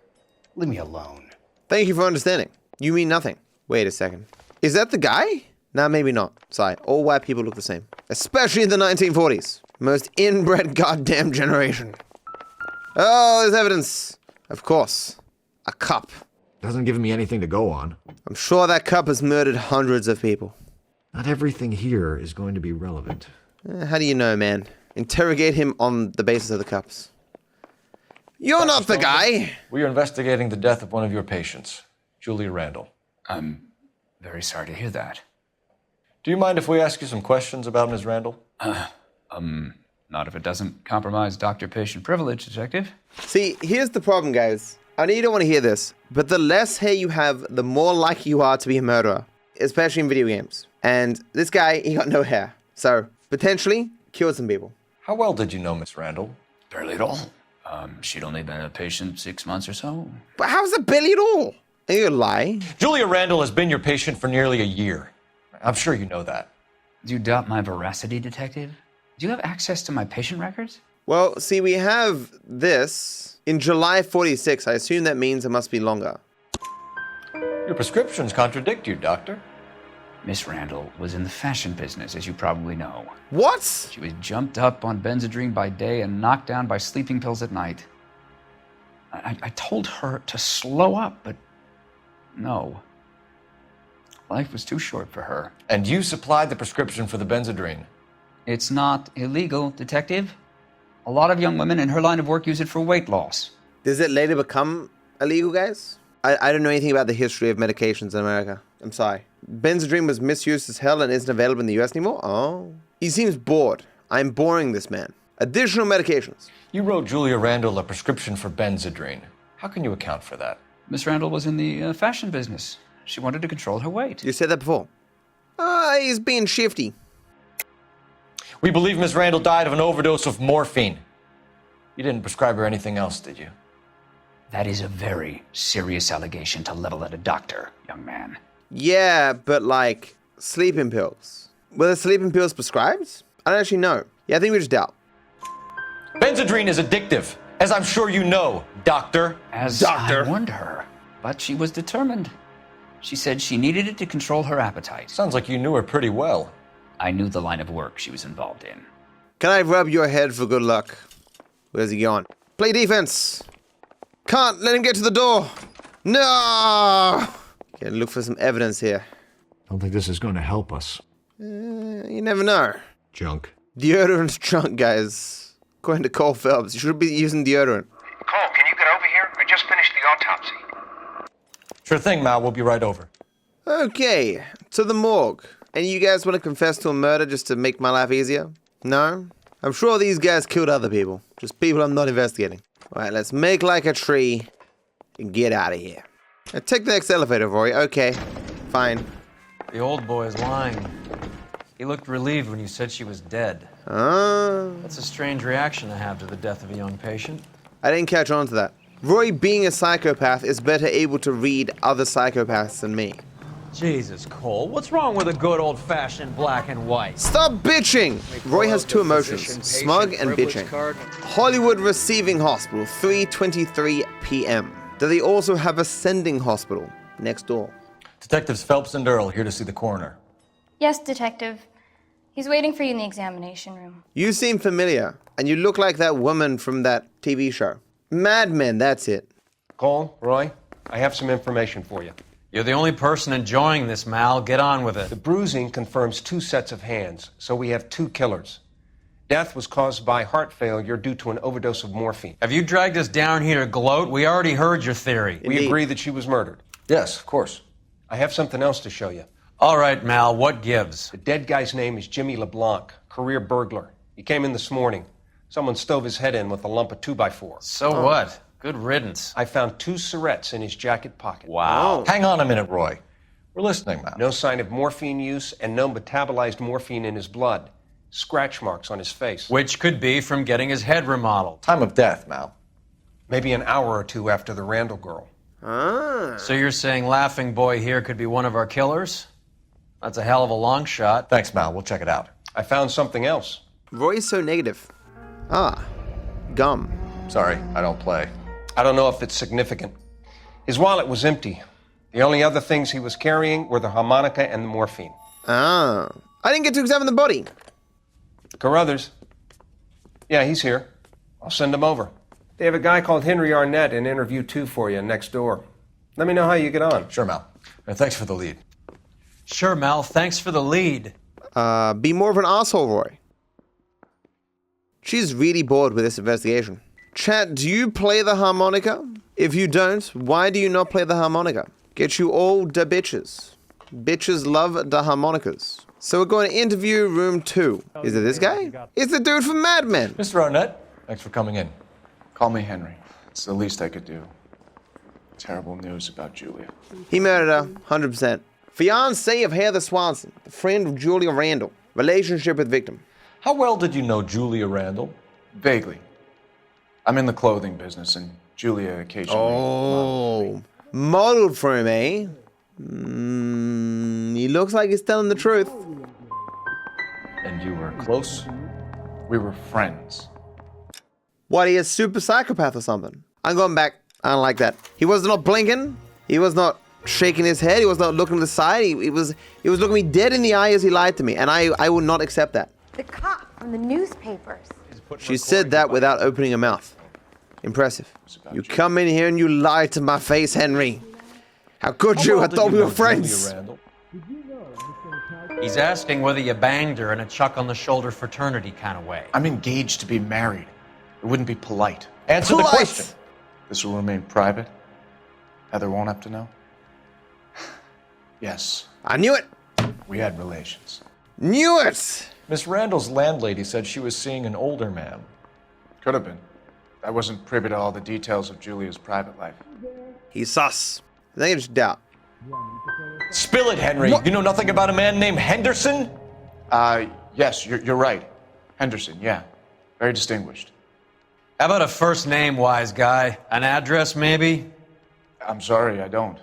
Leave me alone. Thank you for understanding. You mean nothing. Wait a second. Is that the guy? Nah, maybe not. Sorry, all white people look the same. Especially in the 1940s. Most inbred goddamn generation. Oh, there's evidence. Of course. A cup. Doesn't give me anything to go on. I'm sure that cup has murdered hundreds of people. Not everything here is going to be relevant. How do you know, man? Interrogate him on the basis of the cups. You're not the guy! We are investigating the death of one of your patients, Julia Randall. I'm very sorry to hear that. Do you mind if we ask you some questions about Ms. Randall? Not if it doesn't compromise doctor-patient privilege, Detective. See, here's the problem, guys. I know you don't want to hear this, but the less hair you have, the more likely you are to be a murderer, especially in video games. And this guy, he got no hair. So, potentially, killed some people. How well did you know Miss Randall? Barely at all. She'd only been a patient 6 months or so. But how's it barely at all? Are you a lie? Julia Randall has been your patient for nearly a year. I'm sure you know that. Do you doubt my veracity, Detective? Do you have access to my patient records? Well, see, we have this. In July 46, I assume that means it must be longer. Your prescriptions contradict you, Doctor. Miss Randall was in the fashion business, as you probably know. What? She was jumped up on Benzedrine by day and knocked down by sleeping pills at night. I told her to slow up, but no. Life was too short for her. And you supplied the prescription for the Benzedrine? It's not illegal, Detective. A lot of young women in her line of work use it for weight loss. Does it later become illegal, guys? I don't know anything about the history of medications in America. I'm sorry. Benzedrine was misused as hell and isn't available in the US anymore? Oh. He seems bored. I'm boring this man. Additional medications. You wrote Julia Randall a prescription for Benzedrine. How can you account for that? Miss Randall was in the fashion business. She wanted to control her weight. You said that before. He's being shifty. We believe Miss Randall died of an overdose of morphine. You didn't prescribe her anything else, did you? That is a very serious allegation to level at a doctor, young man. Yeah, but like, sleeping pills. Were the sleeping pills prescribed? I don't actually know. Yeah, I think we just doubt. Benzedrine is addictive, as I'm sure you know, Doctor. I warned her, but she was determined. She said she needed it to control her appetite. Sounds like you knew her pretty well. I knew the line of work she was involved in. Can I rub your head for good luck? Where's he going? Play defense. Can't let him get to the door. No! Okay, look for some evidence here. Don't think this is going to help us. You never know. Junk. Deodorant's junk, guys. According to Cole Phelps, you should be using deodorant. Cole, can you get over here? I just finished the autopsy. Sure thing, Mal. We'll be right over. Okay, to the morgue. And you guys want to confess to a murder just to make my life easier? No? I'm sure these guys killed other people. Just people I'm not investigating. Alright, let's make like a tree and get out of here. Now, take the next elevator, Rory. Okay, fine. The old boy is lying. He looked relieved when you said she was dead. That's a strange reaction to have to the death of a young patient. I didn't catch on to that. Roy, being a psychopath, is better able to read other psychopaths than me. Jesus, Cole, what's wrong with a good old-fashioned black and white? Stop bitching! Roy has two emotions, smug and bitching. Hollywood Receiving Hospital, 3:23 p.m. Do they also have a sending hospital next door? Detectives Phelps and Earl here to see the coroner. Yes, Detective. He's waiting for you in the examination room. You seem familiar, and you look like that woman from that TV show. Mad Men, that's it. Cole, Roy, I have some information for you. You're the only person enjoying this, Mal. Get on with it. The bruising confirms 2 sets of hands, so we have 2 killers. Death was caused by heart failure due to an overdose of morphine. Have you dragged us down here to gloat? We already heard your theory. We agree that she was murdered. Yes, of course. I have something else to show you. All right, Mal, what gives? The dead guy's name is Jimmy LeBlanc, career burglar. He came in this morning. Someone stove his head in with a lump of 2x4. So what? Good riddance. I found 2 cigarettes in his jacket pocket. Wow. Hang on a minute, Roy. We're listening, Mal. No sign of morphine use and no metabolized morphine in his blood. Scratch marks on his face. Which could be from getting his head remodeled. Time of death, Mal. Maybe an hour or 2 after the Randall girl. So you're saying Laughing Boy here could be one of our killers? That's a hell of a long shot. Thanks, Mal. We'll check it out. I found something else. Roy's so negative. Gum. Sorry, I don't play. I don't know if it's significant. His wallet was empty. The only other things he was carrying were the harmonica and the morphine. I didn't get to examine the body. Carruthers. Yeah, he's here. I'll send him over. They have a guy called Henry Arnett in interview 2 for you next door. Let me know how you get on. Sure, Mal. And thanks for the lead. Sure, Mal. Thanks for the lead. Be more of an asshole, Roy. She's really bored with this investigation. Chat, do you play the harmonica? If you don't, why do you not play the harmonica? Get you all da bitches. Bitches love da harmonicas. So we're going to interview room 2. Is it this guy? It's the dude from Mad Men. Mr. Arnett, thanks for coming in. Call me Henry. It's the least I could do. Terrible news about Julia. He murdered her, 100%. Fiance of Heather Swanson, the friend of Julia Randall. Relationship with victim. How well did you know Julia Randall? Vaguely. I'm in the clothing business, and Julia occasionally... Oh, modeled for him, eh? He looks like he's telling the truth. And you were close? We were friends. What, he is super psychopath or something? I'm going back. I don't like that. He was not blinking. He was not shaking his head. He was not looking to the side. He was looking me dead in the eye as he lied to me, and I will not accept that. The cop from the newspapers. She said that without opening her mouth. Impressive. You come in here and you lie to my face, Henry. How could you? I thought we were friends. He's asking whether you banged her in a chuck-on-the-shoulder fraternity kind of way. I'm engaged to be married. It wouldn't be polite. Answer the question. This will remain private. Heather won't have to know. Yes. I knew it. We had relations. Knew it. Miss Randall's landlady said she was seeing an older man. Could have been. I wasn't privy to all the details of Julia's private life. He's sus. I think it's doubt. Spill it, Henry. What? You know nothing about a man named Henderson? Yes, you're right. Henderson, yeah. Very distinguished. How about a first name, wise guy? An address, maybe? I'm sorry, I don't.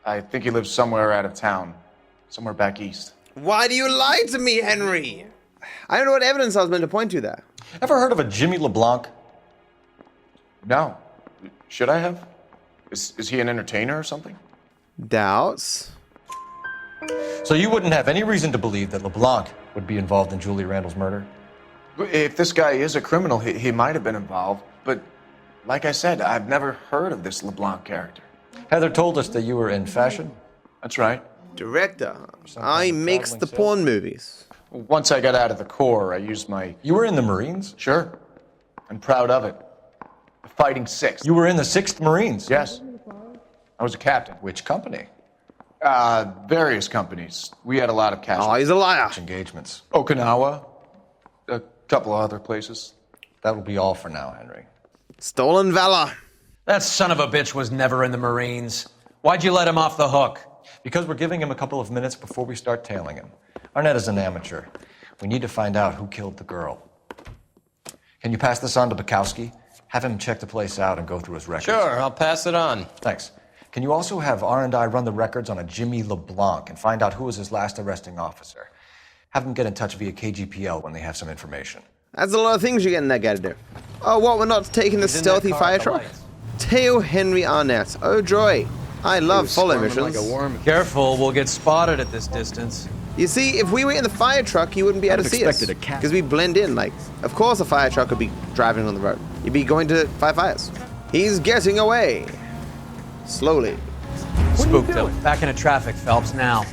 I think he lives somewhere out of town. Somewhere back east. Why do you lie to me, Henry? I don't know what evidence I was meant to point to there. Ever heard of a Jimmy LeBlanc? No. Should I have? Is he an entertainer or something? Doubts. So you wouldn't have any reason to believe that LeBlanc would be involved in Julia Randall's murder? If this guy is a criminal, he might have been involved. But like I said, I've never heard of this LeBlanc character. Heather told us that you were in fashion. That's right. Director. I makes the porn movies. Once I got out of the Corps, I used my... You were in the Marines? Sure. I'm proud of it. The Fighting Sixth. You were in the 6th Marines? Yes. I was a captain. Which company? Various companies. We had a lot of casualties. Oh, he's a liar. Engagements. Okinawa. A couple of other places. That will be all for now, Henry. Stolen valor. That son of a bitch was never in the Marines. Why'd you let him off the hook? Because we're giving him a couple of minutes before we start tailing him. Arnett is an amateur. We need to find out who killed the girl. Can you pass this on to Bukowski? Have him check the place out and go through his records. Sure, I'll pass it on. Thanks. Can you also have R&I run the records on a Jimmy LeBlanc and find out who was his last arresting officer? Have them get in touch via KGPL when they have some information. That's a lot of things you're getting that guy to do. Oh, what? We're not taking the stealthy fire truck? Tail Henry Arnett. Oh, joy. I love follow missions. Careful, we'll get spotted at this distance. You see, if we were in the fire truck, you wouldn't be able to see us. Because we blend in. Like, of course a fire truck would be driving on the road. You'd be going to fight fires. He's getting away. Slowly. Spooked him. Back into traffic, Phelps, now.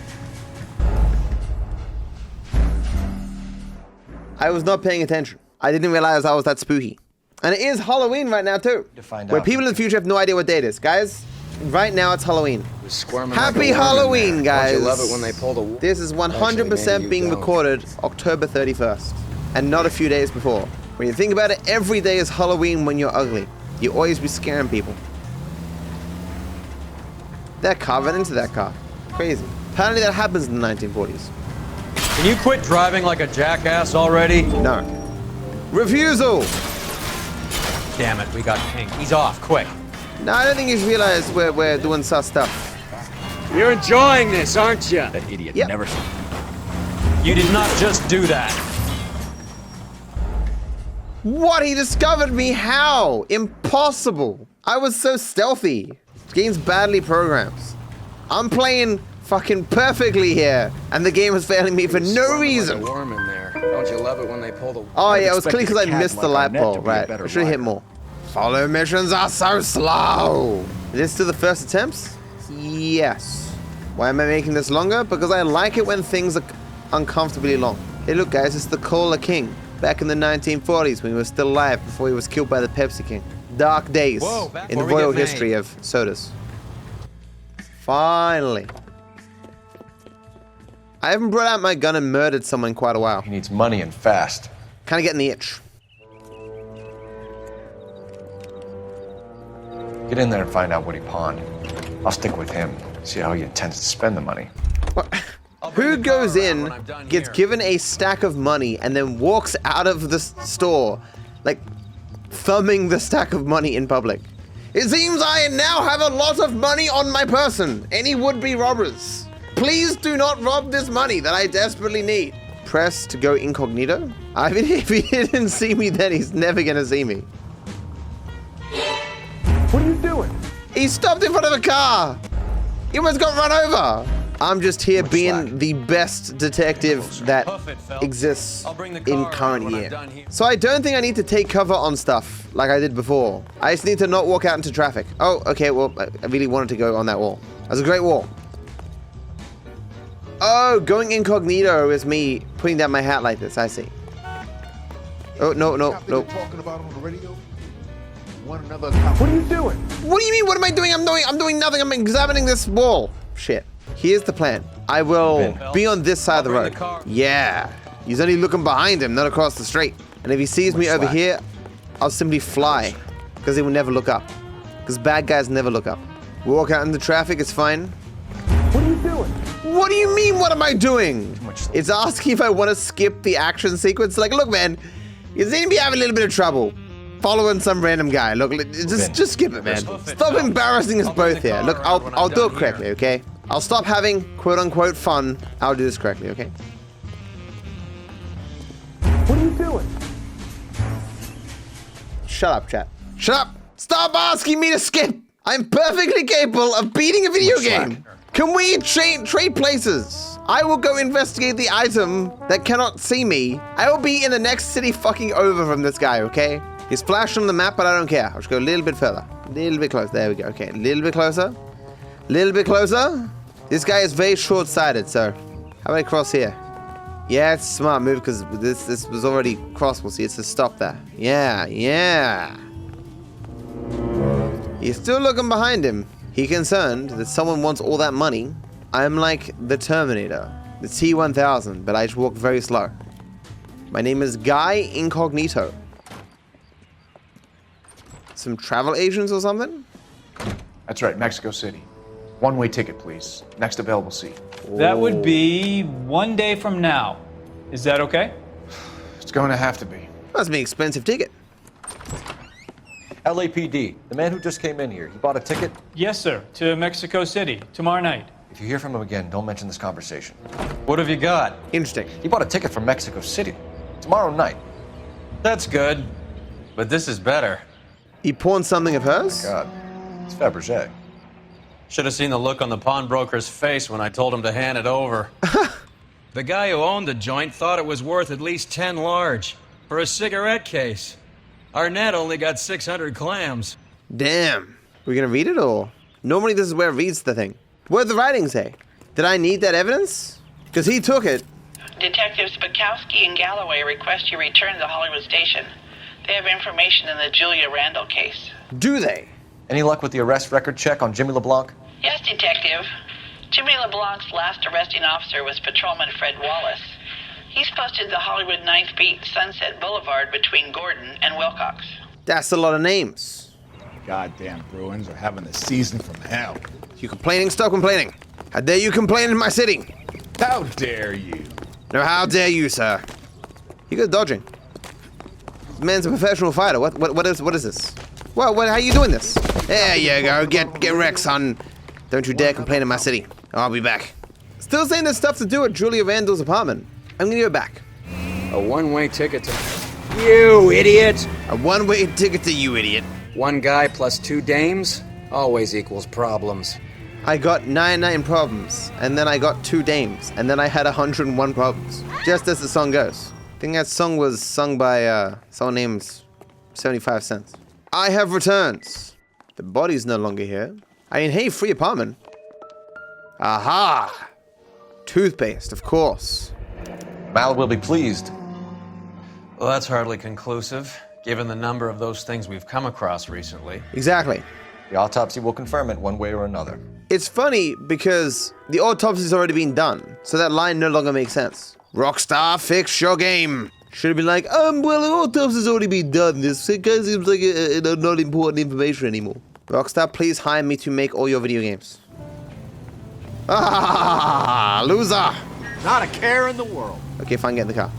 I was not paying attention. I didn't realize I was that spooky. And it is Halloween right now, too. Where people in the future have no idea what date it is. Guys, right now it's Halloween. Happy Halloween, guys. Don't you love it when they pull the... This is 100% being recorded October 31st. And not a few days before. When you think about it, every day is Halloween when you're ugly. You always be scaring people. That car ran into that car. Crazy. Apparently that happens in the 1940s. Can you quit driving like a jackass already? No. Refusal! Damn it, we got King. He's off, quick. No, I don't think he's realized we're doing sus stuff. You're enjoying this, aren't you? That idiot Yep. never... You did not just do that. What? He discovered me? How? Impossible. I was so stealthy. This game's badly programmed. I'm playing fucking perfectly here, and the game is failing me for no reason. Warm in there. Don't you love it when they pull the... Oh yeah, it was clean because I missed the light bulb. Right, I should have hit more. Follow missions are so slow. Is this to the first attempts? Yes. Why am I making this longer? Because I like it when things are uncomfortably long. Hey look guys, it's the Cola King. Back in the 1940s when he was still alive before he was killed by the Pepsi King. Dark days in the royal history of sodas. Finally. I haven't brought out my gun and murdered someone in quite a while. He needs money and fast. Kind of getting the itch. Get in there and find out what he pawned. I'll stick with him, see how he intends to spend the money. What? Who goes in, gets given a stack of money, and then walks out of the store, like, thumbing the stack of money in public? It seems I now have a lot of money on my person. Any would-be robbers, please do not rob this money that I desperately need. Press to go incognito? I mean, if he didn't see me then, he's never gonna see me. What are you doing? He stopped in front of a car. He almost got run over. I'm just here being the best detective that exists in current year. So I don't think I need to take cover on stuff like I did before. I just need to not walk out into traffic. Oh, okay, well, I really wanted to go on that wall. That's a great wall. Oh, going incognito is me putting down my hat like this, I see. Oh, no. Talking about on the radio? One another. What are you doing? What do you mean, what am I doing? I'm doing nothing. I'm examining this wall. Shit. Here's the plan. I will be on this side of the road. Yeah. He's only looking behind him, not across the street. And if he sees me over here, I'll simply fly. Because he will never look up. Because bad guys never look up. We walk out into traffic, it's fine. What are you doing? What do you mean, what am I doing? It's asking if I want to skip the action sequence. Like, look, man, you seem to be having a little bit of trouble following some random guy. Look, just skip it, man. Stop embarrassing us both here. Look, I'll do it correctly, okay? I'll stop having quote-unquote fun. I'll do this correctly, okay? What are you doing? Shut up, chat. Shut up! Stop asking me to skip! I'm perfectly capable of beating a video game! Can we trade places? I will go investigate the item that cannot see me. I will be in the next city fucking over from this guy, okay? He's flashed on the map, but I don't care. I'll just go a little bit further. A little bit closer. There we go. Okay, a little bit closer. A little bit closer. This guy is very short-sighted, so how about I cross here? Yeah, it's a smart move because this was already crossable. See, it's a stop there. Yeah, yeah. He's still looking behind him. He concerned that someone wants all that money. I'm like the Terminator, the T-1000, but I just walk very slow. My name is Guy Incognito. Some travel agents or something? That's right, Mexico City. One-way ticket, please. Next available seat. That would be 1 day from now. Is that okay? It's going to have to be. Must be an expensive ticket. LAPD, the man who just came in here, he bought a ticket? Yes, sir. To Mexico City, tomorrow night. If you hear from him again, don't mention this conversation. What have you got? Interesting. He bought a ticket from Mexico City. Tomorrow night. That's good. But this is better. He pawned something of hers? Oh my God. It's Fabergé. Should have seen the look on the pawnbroker's face when I told him to hand it over. The guy who owned the joint thought it was worth at least 10 large for a cigarette case. Arnett only got 600 clams. Damn. We're gonna read it or? Normally this is where it reads the thing. What did the writing say? Did I need that evidence? Because he took it. Detectives Bukowski and Galloway request you return to the Hollywood station. They have information in the Julia Randall case. Do they? Any luck with the arrest record check on Jimmy LeBlanc? Yes, Detective. Jimmy LeBlanc's last arresting officer was Patrolman Fred Wallace. He's posted the Hollywood 9th Beat Sunset Boulevard between Gordon and Wilcox. That's a lot of names. Goddamn Bruins are having a season from hell. You complaining? Stop complaining. How dare you complain in my city? How dare you? No, how dare you, sir? You good dodging. This man's a professional fighter. What is this? What, how are you doing this? There you go. Get wrecked, son. Don't you dare complain in my city. I'll be back. Still saying there's stuff to do at Julia Randall's apartment. I'm gonna go back. A one-way ticket to... You idiot! A one-way ticket to you, idiot. One guy plus 2 dames always equals problems. I got 99 problems, and then I got 2 dames, and then I had 101 problems. Just as the song goes. I think that song was sung by someone named 75 Cents. I have returns. The body's no longer here. I mean, hey, free apartment. Aha! Toothpaste, of course. Mal will be pleased. Well, that's hardly conclusive, given the number of those things we've come across recently. Exactly. The autopsy will confirm it one way or another. It's funny because the autopsy's already been done, so that line no longer makes sense. Rockstar, fix your game. Should have been like, well, the autopsy's already been done. This kind of seems like not important information anymore. Rockstar, please hire me to make all your video games. Ah, loser. Not a care in the world. Okay, fine, get in the car.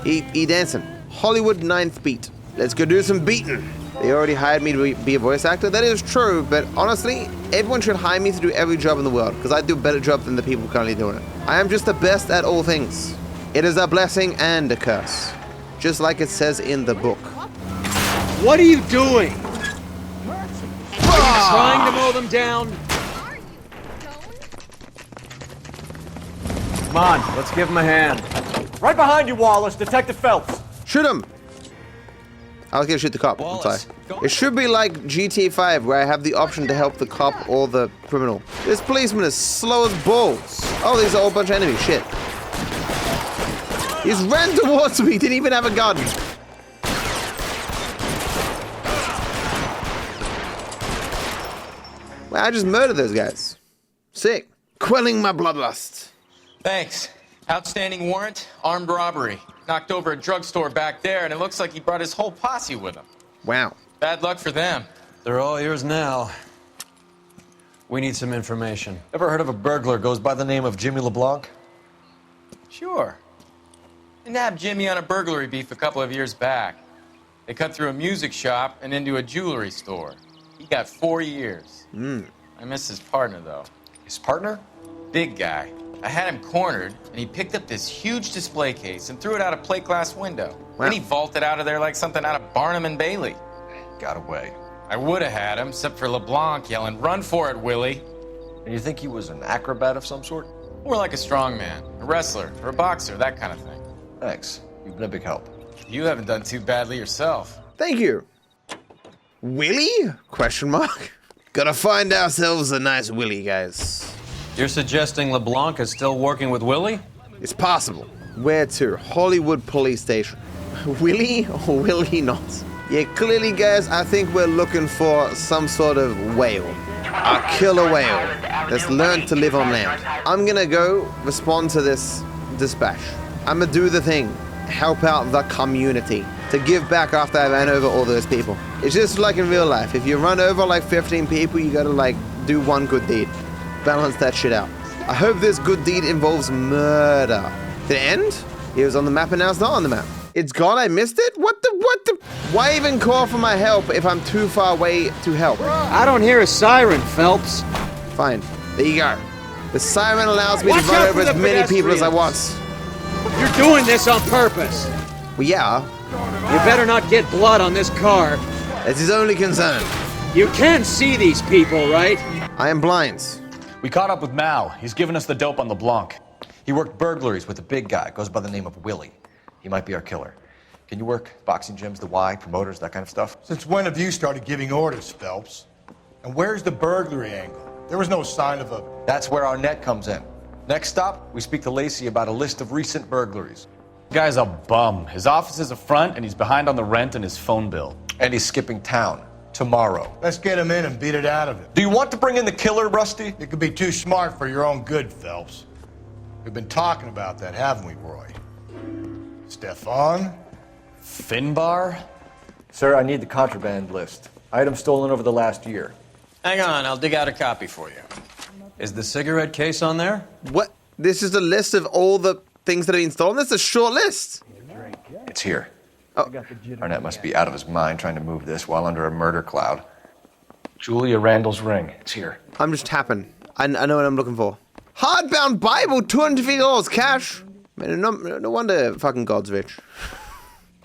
He dancing. Hollywood 9th Beat. Let's go do some beating. They already hired me to be a voice actor. That is true, but honestly, everyone should hire me to do every job in the world, because I do a better job than the people currently doing it. I am just the best at all things. It is a blessing and a curse. Just like it says in the book. What are you doing? Are you trying to mow them down? Come on, let's give him a hand. Right behind you, Wallace. Detective Phelps. Shoot him! I was gonna shoot the cop. I'm sorry. It should be like GTA 5, where I have the option to help the cop or the criminal. This policeman is slow as balls. Oh, there's a whole bunch of enemies. Shit. He's ran towards me. He didn't even have a gun. Well, I just murdered those guys. Sick. Quelling my bloodlust. Thanks. Outstanding warrant, armed robbery. Knocked over a drugstore back there, and it looks like he brought his whole posse with him. Wow. Bad luck for them. They're all yours now. We need some information. Ever heard of a burglar goes by the name of Jimmy LeBlanc? Sure. They nabbed Jimmy on a burglary beef a couple of years back. They cut through a music shop and into a jewelry store. He got 4 years. I miss his partner, though. His partner? Big guy. I had him cornered, and he picked up this huge display case and threw it out a plate glass window. Wow. Then he vaulted out of there like something out of Barnum and Bailey. Got away. I would have had him, except for LeBlanc yelling, "Run for it, Willie!" And you think he was an acrobat of some sort? More like a strongman, a wrestler, or a boxer, that kind of thing. Thanks. You've been a big help. You haven't done too badly yourself. Thank you. Willie? Question mark. Gotta find ourselves a nice Willie, guys. You're suggesting LeBlanc is still working with Willie? It's possible. Where to? Hollywood Police Station. Willie or will he not? Yeah, clearly, guys, I think we're looking for some sort of whale. A killer whale that's learned to live on land. I'm gonna go respond to this dispatch. I'm gonna do the thing. Help out the community. To give back after I ran over all those people. It's just like in real life. If you run over like 15 people, you gotta like do one good deed. Balance that shit out. I hope this good deed involves murder. Did it end? It was on the map and now it's not on the map. It's gone, I missed it? What the? Why even call for my help if I'm too far away to help? I don't hear a siren, Phelps. Fine, there you go. The siren allows me to run over as many people as I want. You're doing this on purpose. Well, yeah. You better not get blood on this car. That's his only concern. You can see these people, right? I am blind. We caught up with Mal. He's given us the dope on LeBlanc. He worked burglaries with a big guy. Goes by the name of Willie. He might be our killer. Can you work boxing gyms, the Y, promoters, that kind of stuff? Since when have you started giving orders, Phelps? And where's the burglary angle? There was no sign of a... That's where our net comes in. Next stop, we speak to Lacey about a list of recent burglaries. The guy's a bum. His office is a front, and he's behind on the rent and his phone bill. And he's skipping town tomorrow. Let's get him in and beat it out of him. Do you want to bring in the killer, Rusty? You could be too smart for your own good, Phelps. We've been talking about that, haven't we, Roy? Stefan? Finbar? Sir, I need the contraband list. Items stolen over the last year. Hang on, I'll dig out a copy for you. Is the cigarette case on there? What? This is a list of all the things that have been stolen? That's a short list. It's here. Oh. Arnett must be out of his mind trying to move this while under a murder cloud. Julia Randall's ring. It's here. I'm just tapping. I know what I'm looking for. Hardbound Bible, $250 cash. Man, no wonder fucking God's rich.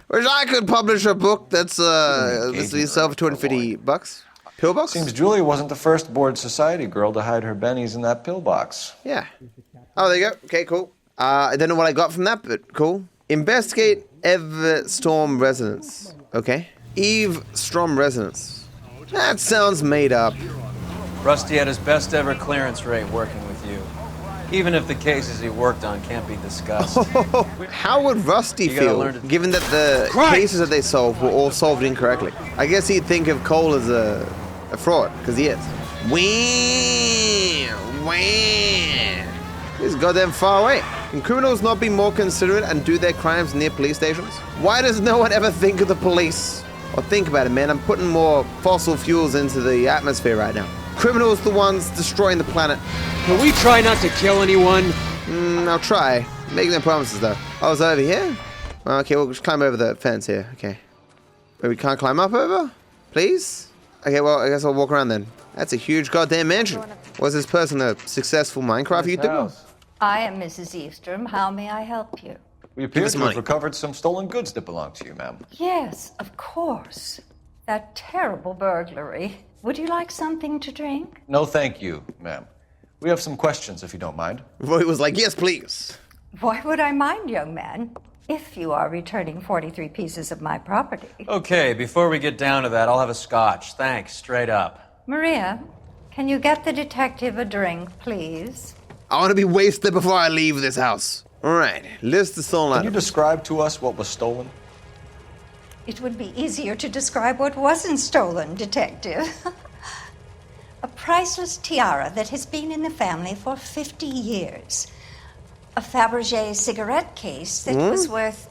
Wish I could publish a book that's sell for $250. Pillbox? Seems Julia wasn't the first bored society girl to hide her bennies in that pillbox. Yeah. Oh, there you go. Okay, cool. I don't know what I got from that, but cool. Investigate Evestrom residence. Okay. Evestrom residence. That sounds made up. Rusty had his best ever clearance rate working with you. Even if the cases he worked on can't be discussed. How would Rusty feel, given that the cases that they solved were all solved incorrectly? I guess he'd think of Cole as a fraud, because he is. He's goddamn far away. Can criminals not be more considerate and do their crimes near police stations? Why does no one ever think of the police? Or think about it, man. I'm putting more fossil fuels into the atmosphere right now. Criminals the ones destroying the planet. Can we try not to kill anyone? I'll try. Make no promises, though. Oh, is that over here? Okay, we'll just climb over the fence here. Okay. But we can't climb up over? Please? Okay, well, I guess I'll walk around then. That's a huge goddamn mansion. Was this person a successful Minecraft YouTuber? I am Mrs. Evestrom. How may I help you? We appear to have recovered some stolen goods that belong to you, ma'am. Yes, of course. That terrible burglary. Would you like something to drink? No, thank you, ma'am. We have some questions, if you don't mind. Roy was like, yes, please. Why would I mind, young man? If you are returning 43 pieces of my property. Okay, before we get down to that, I'll have a scotch. Thanks, straight up. Maria, can you get the detective a drink, please? I want to be wasted before I leave this house. All right, list the stolen items. Can you describe to us what was stolen? It would be easier to describe what wasn't stolen, Detective. A priceless tiara that has been in the family for 50 years. A Fabergé cigarette case that was worth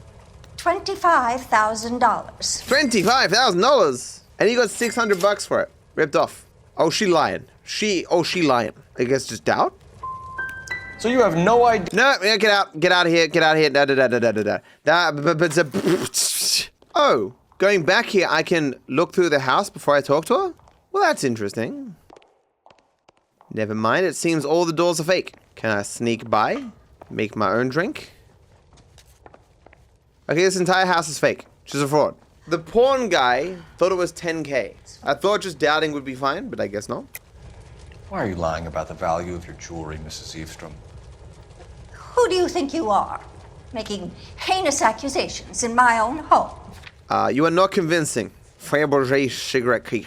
$25,000. $25,000? And you got $600 for it. Ripped off. Oh, she lying. She lying. I guess just doubt? So you have no idea? No, yeah, get out of here, Oh, going back here, I can look through the house before I talk to her? Well, that's interesting. Never mind, it seems all the doors are fake. Can I sneak by? Make my own drink? Okay, this entire house is fake. She's a fraud. The pawn guy thought it was 10K. I thought just doubting would be fine, but I guess not. Why are you lying about the value of your jewelry, Mrs. Evestrom? Who do you think you are? Making heinous accusations in my own home. You are not convincing. Fabergé cigarette case.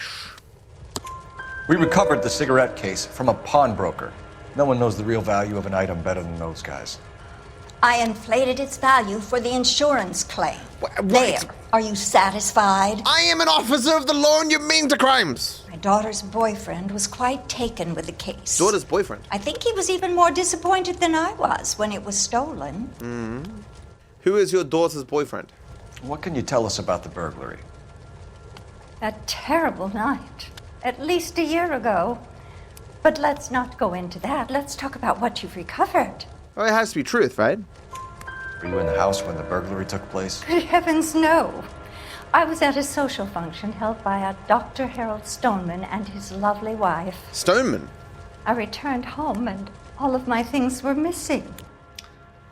We recovered the cigarette case from a pawnbroker. No one knows the real value of an item better than those guys. I inflated its value for the insurance claim. There. Are you satisfied? I am an officer of the law and you mean to crimes. My daughter's boyfriend was quite taken with the case. Daughter's boyfriend? I think he was even more disappointed than I was when it was stolen. Who is your daughter's boyfriend? What can you tell us about the burglary? A terrible night. At least a year ago. But let's not go into that. Let's talk about what you've recovered. Oh, it has to be truth, right? Were you in the house when the burglary took place? Good heavens, no. I was at a social function held by a Dr. Harold Stoneman and his lovely wife. Stoneman? I returned home and all of my things were missing.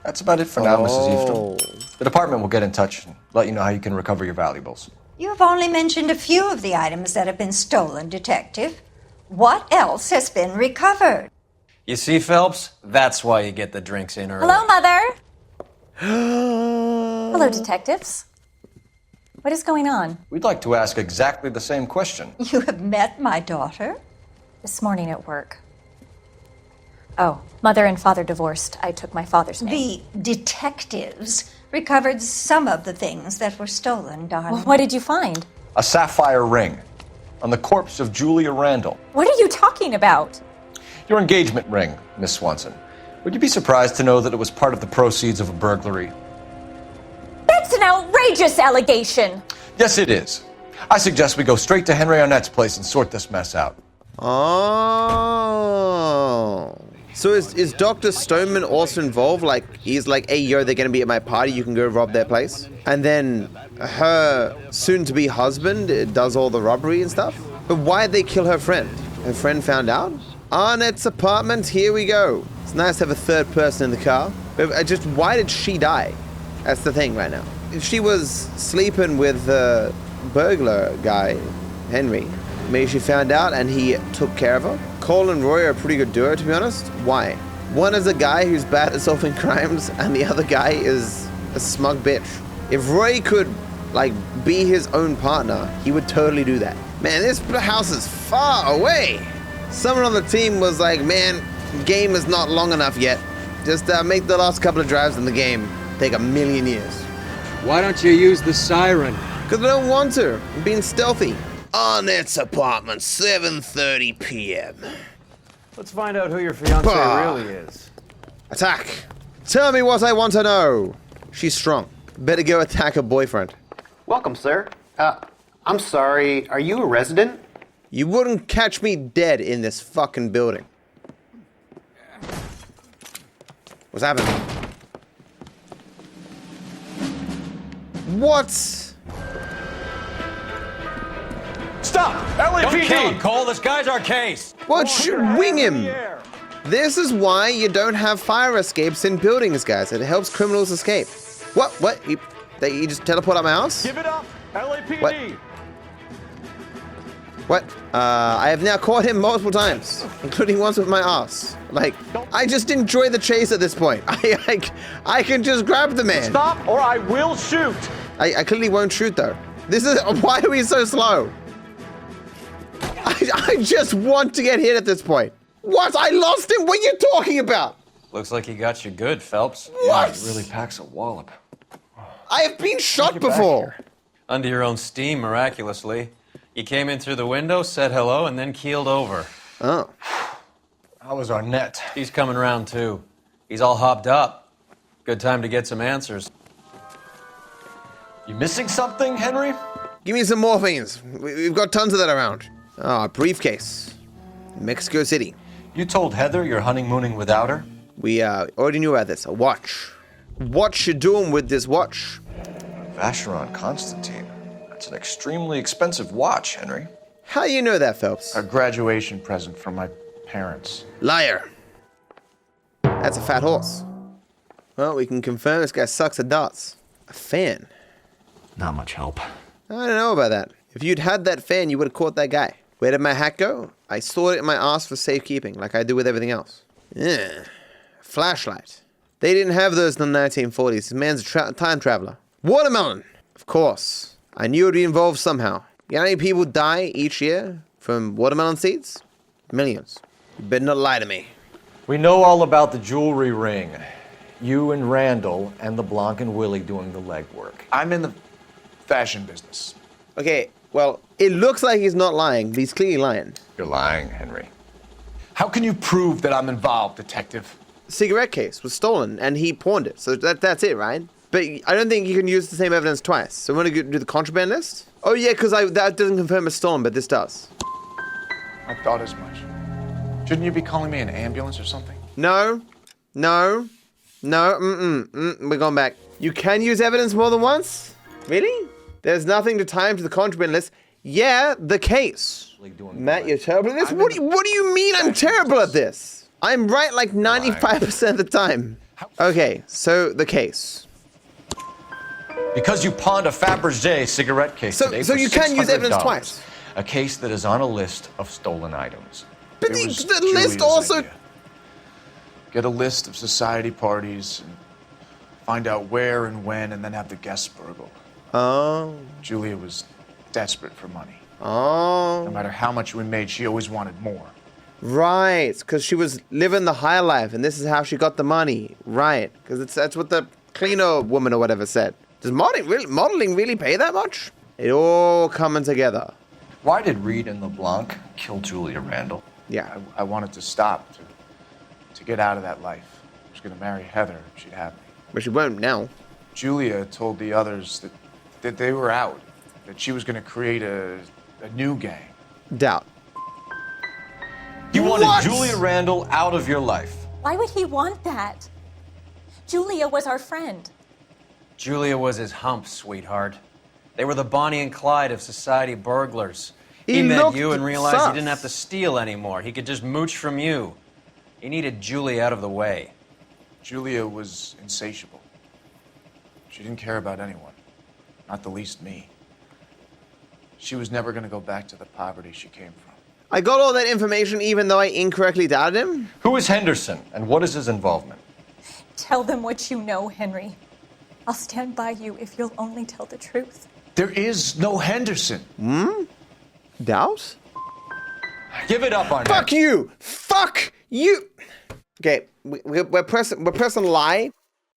That's about it for now, Mrs. Evestrom. The department will get in touch and let you know how you can recover your valuables. You have only mentioned a few of the items that have been stolen, Detective. What else has been recovered? You see, Phelps? That's why you get the drinks in early. Hello, Mother. Hello, detectives. What is going on? We'd like to ask exactly the same question. You have met my daughter? This morning at work. Oh, mother and father divorced. I took my father's name. The detectives recovered some of the things that were stolen, darling. Well, what did you find? A sapphire ring on the corpse of Julia Randall. What are you talking about? Your engagement ring, Miss Swanson. Would you be surprised to know that it was part of the proceeds of a burglary? That's an outrageous allegation. Yes, it is. I suggest we go straight to Henry Arnett's place and sort this mess out. Oh. So is Dr. Stoneman also involved? Like, he's like, hey, yo, they're going to be at my party. You can go rob their place. And then her soon-to-be husband does all the robbery and stuff. But why'd they kill her friend? Her friend found out? Arnett's apartment, here we go. It's nice to have a third person in the car. But why did she die? That's the thing right now. If she was sleeping with the burglar guy, Henry, maybe she found out and he took care of her. Cole and Roy are a pretty good duo, to be honest. Why? One is a guy who's bad at solving crimes, and the other guy is a smug bitch. If Roy could, like, be his own partner, he would totally do that. Man, this house is far away. Someone on the team was like, man, game is not long enough yet. Just make the last couple of drives in the game take a million years. Why don't you use the siren? Because I don't want to. I'm being stealthy. Arnett's apartment, 7:30 p.m. Let's find out who your fiance really is. Attack. Tell me what I want to know. She's strong. Better go attack her boyfriend. Welcome, sir. I'm sorry, are you a resident? You wouldn't catch me dead in this fucking building. What's happening? What? Stop! LAPD! Don't kill him, Cole. This guy's our case. What? Wing him! This is why you don't have fire escapes in buildings, guys. It helps criminals escape. What? What? You just teleport out my house? Give it up! LAPD! What? I have now caught him multiple times, including once with my ass. Like, I just enjoy the chase at this point. I can just grab the man. Stop or I will shoot! I clearly won't shoot though. Why are we so slow? I just want to get hit at this point. What? I lost him? What are you talking about? Looks like he got you good, Phelps. What? Yeah, it really packs a wallop. I have been shot before. Under your own steam, miraculously. You came in through the window, said hello, and then keeled over. Oh. How was Arnett? He's coming around, too. He's all hopped up. Good time to get some answers. You missing something, Henry? Give me some morphines. We've got tons of that around. Ah, briefcase. Mexico City. You told Heather you're honeymooning without her? We already knew about this. A watch. What you doing with this watch? Vacheron Constantine. That's an extremely expensive watch, Henry. How you know that, Phelps? A graduation present from my parents. Liar. That's a fat horse. Well, we can confirm this guy sucks at darts. A fan. Not much help. I don't know about that. If you'd had that fan, you would have caught that guy. Where did my hat go? I stored it in my ass for safekeeping, like I do with everything else. Yeah. Flashlight. They didn't have those in the 1940s. This man's a time traveler. Watermelon. Of course. I knew it would be involved somehow. You know how many people die each year from watermelon seeds? Millions. You better not lie to me. We know all about the jewelry ring. You and Randall and LeBlanc and Willie doing the legwork. I'm in the fashion business. Okay, well, it looks like he's not lying, but he's clearly lying. You're lying, Henry. How can you prove that I'm involved, detective? Cigarette case was stolen, and he pawned it, so that's it, right? But I don't think you can use the same evidence twice. So I'm going to do the contraband list? Oh yeah, because that doesn't confirm it's stolen, but this does. I thought as much. Shouldn't you be calling me an ambulance or something? No, we're going back. You can use evidence more than once? Really? There's nothing to tie him to the contraband list. Yeah, the case. Matt, you're terrible at this? What do you mean I'm terrible at this? I'm right like 95% of the time. Okay, so the case. Because you pawned a Fabergé cigarette case today So for you can use evidence $600. twice? A case that is on a list of stolen items. But the list also... Get a list of society parties, and find out where and when, and then have the guests burgled. Oh. Julia was desperate for money. Oh. No matter how much we made, she always wanted more. Right, because she was living the high life, and this is how she got the money. Right, because that's what the cleaner woman or whatever said. Does modeling really pay that much? It all coming together. Why did Reed and LeBlanc kill Julia Randall? Yeah. I wanted to stop, to get out of that life. I was going to marry Heather if she'd have me. But she won't now. Julia told the others that they were out, that she was going to create a new gang. Doubt. You wanted Julia Randall out of your life. Why would he want that? Julia was our friend. Julia was his hump, sweetheart. They were the Bonnie and Clyde of society burglars. He met you and realized he didn't have to steal anymore. He could just mooch from you. He needed Julia out of the way. Julia was insatiable. She didn't care about anyone, not the least me. She was never going to go back to the poverty she came from. I got all that information even though I incorrectly doubted him? Who is Henderson, and what is his involvement? Tell them what you know, Henry. I'll stand by you if you'll only tell the truth. There is no Henderson. Doubt? Give it up on Fuck you! Fuck you! Okay, we're pressing lie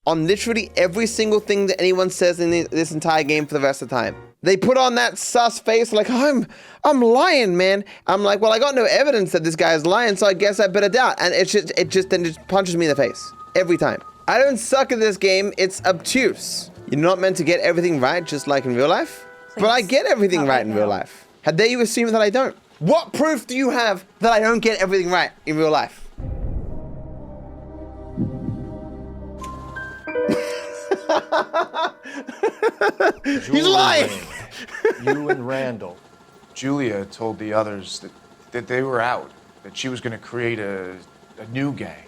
on literally every single thing that anyone says in this entire game for the rest of the time. They put on that sus face like, I'm lying, man. I'm like, well, I got no evidence that this guy's lying, so I guess I better doubt. And it just punches me in the face. Every time. I don't suck at this game, it's obtuse. You're not meant to get everything right just like in real life. Please. But I get everything right in real life. How dare you assume that I don't? What proof do you have that I don't get everything right in real life? He's lying! You and Randall. Julia told the others that they were out, that she was going to create a new gang.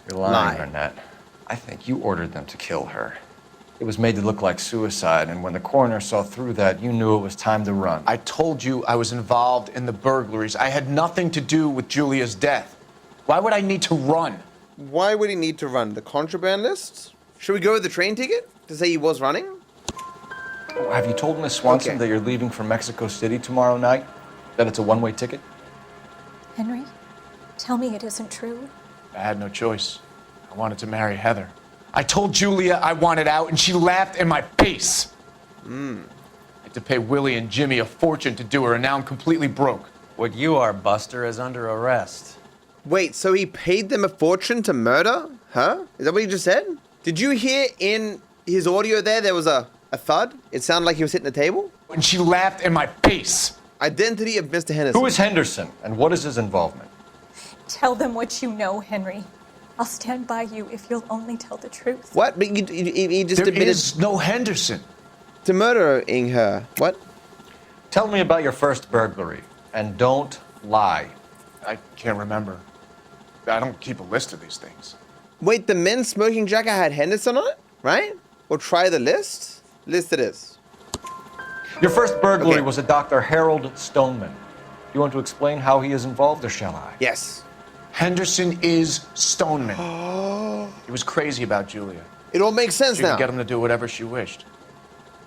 You're lying, Arnett. I think you ordered them to kill her. It was made to look like suicide, and when the coroner saw through that, you knew it was time to run. I told you I was involved in the burglaries. I had nothing to do with Julia's death. Why would I need to run? Why would he need to run? The contraband list? Should we go with the train ticket to say he was running? Oh, have you told Miss Swanson that you're leaving for Mexico City tomorrow night? That it's a one-way ticket? Henry, tell me it isn't true. I had no choice. I wanted to marry Heather. I told Julia I wanted out, and she laughed in my face. I had to pay Willie and Jimmy a fortune to do her, and now I'm completely broke. What you are, Buster, is under arrest. Wait, so he paid them a fortune to murder? Huh? Is that what you just said? Did you hear in his audio there was a thud? It sounded like he was hitting the table? And she laughed in my face. Identity of Mr. Henderson. Who is Henderson, and what is his involvement? Tell them what you know, Henry. I'll stand by you if you'll only tell the truth. What? But he just There admitted is no Henderson. to murdering her. What? Tell me about your first burglary, and don't lie. I can't remember. I don't keep a list of these things. Wait, the men's smoking jacket had Henderson on it? Right? Well, try the list. List it is. Your first burglary was a Dr. Harold Stoneman. You want to explain how he is involved, or shall I? Yes. Henderson is Stoneman. He was crazy about Julia. It all makes sense She now. could get him to do whatever she wished.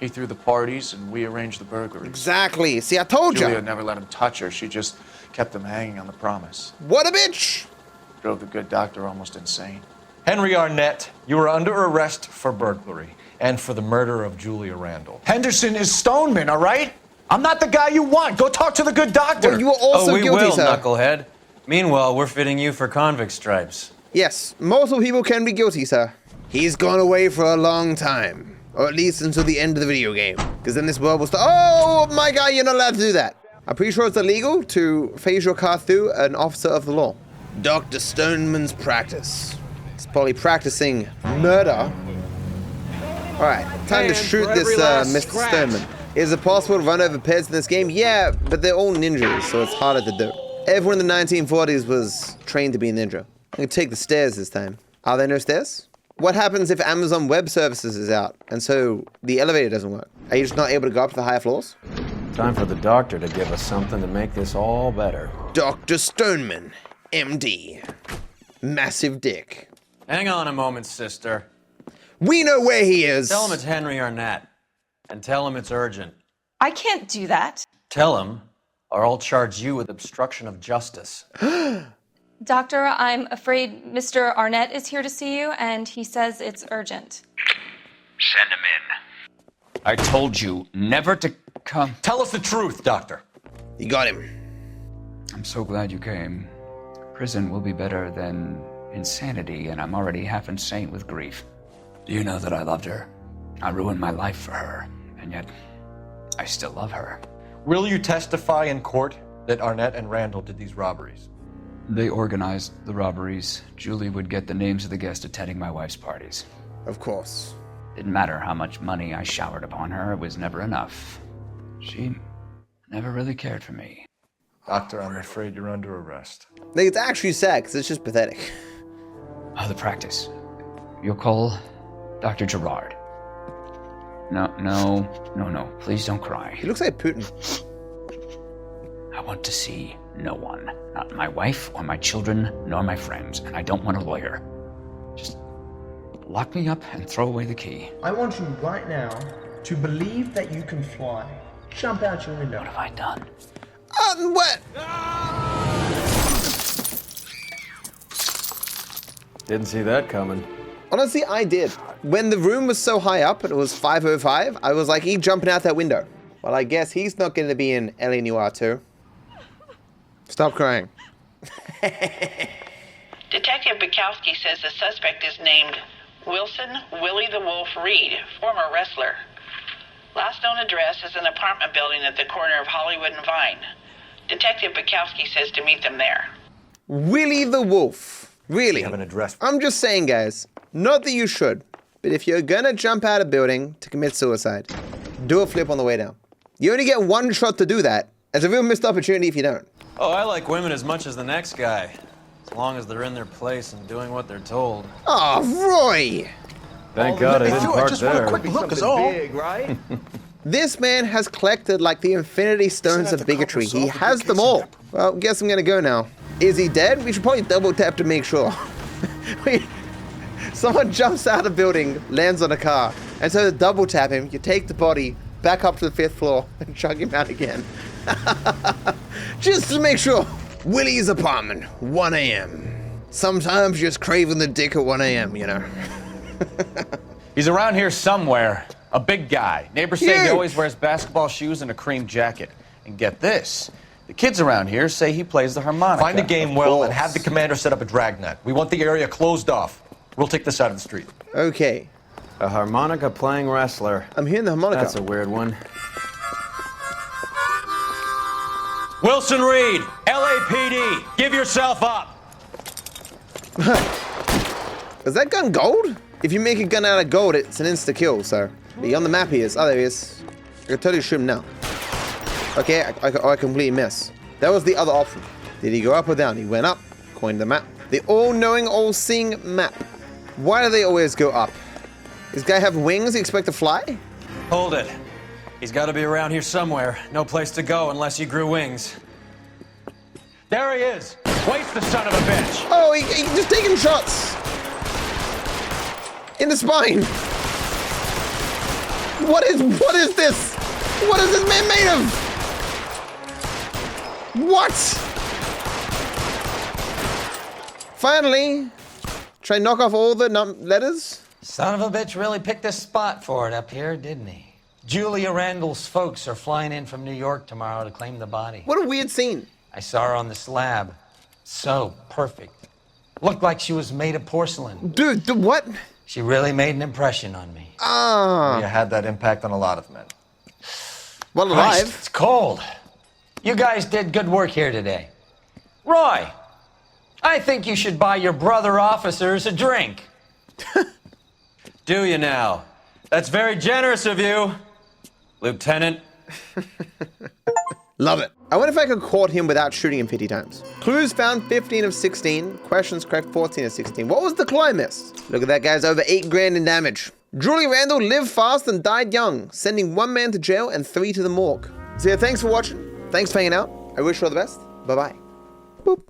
He threw the parties and we arranged the burglaries. Exactly. See, I told you. Julia never let him touch her. She just kept him hanging on the promise. What a bitch! Drove the good doctor almost insane. Henry Arnett, you are under arrest for burglary and for the murder of Julia Randall. Henderson is Stoneman, all right? I'm not the guy you want. Go talk to the good doctor. Well, you were also we guilty, will, sir. knucklehead. Meanwhile, we're fitting you for convict stripes. Yes, multiple people can be guilty, sir. He's gone away for a long time. Or at least until the end of the video game. Because then this world will start. Oh my god, you're not allowed to do that. I'm pretty sure it's illegal to phase your car through an officer of the law. Dr. Stoneman's practice. He's probably practicing murder. Alright, time to shoot this Mr. Stoneman. Is it possible to run over pets in this game? Yeah, but they're all ninjas, so it's harder to do. Everyone in the 1940s was trained to be a ninja. I'm gonna take the stairs this time. Are there no stairs? What happens if Amazon Web Services is out, and so the elevator doesn't work? Are you just not able to go up to the higher floors? Time for the doctor to give us something to make this all better. Dr. Stoneman, MD. Massive dick. Hang on a moment, sister. We know where he is. Tell him it's Henry Arnett. And tell him it's urgent. I can't do that. Tell him, or I'll charge you with obstruction of justice. Doctor, I'm afraid Mr. Arnett is here to see you, and he says it's urgent. Send him in. I told you never to come. Tell us the truth, Doctor. You got him. I'm so glad you came. Prison will be better than insanity, and I'm already half insane with grief. Do you know that I loved her? I ruined my life for her, and yet I still love her. Will you testify in court that Arnett and Randall did these robberies? They organized the robberies. Julie would get the names of the guests attending my wife's parties. Of course. Didn't matter how much money I showered upon her, it was never enough. She never really cared for me. Doctor, I'm afraid you're under arrest. Like, it's actually sad, because it's just pathetic. The practice. You'll call Dr. Gerard. No. Please don't cry. He looks like Putin. I want to see no one. Not my wife or my children, nor my friends. And I don't want a lawyer. Just lock me up and throw away the key. I want you right now to believe that you can fly. Jump out your window. What have I done? What? Didn't see that coming. Honestly, I did. When the room was so high up and it was 5:05, I was like, he's jumping out that window. Well, I guess he's not going to be in LA Noire 2. Stop crying. Detective Bukowski says the suspect is named Wilson Willie the Wolf Reed, former wrestler. Last known address is an apartment building at the corner of Hollywood and Vine. Detective Bukowski says to meet them there. Willie the Wolf. Really? Have an address. I'm just saying, guys, not that you should, but if you're gonna jump out a building to commit suicide, do a flip on the way down. You only get one shot to do that. It's a real missed opportunity if you don't. Oh, I like women as much as the next guy. As long as they're in their place and doing what they're told. Oh, Roy! Thank God I didn't park just there. want a quick look is all. Big, right? This man has collected like the infinity stones of bigotry. He has them all. Well, guess I'm gonna go now. Is he dead? We should probably double tap to make sure. Someone jumps out of a building, lands on a car, and so to double tap him, you take the body back up to the 5th floor and chug him out again. Just to make sure. Willie's apartment, 1 a.m. Sometimes just craving the dick at 1 a.m., you know. He's around here somewhere. A big guy. Neighbors say he always wears basketball shoes and a cream jacket. And get this. The kids around here say he plays the harmonica. Find the game well and have the commander set up a dragnet. We want the area closed off. We'll take this out of the street. Okay. A harmonica playing wrestler. I'm hearing the harmonica. That's a weird one. Wilson Reed, LAPD, give yourself up. Is that gun gold? If you make a gun out of gold, it's an insta-kill, so. But on the map he is. Oh, there he is. I can totally shoot him now. Okay, I completely miss. That was the other option. Did he go up or down? He went up, coined the map. The all-knowing, all-seeing map. Why do they always go up? Does this guy have wings? You expect to fly? Hold it. He's got to be around here somewhere. No place to go unless he grew wings. There he is. Waste the son of a bitch. Oh, he just taking shots. In the spine. What is this? What is this man made of? What? Finally, try and knock off all the letters. Son of a bitch really picked a spot for it up here, didn't he? Julia Randall's folks are flying in from New York tomorrow to claim the body. What a weird scene. I saw her on the slab. So perfect. Looked like she was made of porcelain. Dude, what? She really made an impression on me. You had that impact on a lot of men. Well, Christ, alive. it's cold. You guys did good work here today. Roy, I think you should buy your brother officers a drink. Do you now? That's very generous of you, Lieutenant. Love it. I wonder if I could court him without shooting him 50 times. Clues found 15 of 16. Questions correct 14 of 16. What was the climax? Look at that, guys. Over 8 grand in damage. Julie Randall lived fast and died young, sending 1 man to jail and 3 to the morgue. So yeah, thanks for watching. Thanks for hanging out. I wish you all the best. Bye-bye.